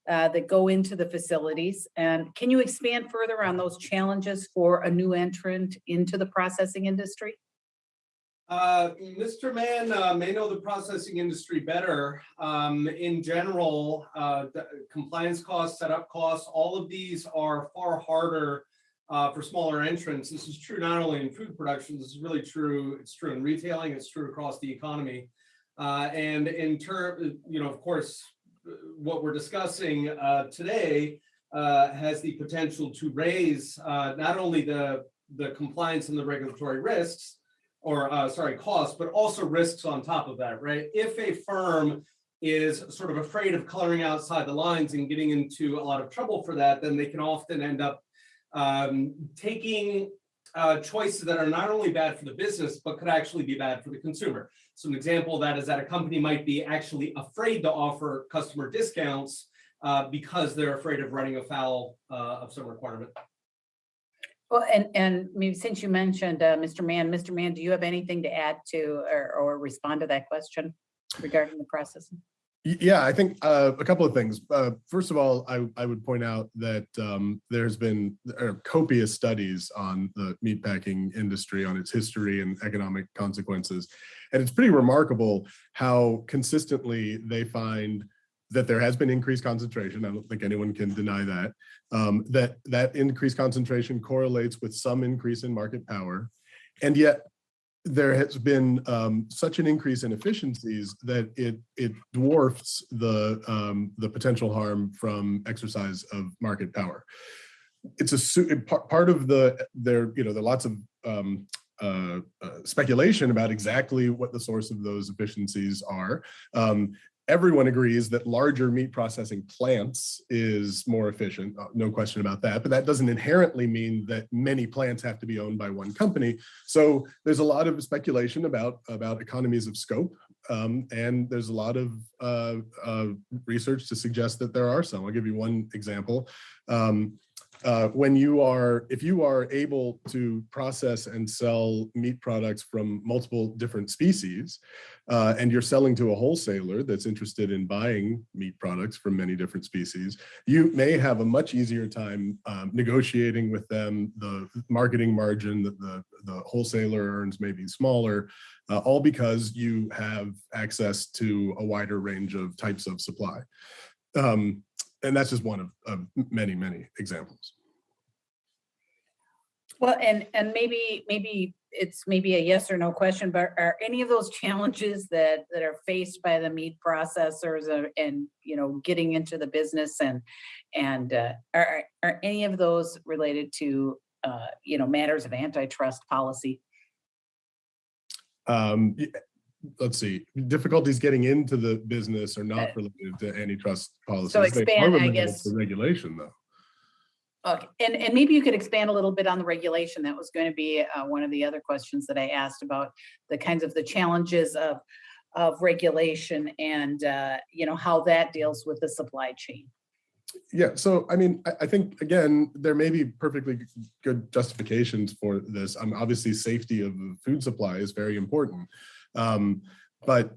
that go into the facilities. And can you expand further on those challenges for a new entrant into the processing industry? Mr. Mann may know the processing industry better. In general, the compliance costs, setup costs, all of these are far harder for smaller entrants. This is true not only in food production, this is really true. It's true in retailing, it's true across the economy. And in terms, of course, what we're discussing today has the potential to raise not only the compliance and the regulatory risks, or costs, but also risks on top of that, right? If a firm is sort of afraid of coloring outside the lines and getting into a lot of trouble for that, then they can often end up taking choices that are not only bad for the business, but could actually be bad for the consumer. So an example of that is that a company might be actually afraid to offer customer discounts because they're afraid of running afoul of some requirement. Well, and maybe since you mentioned Mr. Mann, do you have anything to add to or respond to that question regarding the processing? Yeah, I think a couple of things. First of all, I would point out that there's been copious studies on the meatpacking industry, on its history and economic consequences. And it's pretty remarkable how consistently they find that there has been increased concentration. I don't think anyone can deny that. That increased concentration correlates with some increase in market power. And yet there has been such an increase in efficiencies that it dwarfs the potential harm from exercise of market power. It's part of there are lots of speculation about exactly what the source of those efficiencies are. Everyone agrees that larger meat processing plants is more efficient, no question about that, but that doesn't inherently mean that many plants have to be owned by one company. So there's a lot of speculation about economies of scope, and there's a lot of research to suggest that there are some. I'll give you one example. If you are able to process and sell meat products from multiple different species, and you're selling to a wholesaler that's interested in buying meat products from many different species, you may have a much easier time negotiating with them. The marketing margin that the wholesaler earns may be smaller, all because you have access to a wider range of types of supply. And that's just one of many, many examples. Well, and maybe it's a yes or no question, but are any of those challenges that are faced by the meat processors and getting into the business and are any of those related to matters of antitrust policy? Let's see, difficulties getting into the business are not related to antitrust policies. So expand, I guess. The regulation, though. Okay, and maybe you could expand a little bit on the regulation. That was going to be one of the other questions that I asked about the kinds of the challenges of regulation and how that deals with the supply chain. Yeah, so I mean, I think again, there may be perfectly good justifications for this. Obviously, safety of the food supply is very important. But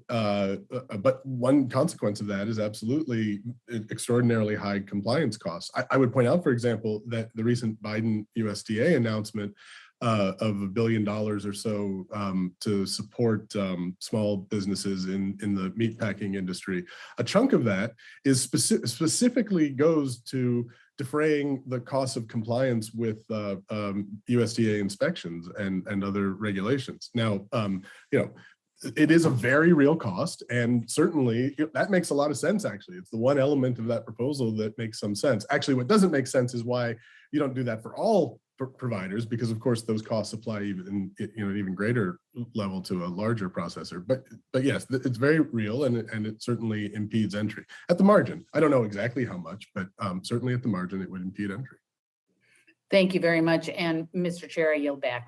one consequence of that is absolutely extraordinarily high compliance costs. I would point out, for example, that the recent Biden USDA announcement of $1 billion or so to support small businesses in the meatpacking industry, a chunk of that is specifically goes to defraying the costs of compliance with USDA inspections and other regulations. Now, it is a very real cost, and certainly that makes a lot of sense, actually. It's the one element of that proposal that makes some sense. Actually, what doesn't make sense is why you don't do that for all providers, because of course those costs apply even at an even greater level to a larger processor. But yes, it's very real, and it certainly impedes entry. At the margin, I don't know exactly how much, but certainly at the margin, it would impede entry. Thank you very much. And Mr. Chair, I yield back.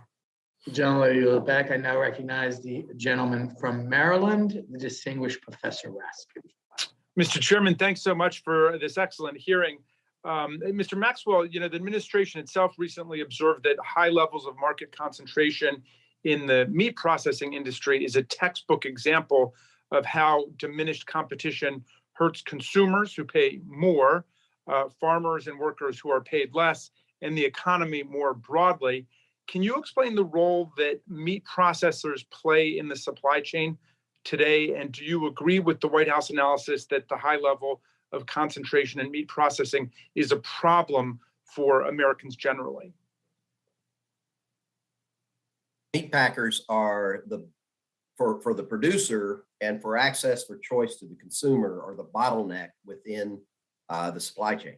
Gentleman, I yield back. I now recognize the gentleman from Maryland, the distinguished Professor Raskin. Mr. Chairman, thanks so much for this excellent hearing. Mr. Maxwell, the administration itself recently observed that high levels of market concentration in the meat processing industry is a textbook example of how diminished competition hurts consumers who pay more, farmers and workers who are paid less, and the economy more broadly. Can you explain the role that meat processors play in the supply chain today? And do you agree with the White House analysis that the high level of concentration in meat processing is a problem for Americans generally? Meat packers are for the producer and for access for choice to the consumer are the bottleneck within the supply chain.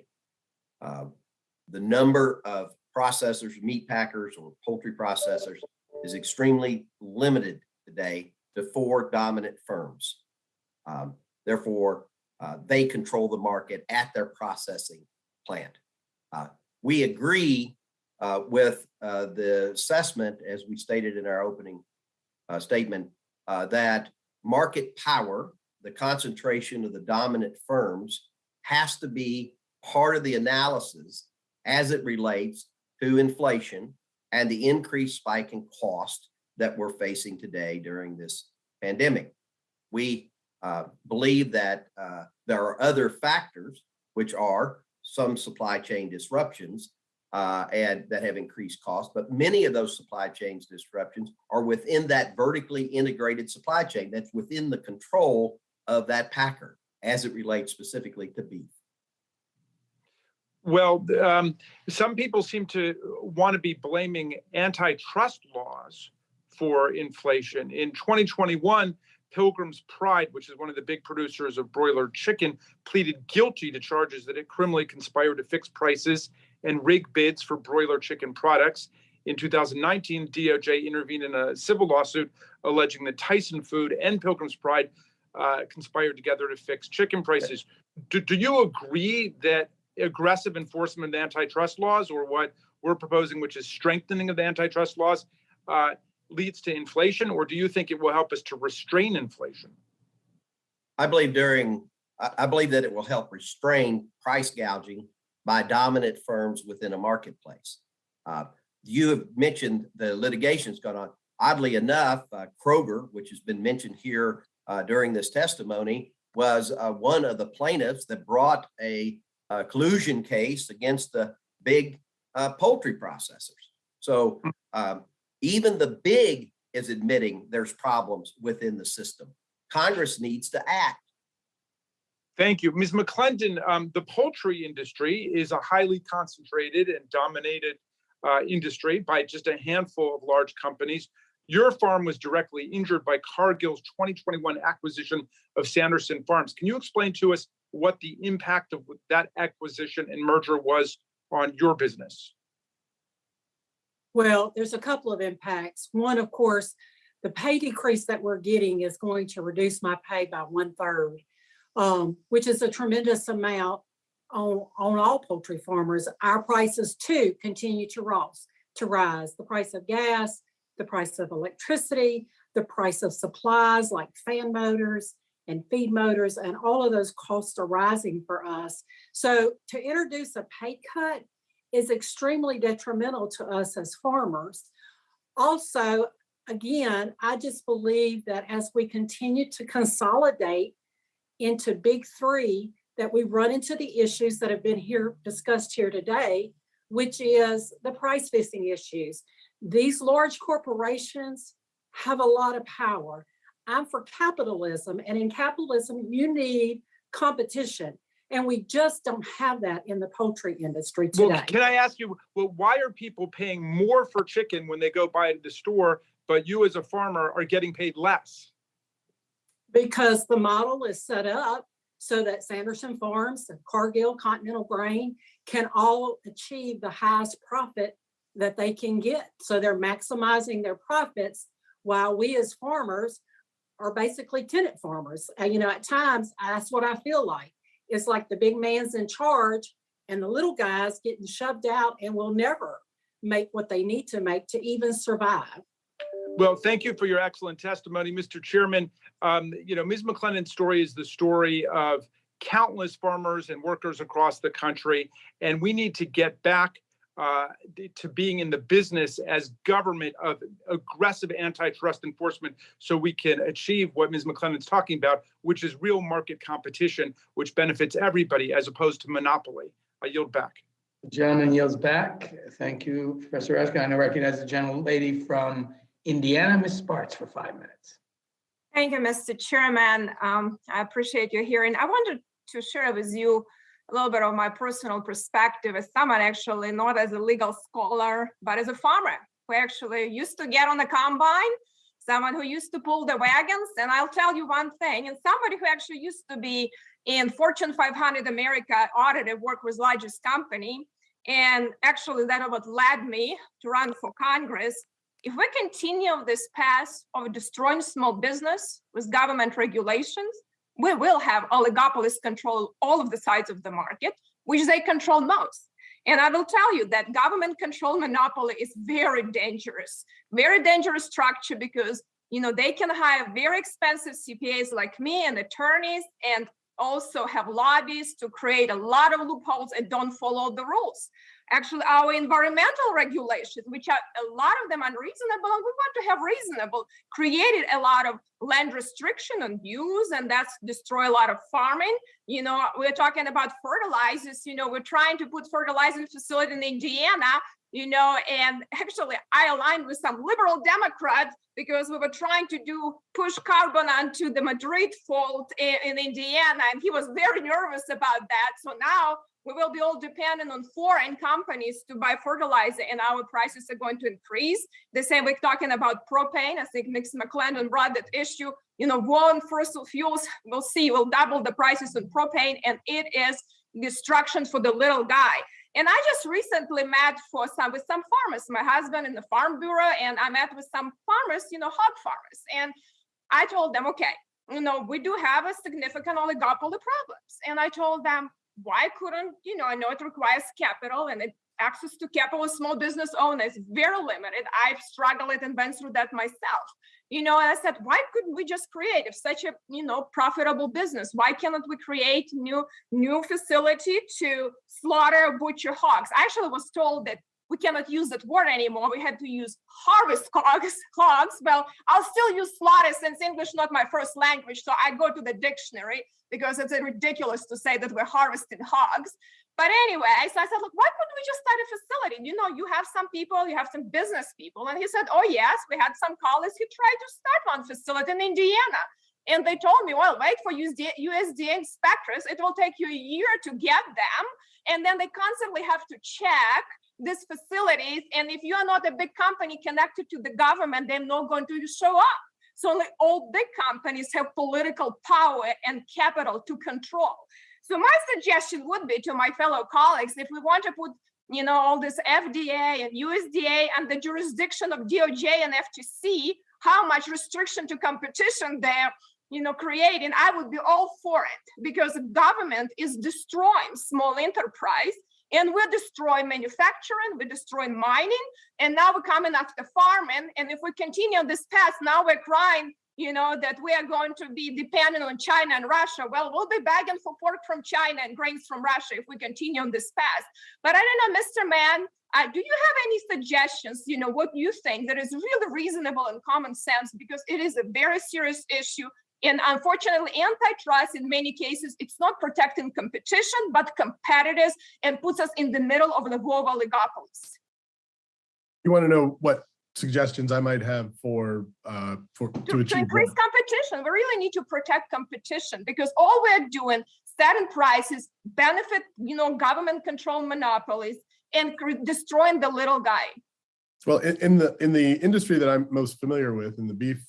The number of processors, meat packers or poultry processors is extremely limited today to 4 dominant firms. Therefore, they control the market at their processing plant. We agree with the assessment, as we stated in our opening statement, that market power, the concentration of the dominant firms, has to be part of the analysis as it relates to inflation and the increased spike in cost that we're facing today during this pandemic. We believe that there are other factors, which are some supply chain disruptions and that have increased costs, but many of those supply chain disruptions are within that vertically integrated supply chain that's within the control of that packer as it relates specifically to beef. Well, some people seem to want to be blaming antitrust laws for inflation. In 2021, Pilgrim's Pride, which is one of the big producers of broiler chicken, pleaded guilty to charges that it criminally conspired to fix prices and rig bids for broiler chicken products. In 2019, DOJ intervened in a civil lawsuit alleging that Tyson Food and Pilgrim's Pride conspired together to fix chicken prices. Do you agree that aggressive enforcement of antitrust laws, or what we're proposing, which is strengthening of the antitrust laws, leads to inflation, or do you think it will help us to restrain inflation? I believe that it will help restrain price gouging by dominant firms within a marketplace. You have mentioned the litigation's gone on. Oddly enough, Kroger, which has been mentioned here during this testimony, was one of the plaintiffs that brought a collusion case against the big poultry processors. So even the big is admitting there's problems within the system. Congress needs to act. Thank you. Ms. Mcclendon, the poultry industry is a highly concentrated and dominated industry by just a handful of large companies. Your farm was directly injured by Cargill's 2021 acquisition of Sanderson Farms. Can you explain to us what the impact of that acquisition and merger was on your business? Well, there's a couple of impacts. One, of course, the pay decrease that we're getting is going to reduce my pay by 1/3, which is a tremendous amount on all poultry farmers. Our prices too continue to rise. The price of gas, the price of electricity, the price of supplies like fan motors and feed motors, and all of those costs are rising for us. So to introduce a pay cut is extremely detrimental to us as farmers. Also, again, I just believe that as we continue to consolidate into big three, that we run into the issues that have been discussed here today, which is the price fixing issues. These large corporations have a lot of power. I'm for capitalism, and in capitalism, you need competition. And we just don't have that in the poultry industry today. Well, can I ask you, why are people paying more for chicken when they go buy it at the store, but you as a farmer are getting paid less? Because the model is set up so that Sanderson Farms and Cargill, Continental Grain can all achieve the highest profit that they can get. So they're maximizing their profits while we as farmers are basically tenant farmers. And, at times, that's what I feel like. It's like the big man's in charge and the little guys getting shoved out and will never make what they need to make to even survive. Well, thank you for your excellent testimony, Mr. Chairman. Ms. Mcclendon's story is the story of countless farmers and workers across the country, and we need to get back to being in the business as government of aggressive antitrust enforcement so we can achieve what Ms. Mcclendon's talking about, which is real market competition, which benefits everybody as opposed to monopoly. I yield back. The gentleman yields back. Thank you, Professor Eskin. I now recognize the gentlelady from Indiana, Ms. Sparks, for 5 minutes. Thank you, Mr. Chairman. I appreciate your hearing. I wanted to share with you a little bit of my personal perspective as someone actually not as a legal scholar, but as a farmer who actually used to get on the combine, someone who used to pull the wagons. And I'll tell you one thing, and somebody who actually used to be in Fortune 500 America audited, work with largest company. And actually that what led me to run for Congress. If we continue this path of destroying small business with government regulations, we will have oligopolists control all of the sides of the market, which they control most. And I will tell you that government control monopoly is very dangerous structure because they can hire very expensive CPAs like me and attorneys and also have lobbies to create a lot of loopholes and don't follow the rules. Actually, our environmental regulations, which are a lot of them unreasonable, and we want to have reasonable, created a lot of land restriction on use, and that's destroy a lot of farming. We're talking about fertilizers. We're trying to put fertilizer facility in Indiana, and actually I aligned with some liberal Democrats because we were trying to push carbon onto the Madrid fault in Indiana, and he was very nervous about that. So now we will be all dependent on foreign companies to buy fertilizer, and our prices are going to increase. The same, we're talking about propane. I think Ms. Mcclendon brought that issue. War on fossil fuels, we'll see, will double the prices on propane, and it is destruction for the little guy. And I just recently met with some farmers, my husband in the Farm Bureau, and I met with some farmers, hog farmers. And I told them, okay, we do have a significant oligopoly problems. And I told them, why couldn't, I know it requires capital, and access to capital of small business owners is very limited. I've struggled and been through that myself. And I said, why couldn't we just create such a, profitable business? Why cannot we create new facility to slaughter, butcher hogs? I actually was told that we cannot use that word anymore. We had to use harvest hogs. Well, I'll still use slaughter since English not my first language. So I go to the dictionary because it's ridiculous to say that we're harvesting hogs. But anyway, so I said, look, why couldn't we just start a facility? You have some people, you have some business people. And he said, oh yes, we had some colleagues who tried to start one facility in Indiana. And they told me, well, wait for USDA inspectors. It will take you a year to get them. And then they constantly have to check these facilities. And if you are not a big company connected to the government, they're not going to show up. So only all big companies have political power and capital to control. So my suggestion would be to my fellow colleagues, if we want to put, all this FDA and USDA and the jurisdiction of DOJ and FTC, how much restriction to competition they're, creating, I would be all for it, because the government is destroying small enterprise, and we're destroying manufacturing, we're destroying mining, and now we're coming after farming. And if we continue on this path, now we're crying, that we are going to be dependent on China and Russia. Well, we'll be begging for pork from China and grains from Russia if we continue on this path. But I don't know, Mr. Mann, do you have any suggestions, what you think that is really reasonable and common sense? Because it is a very serious issue. And unfortunately, antitrust in many cases, it's not protecting competition, but competitors, and puts us in the middle of the global oligopolies. You want to know what suggestions I might have to achieve increase competition? We really need to protect competition, because all we're doing, setting prices, benefit, government controlled monopolies, and destroying the little guy. Well, in the industry that I'm most familiar with, in the beef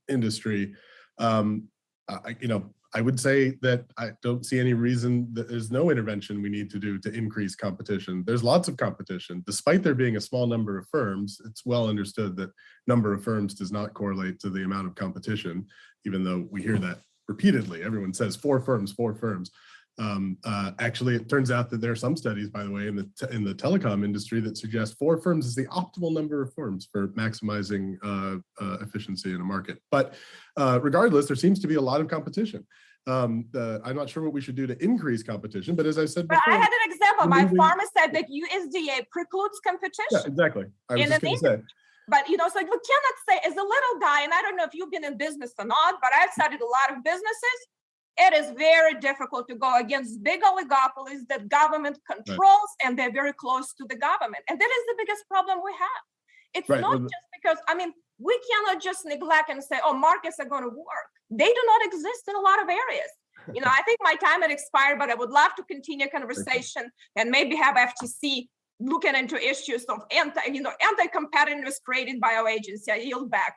industry, I would say that I don't see any reason that there's no intervention we need to do to increase competition. There's lots of competition. Despite there being a small number of firms, it's well understood that number of firms does not correlate to the amount of competition, even though we hear that repeatedly. Everyone says 4 firms, 4 firms. Actually, it turns out that there are some studies, by the way, in the telecom industry that suggest 4 firms is the optimal number of firms for maximizing efficiency in a market. But regardless, there seems to be a lot of competition. I'm not sure what we should do to increase competition, but as I said before, I had an example. My farmer said that USDA precludes competition. Yeah, exactly. I was just going to say. But so you cannot say, as a little guy, and I don't know if you've been in business or not, but I've studied a lot of businesses. It is very difficult to go against big oligopolies that government controls, and they're very close to the government. And that is the biggest problem we have. It's not just because, we cannot just neglect and say, oh, markets are going to work. They do not exist in a lot of areas. I think my time had expired, but I would love to continue conversation and maybe have FTC looking into issues of anti-competitiveness created by our agency. I yield back.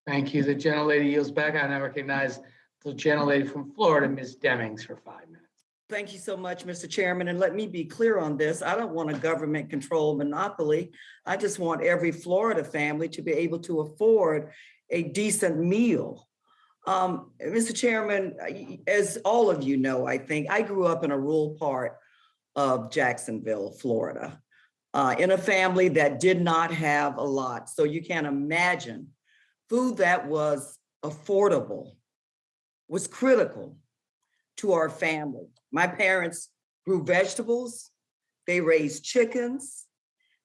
Thank you. The gentlelady yields back. I now recognize the gentlelady from Florida, Ms. Demings, for 5 minutes. Thank you so much, Mr. Chairman. And let me be clear on this. I don't want a government-controlled monopoly. I just want every Florida family to be able to afford a decent meal. Mr. Chairman, as all of you know, I think, I grew up in a rural part of Jacksonville, Florida, in a family that did not have a lot. So you can imagine food that was affordable was critical to our family. My parents grew vegetables, they raised chickens,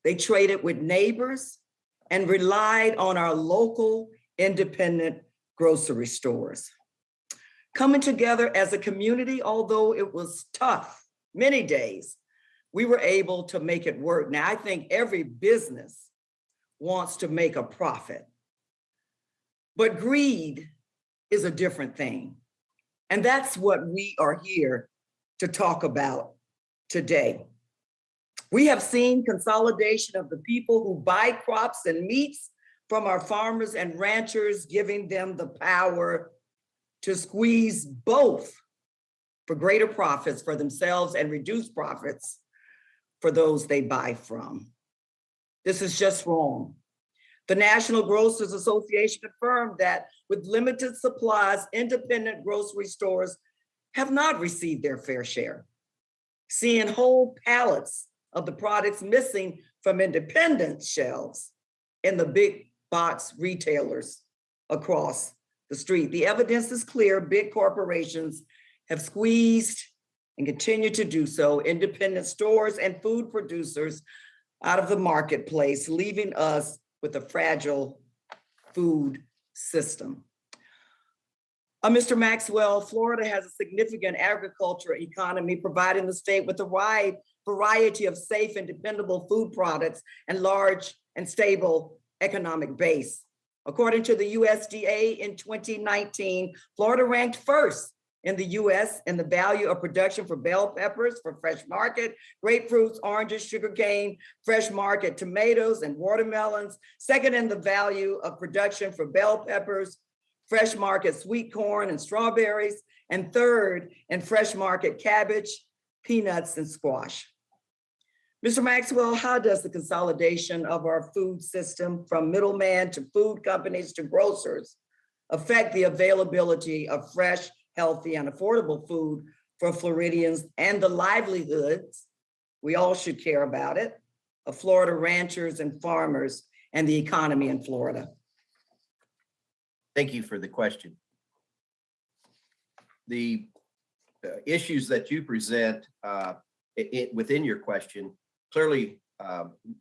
they traded with neighbors, and relied on our local independent grocery stores. Coming together as a community, although it was tough, many days, we were able to make it work. Now, I think every business wants to make a profit, but greed is a different thing. And that's what we are here to talk about today. We have seen consolidation of the people who buy crops and meats from our farmers and ranchers, giving them the power to squeeze both for greater profits for themselves and reduce profits for those they buy from. This is just wrong. The National Grocers Association confirmed that with limited supplies, independent grocery stores have not received their fair share, seeing whole pallets of the products missing from independent shelves in the big box retailers across the street. The evidence is clear. Big corporations have squeezed and continue to do so independent stores and food producers out of the marketplace, leaving us with a fragile food system. Mr. Maxwell, Florida has a significant agriculture economy, providing the state with a wide variety of safe and dependable food products and large and stable economic base. According to the USDA in 2019, Florida ranked first in the US in the value of production for bell peppers for fresh market, grapefruits, oranges, sugarcane, fresh market tomatoes and watermelons, second in the value of production for bell peppers, fresh market sweet corn and strawberries, and third in fresh market cabbage, peanuts, and squash. Mr. Maxwell, how does the consolidation of our food system from middleman to food companies to grocers affect the availability of fresh, healthy, and affordable food for Floridians and the livelihoods, we all should care about it, of Florida ranchers and farmers and the economy in Florida? Thank you for the question. The issues that you present within your question clearly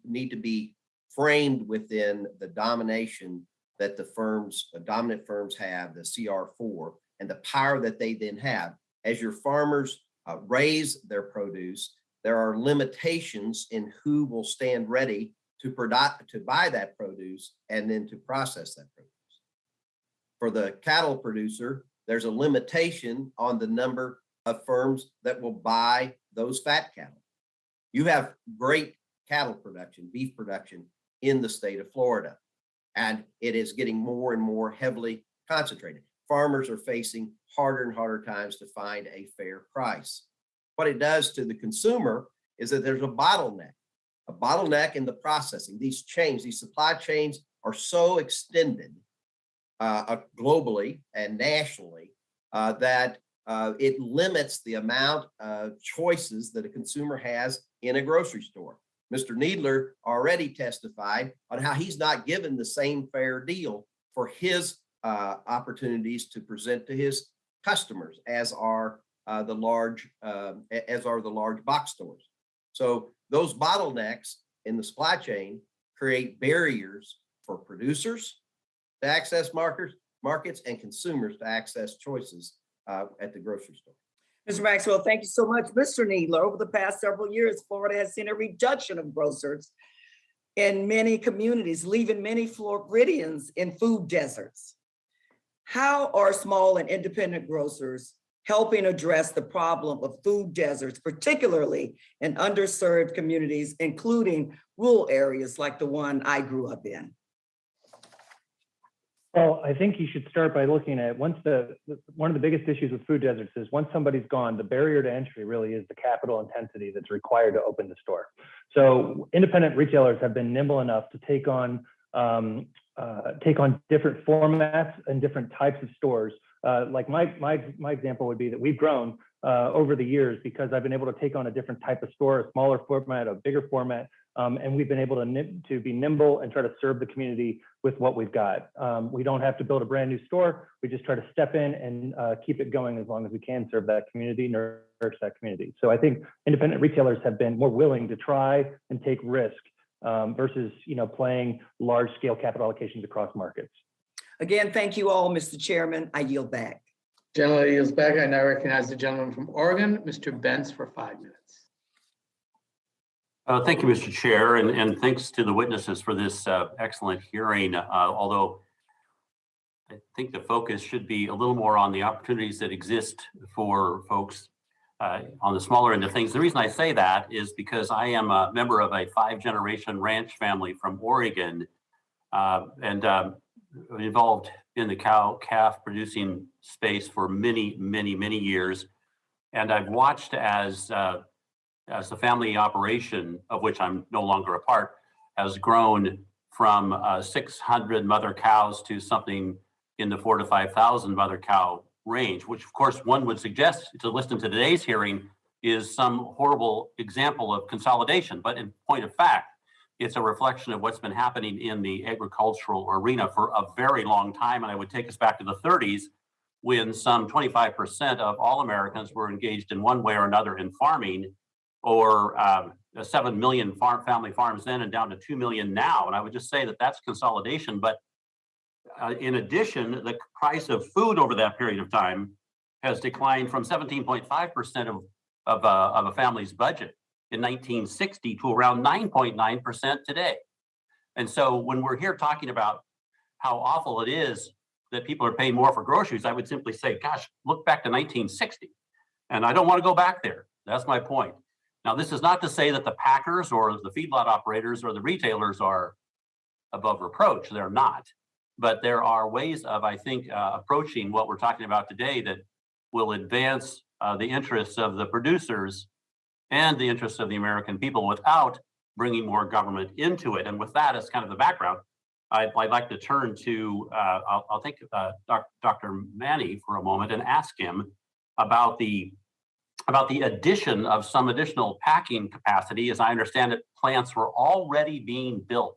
need to be framed within the domination that the firms, dominant firms have, the CR4, and the power that they then have. As your farmers raise their produce, there are limitations in who will stand ready to buy that produce and then to process that produce. For the cattle producer, there's a limitation on the number of firms that will buy those fat cattle. You have great cattle production, beef production in the state of Florida, and it is getting more and more heavily concentrated. Farmers are facing harder and harder times to find a fair price. What it does to the consumer is that there's a bottleneck in the processing. These chains, these supply chains are so extended globally and nationally that it limits the amount of choices that a consumer has in a grocery store. Mr. Needler already testified on how he's not given the same fair deal for his opportunities to present to his customers as are the large box stores. So those bottlenecks in the supply chain create barriers for producers to access markets and consumers to access choices at the grocery store. Mr. Maxwell, thank you so much. Mr. Needler, over the past several years, Florida has seen a reduction of grocers in many communities, leaving many Floridians in food deserts. How are small and independent grocers helping address the problem of food deserts, particularly in underserved communities, including rural areas like the one I grew up in? Well, I think you should start by looking at one of the biggest issues with food deserts is once somebody's gone, the barrier to entry really is the capital intensity that's required to open the store. So independent retailers have been nimble enough to take on different formats and different types of stores. Like my example would be that we've grown over the years because I've been able to take on a different type of store, a smaller format, a bigger format, and we've been able to be nimble and try to serve the community with what we've got. We don't have to build a brand new store. We just try to step in and keep it going as long as we can, serve that community, nourish that community. So I think independent retailers have been more willing to try and take risk versus playing large scale capital allocations across markets. Again, thank you all, Mr. Chairman. I yield back. Gentleman yields back. I now recognize the gentleman from Oregon, Mr. Benz, for 5 minutes. Thank you, Mr. Chair, and thanks to the witnesses for this excellent hearing. Although I think the focus should be a little more on the opportunities that exist for folks on the smaller end of things. The reason I say that is because I am a member of a 5-generation ranch family from Oregon, and involved in the cow-calf producing space for many, many, many years. And I've watched as the family operation, of which I'm no longer a part, has grown from 600 mother cows to something in the 4,000 to 5,000 mother cow range, which of course one would suggest to listen to today's hearing is some horrible example of consolidation. But in point of fact, it's a reflection of what's been happening in the agricultural arena for a very long time. And I would take us back to the 30s when some 25% of all Americans were engaged in one way or another in farming, or 7 million family farms then and down to 2 million now. And I would just say that that's consolidation. But in addition, the price of food over that period of time has declined from 17.5% of a family's budget in 1960 to around 9.9% today. And so when we're here talking about how awful it is that people are paying more for groceries, I would simply say, gosh, look back to 1960. And I don't want to go back there. That's my point. Now, this is not to say that the packers or the feedlot operators or the retailers are above reproach. They're not. But there are ways of, I think, approaching what we're talking about today that will advance the interests of the producers and the interests of the American people without bringing more government into it. And with that as kind of the background, I'd like to turn to, I'll think Dr. Mannie for a moment and ask him about the addition of some additional packing capacity. As I understand it, plants were already being built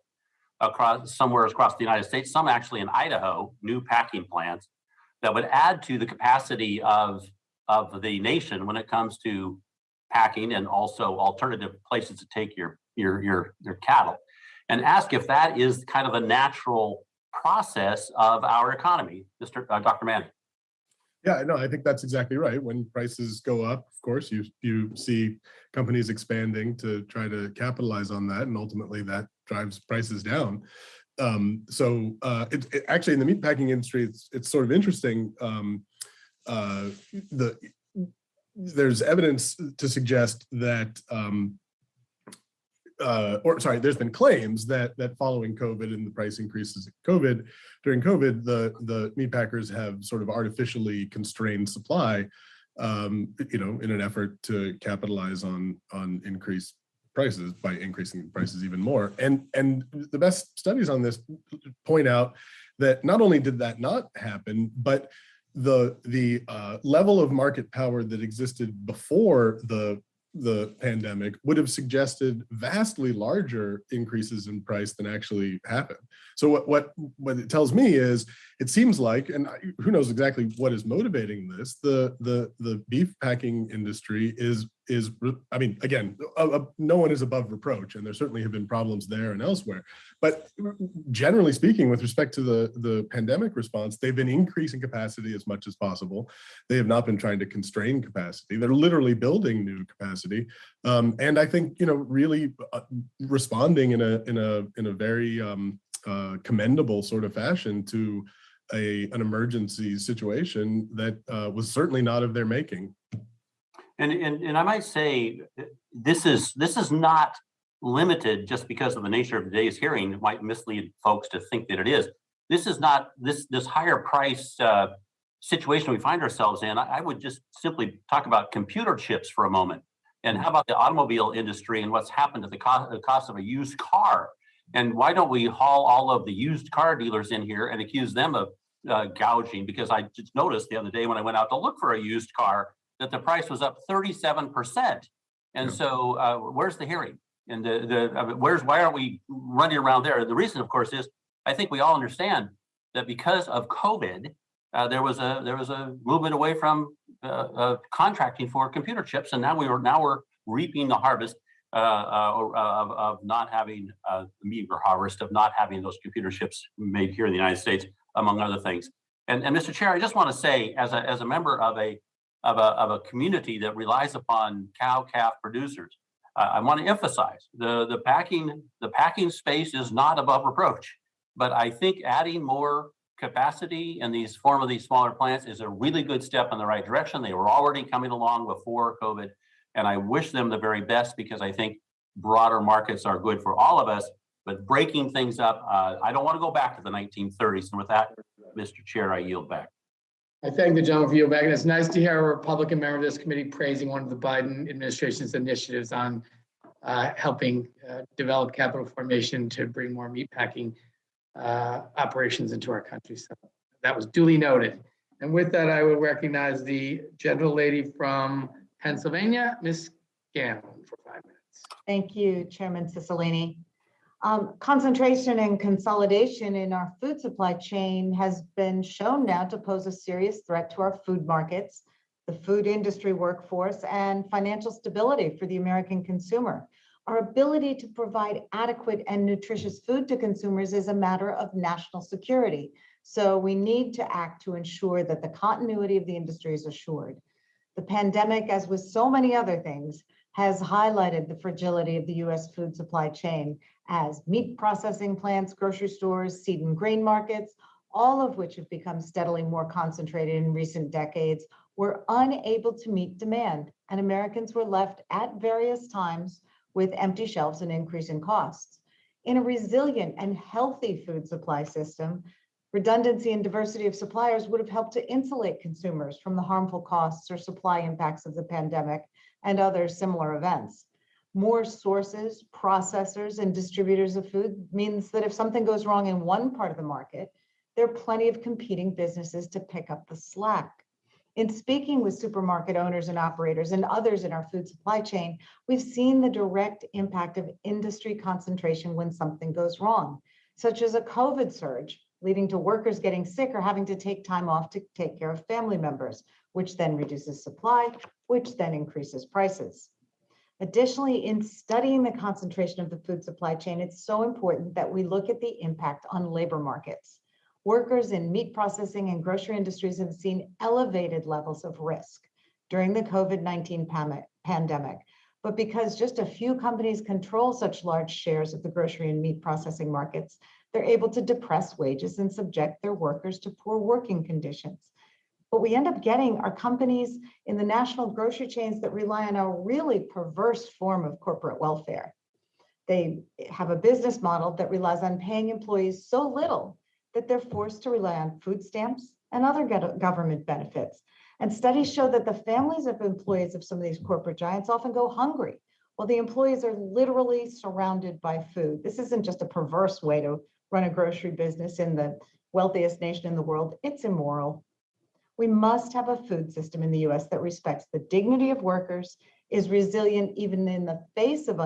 somewhere across the United States, some actually in Idaho, new packing plants that would add to the capacity of the nation when it comes to packing and also alternative places to take your cattle, and ask if that is kind of a natural process of our economy, Dr. Mannie. Yeah, no, I think that's exactly right. When prices go up, of course, you see companies expanding to try to capitalize on that, and ultimately that drives prices down. Actually in the meatpacking industry, it's sort of interesting. There's evidence to suggest that, there's been claims that following COVID and the price increases during COVID, the meatpackers have sort of artificially constrained supply, in an effort to capitalize on increased prices by increasing prices even more. And the best studies on this point out that not only did that not happen, but the level of market power that existed before the pandemic would have suggested vastly larger increases in price than actually happened. So what it tells me is, it seems like, and who knows exactly what is motivating this, the beef packing industry is I mean, again, no one is above reproach, and there certainly have been problems there and elsewhere. But generally speaking, with respect to the pandemic response, they've been increasing capacity as much as possible. They have not been trying to constrain capacity. They're literally building new capacity, and I think really responding in a very commendable sort of fashion to an emergency situation that was certainly not of their making. And I might say this is not limited just because of the nature of today's hearing. It might mislead folks to think that it is. This is not this higher price situation we find ourselves in. I would just simply talk about computer chips for a moment. And how about the automobile industry and what's happened to the cost of a used car? And why don't we haul all of the used car dealers in here and accuse them of gouging? Because I just noticed the other day when I went out to look for a used car that the price was up 37%. And so where's the hearing? And why aren't we running around there? The reason, of course, is I think we all understand that because of COVID, there was a movement away from contracting for computer chips, and now we're reaping the harvest of not having the meager harvest of not having those computer chips made here in the United States. among other things. And Mr. Chair, I just want to say, as a member of a community that relies upon cow-calf producers, I want to emphasize the packing space is not above reproach, but I think adding more capacity in these smaller plants is a really good step in the right direction. They were already coming along before COVID, and I wish them the very best because I think broader markets are good for all of us. But breaking things up, I don't want to go back to the 1930s. And with that, Mr. Chair, I yield back. I thank the gentleman for yielding back. And it's nice to hear a Republican member of this committee praising one of the Biden administration's initiatives on helping develop capital formation to bring more meatpacking operations into our country. So that was duly noted. And with that, I will recognize the gentlelady from Pennsylvania, Ms. Gannon, for 5 minutes. Thank you, Chairman Cicilline. Concentration and consolidation in our food supply chain has been shown now to pose a serious threat to our food markets, the food industry workforce, and financial stability for the American consumer. Our ability to provide adequate and nutritious food to consumers is a matter of national security. So we need to act to ensure that the continuity of the industry is assured. The pandemic, as with so many other things, has highlighted the fragility of the U.S. food supply chain as meat processing plants, grocery stores, seed and grain markets, all of which have become steadily more concentrated in recent decades, were unable to meet demand, and Americans were left at various times with empty shelves and increasing costs. In a resilient and healthy food supply system, redundancy and diversity of suppliers would have helped to insulate consumers from the harmful costs or supply impacts of the pandemic and other similar events. More sources, processors, and distributors of food means that if something goes wrong in one part of the market, there are plenty of competing businesses to pick up the slack. In speaking with supermarket owners and operators and others in our food supply chain, we've seen the direct impact of industry concentration when something goes wrong, such as a COVID surge, leading to workers getting sick or having to take time off to take care of family members, which then reduces supply, which then increases prices. Additionally, in studying the concentration of the food supply chain, it's so important that we look at the impact on labor markets. Workers in meat processing and grocery industries have seen elevated levels of risk during the COVID-19 pandemic. But because just a few companies control such large shares of the grocery and meat processing markets, they're able to depress wages and subject their workers to poor working conditions. What we end up getting are companies in the national grocery chains that rely on a really perverse form of corporate welfare. They have a business model that relies on paying employees so little that they're forced to rely on food stamps and other government benefits. And studies show that the families of employees of some of these corporate giants often go hungry, while the employees are literally surrounded by food. This isn't just a perverse way to run a grocery business in the wealthiest nation in the world, it's immoral. We must have a food system in the US that respects the dignity of workers, is resilient even in the face of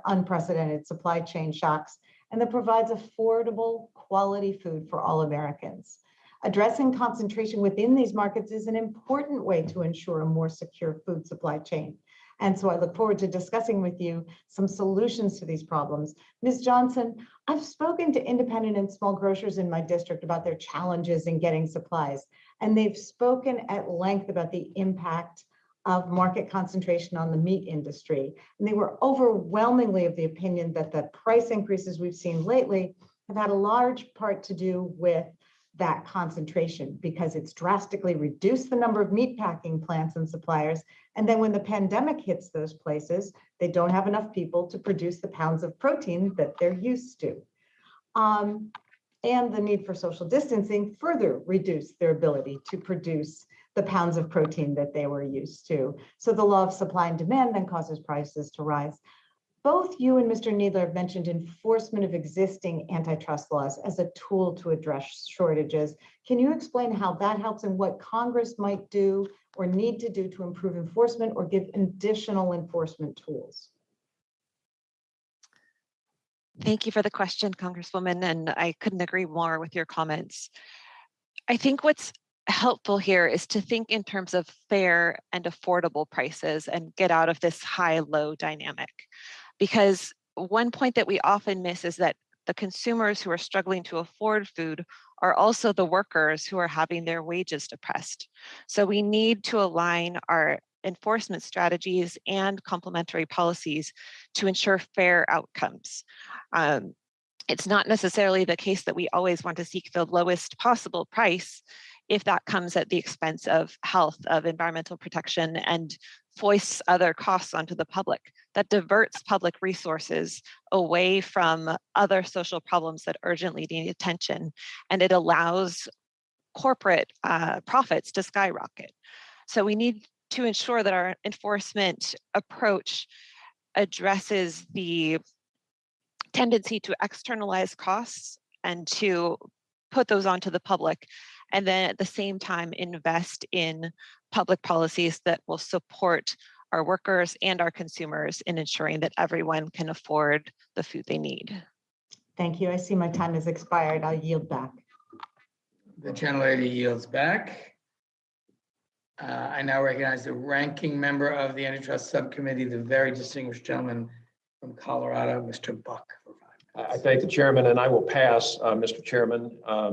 unprecedented supply chain shocks, and that provides affordable, quality food for all Americans. Addressing concentration within these markets is an important way to ensure a more secure food supply chain. And so I look forward to discussing with you some solutions to these problems. Ms. Johnson, I've spoken to independent and small grocers in my district about their challenges in getting supplies, and they've spoken at length about the impact of market concentration on the meat industry. And they were overwhelmingly of the opinion that the price increases we've seen lately have had a large part to do with that concentration because it's drastically reduced the number of meatpacking plants and suppliers. And then when the pandemic hits those places, they don't have enough people to produce the pounds of protein that they're used to. And the need for social distancing further reduced their ability to produce the pounds of protein that they were used to. So the law of supply and demand then causes prices to rise. Both you and Mr. Needler have mentioned enforcement of existing antitrust laws as a tool to address shortages. Can you explain how that helps and what Congress might do or need to do to improve enforcement or give additional enforcement tools? Thank you for the question, Congresswoman, and I couldn't agree more with your comments. I think what's helpful here is to think in terms of fair and affordable prices and get out of this high-low dynamic. Because one point that we often miss is that the consumers who are struggling to afford food are also the workers who are having their wages depressed. So we need to align our enforcement strategies and complementary policies to ensure fair outcomes. It's not necessarily the case that we always want to seek the lowest possible price if that comes at the expense of health, of environmental protection, and foists other costs onto the public. That diverts public resources away from other social problems that urgently need attention, and it allows corporate profits to skyrocket. So we need to ensure that our enforcement approach addresses the tendency to externalize costs and to put those onto the public, and then at the same time invest in public policies that will support our workers and our consumers in ensuring that everyone can afford the food they need. Thank you. I see my time has expired. I'll yield back. The gentlelady yields back. I now recognize the ranking member of the Antitrust Subcommittee, the very distinguished gentleman from Colorado, Mr. Buck. I thank the chairman, and I will pass, Mr. Chairman. I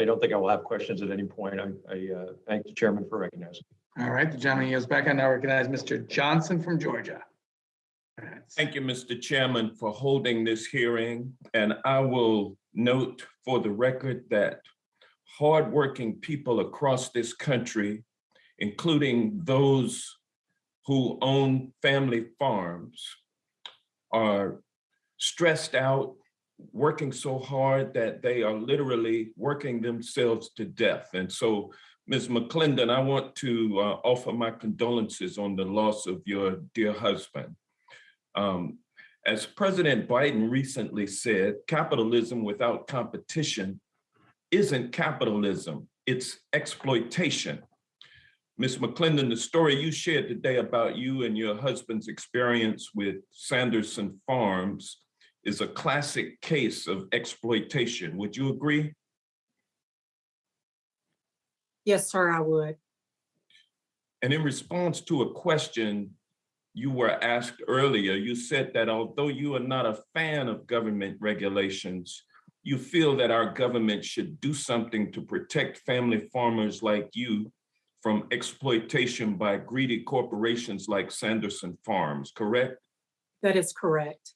don't think I will have questions at any point. I thank the chairman for recognizing. All right, the gentleman yields back. I now recognize Mr. Johnson from Georgia. Thank you, Mr. Chairman, for holding this hearing. And I will note for the record that hardworking people across this country, including those who own family farms, are stressed out, working so hard that they are literally working themselves to death. And so, Ms. Mcclendon, I want to offer my condolences on the loss of your dear husband. As President Biden recently said, capitalism without competition isn't capitalism, it's exploitation. Ms. Mcclendon, the story you shared today about you and your husband's experience with Sanderson Farms is a classic case of exploitation. Would you agree? Yes, sir, I would. And in response to a question you were asked earlier, you said that although you are not a fan of government regulations, you feel that our government should do something to protect family farmers like you from exploitation by greedy corporations like Sanderson Farms, correct? That is correct.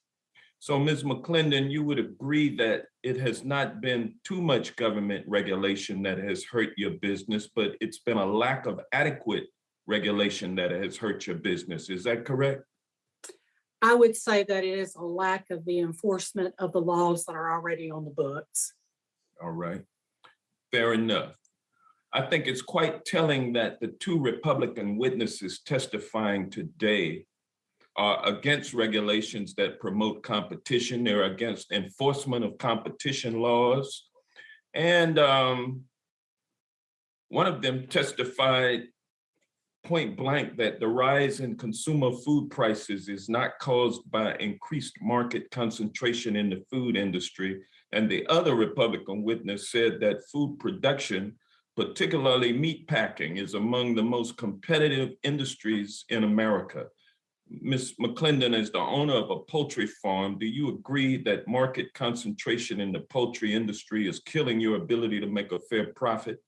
So Ms. Mcclendon, you would agree that it has not been too much government regulation that has hurt your business, but it's been a lack of adequate regulation that has hurt your business. Is that correct? I would say that it is a lack of the enforcement of the laws that are already on the books. All right, fair enough. I think it's quite telling that the two Republican witnesses testifying today are against regulations that promote competition. They're against enforcement of competition laws. And one of them testified point blank that the rise in consumer food prices is not caused by increased market concentration in the food industry. And the other Republican witness said that food production, particularly meatpacking, is among the most competitive industries in America. Ms. Mcclendon, as the owner of a poultry farm, do you agree that market concentration in the poultry industry is killing your ability to make a fair profit?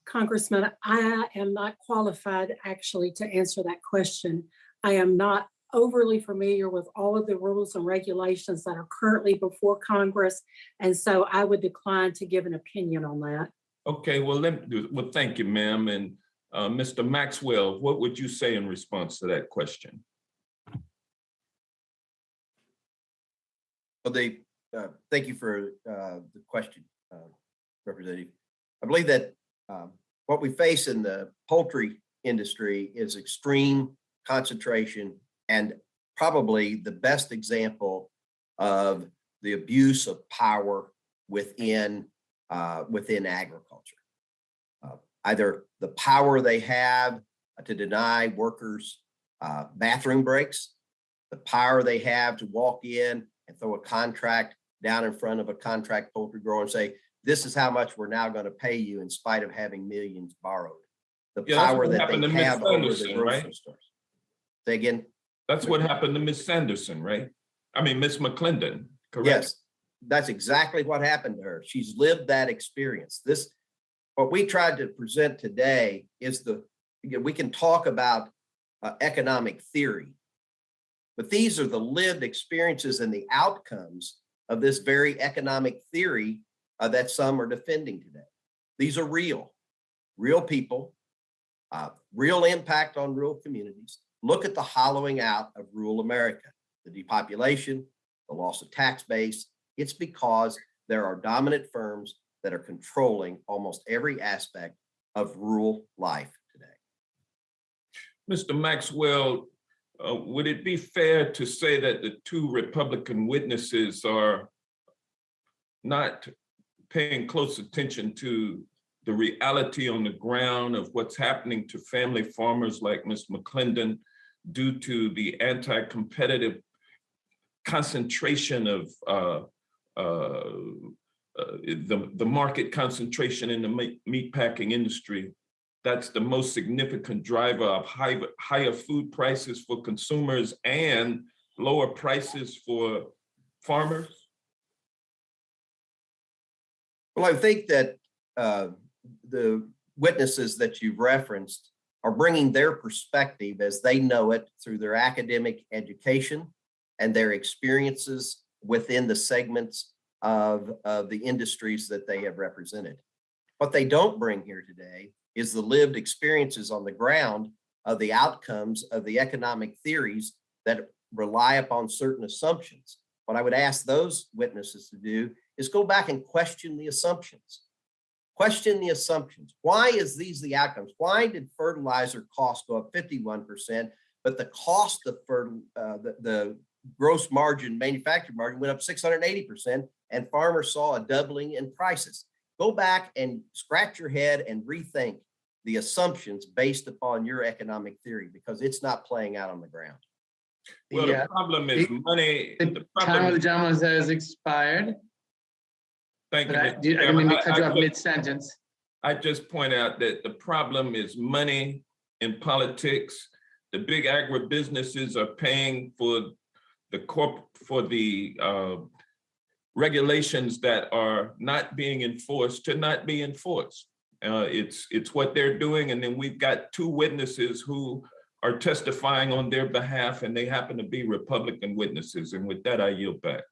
Congressman, I am not qualified actually to answer that question. I am not overly familiar with all of the rules and regulations that are currently before Congress, and so I would decline to give an opinion on that. Okay, well, thank you, ma'am. And Mr. Maxwell, what would you say in response to that question? Well, thank you for the question, Representative. I believe that what we face in the poultry industry is extreme concentration and probably the best example of the abuse of power within agriculture. Either the power they have to deny workers bathroom breaks, the power they have to walk in and throw a contract down in front of a contract poultry grower and say, this is how much we're now going to pay you in spite of having millions borrowed. The power that they have over the grocery stores. Say again? That's what happened to Ms. Sanderson, right? I mean, Ms. Mcclendon, correct? Yes. that's exactly what happened to her. She's lived that experience. What we tried to present today is we can talk about economic theory, but these are the lived experiences and the outcomes of this very economic theory that some are defending today. These are real people, real impact on rural communities. Look at the hollowing out of rural America, the depopulation, the loss of tax base. It's because there are dominant firms that are controlling almost every aspect of rural life today. Mr. Maxwell, would it be fair to say that the two Republican witnesses are not paying close attention to the reality on the ground of what's happening to family farmers like Ms. Mcclendon due to the anti-competitive concentration of the market concentration in the meatpacking industry? That's the most significant driver of higher food prices for consumers and lower prices for farmers? Well, I think that the witnesses that you've referenced are bringing their perspective as they know it through their academic education and their experiences within the segments of the industries that they have represented. What they don't bring here today is the lived experiences on the ground of the outcomes of the economic theories that rely upon certain assumptions. What I would ask those witnesses to do is go back and question the assumptions. Question the assumptions. Why is these the outcomes? Why did fertilizer costs go up 51%, but the cost of the gross margin, manufactured margin went up 680%, and farmers saw a doubling in prices? Go back and scratch your head and rethink the assumptions based upon your economic theory, because it's not playing out on the ground. Well, the problem is money. The time of the gentleman has expired. Thank you. I didn't mean to cut you off mid-sentence. I just point out that the problem is money in politics. The big agribusinesses are paying for the regulations that are not being enforced to not be enforced. It's what they're doing, and then we've got two witnesses who are testifying on their behalf, and they happen to be Republican witnesses. And with that, I yield back.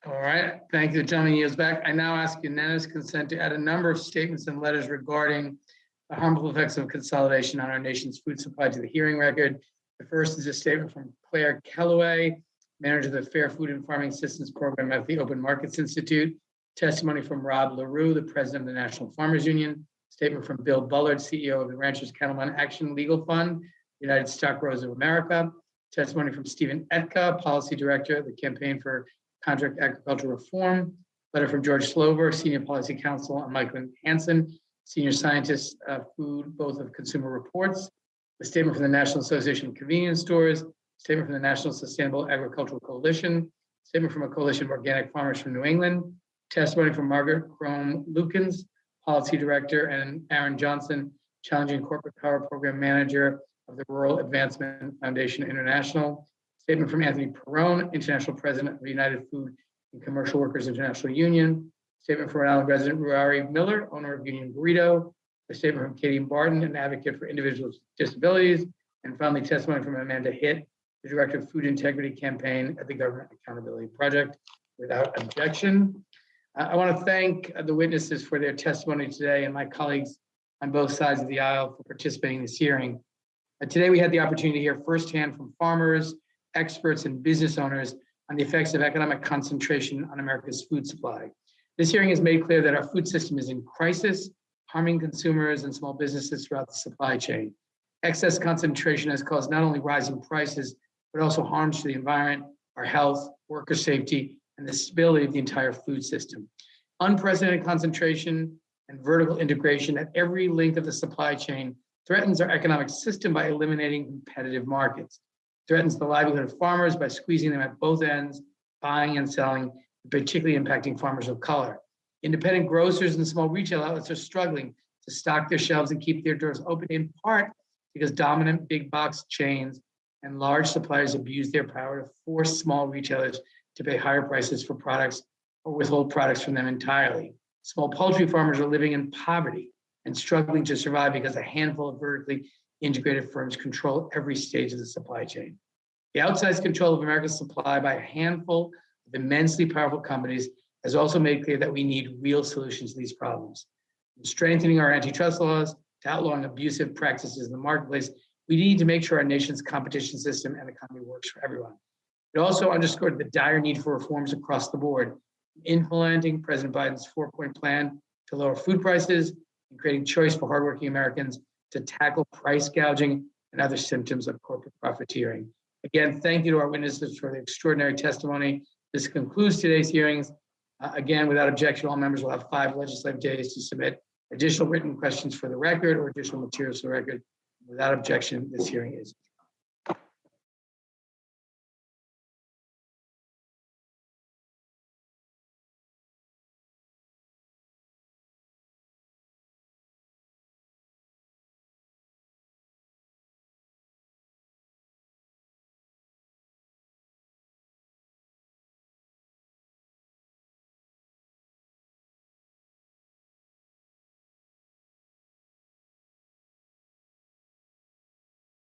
All right, thank you. The gentleman yields back. I now ask unanimous consent to add a number of statements and letters regarding the harmful effects of consolidation on our nation's food supply to the hearing record. The first is a statement from Claire Kellaway, manager of the Fair Food and Farming Systems Program at the Open Markets Institute. Testimony from Rob LaRue, the president of the National Farmers Union. Statement from Bill Bullard, CEO of the Ranchers Cattlemen Action Legal Fund, United Stockgrowers of America. Testimony from Stephen Etka, policy director of the Campaign for Contract Agricultural Reform. Letter from George Slover, senior policy counsel, and Michael Hansen, senior scientist of food, both of Consumer Reports. A statement from the National Association of Convenience Stores. Statement from the National Sustainable Agricultural Coalition. Statement from a coalition of organic farmers from New England. Testimony from Margaret Crome Lukens, policy director, and Aaron Johnson, challenging corporate power program manager of the Rural Advancement Foundation International. Statement from Anthony Perrone, international president of the United Food and Commercial Workers International Union. Statement from Rhode Island resident Ruari Miller, owner of Union Burrito. A statement from Katie Barton, an advocate for individuals with disabilities. And finally, testimony from Amanda Hitt, the director of Food Integrity Campaign at the Government Accountability Project. Without objection, I want to thank the witnesses for their testimony today and my colleagues on both sides of the aisle for participating in this hearing. Today, we had the opportunity to hear firsthand from farmers, experts, and business owners on the effects of economic concentration on America's food supply. This hearing has made clear that our food system is in crisis, harming consumers and small businesses throughout the supply chain. Excess concentration has caused not only rising prices, but also harms to the environment, our health, worker safety, and the stability of the entire food system. Unprecedented concentration and vertical integration at every link of the supply chain threatens our economic system by eliminating competitive markets. Threatens the livelihood of farmers by squeezing them at both ends, buying and selling, particularly impacting farmers of color. Independent grocers and small retail outlets are struggling to stock their shelves and keep their doors open, in part because dominant big box chains and large suppliers abuse their power to force small retailers to pay higher prices for products or withhold products from them entirely. Small poultry farmers are living in poverty and struggling to survive because a handful of vertically integrated firms control every stage of the supply chain. The outsized control of America's supply by a handful of immensely powerful companies has also made clear that we need real solutions to these problems. In strengthening our antitrust laws to outlawing abusive practices in the marketplace, we need to make sure our nation's competition system and economy works for everyone. It also underscored the dire need for reforms across the board, implementing President Biden's 4-point plan to lower food prices and creating choice for hardworking Americans to tackle price gouging and other symptoms of corporate profiteering. Again, thank you to our witnesses for the extraordinary testimony. This concludes today's hearings. Again, without objection, all members will have 5 legislative days to submit additional written questions for the record or additional materials for the record. Without objection, this hearing is adjourned.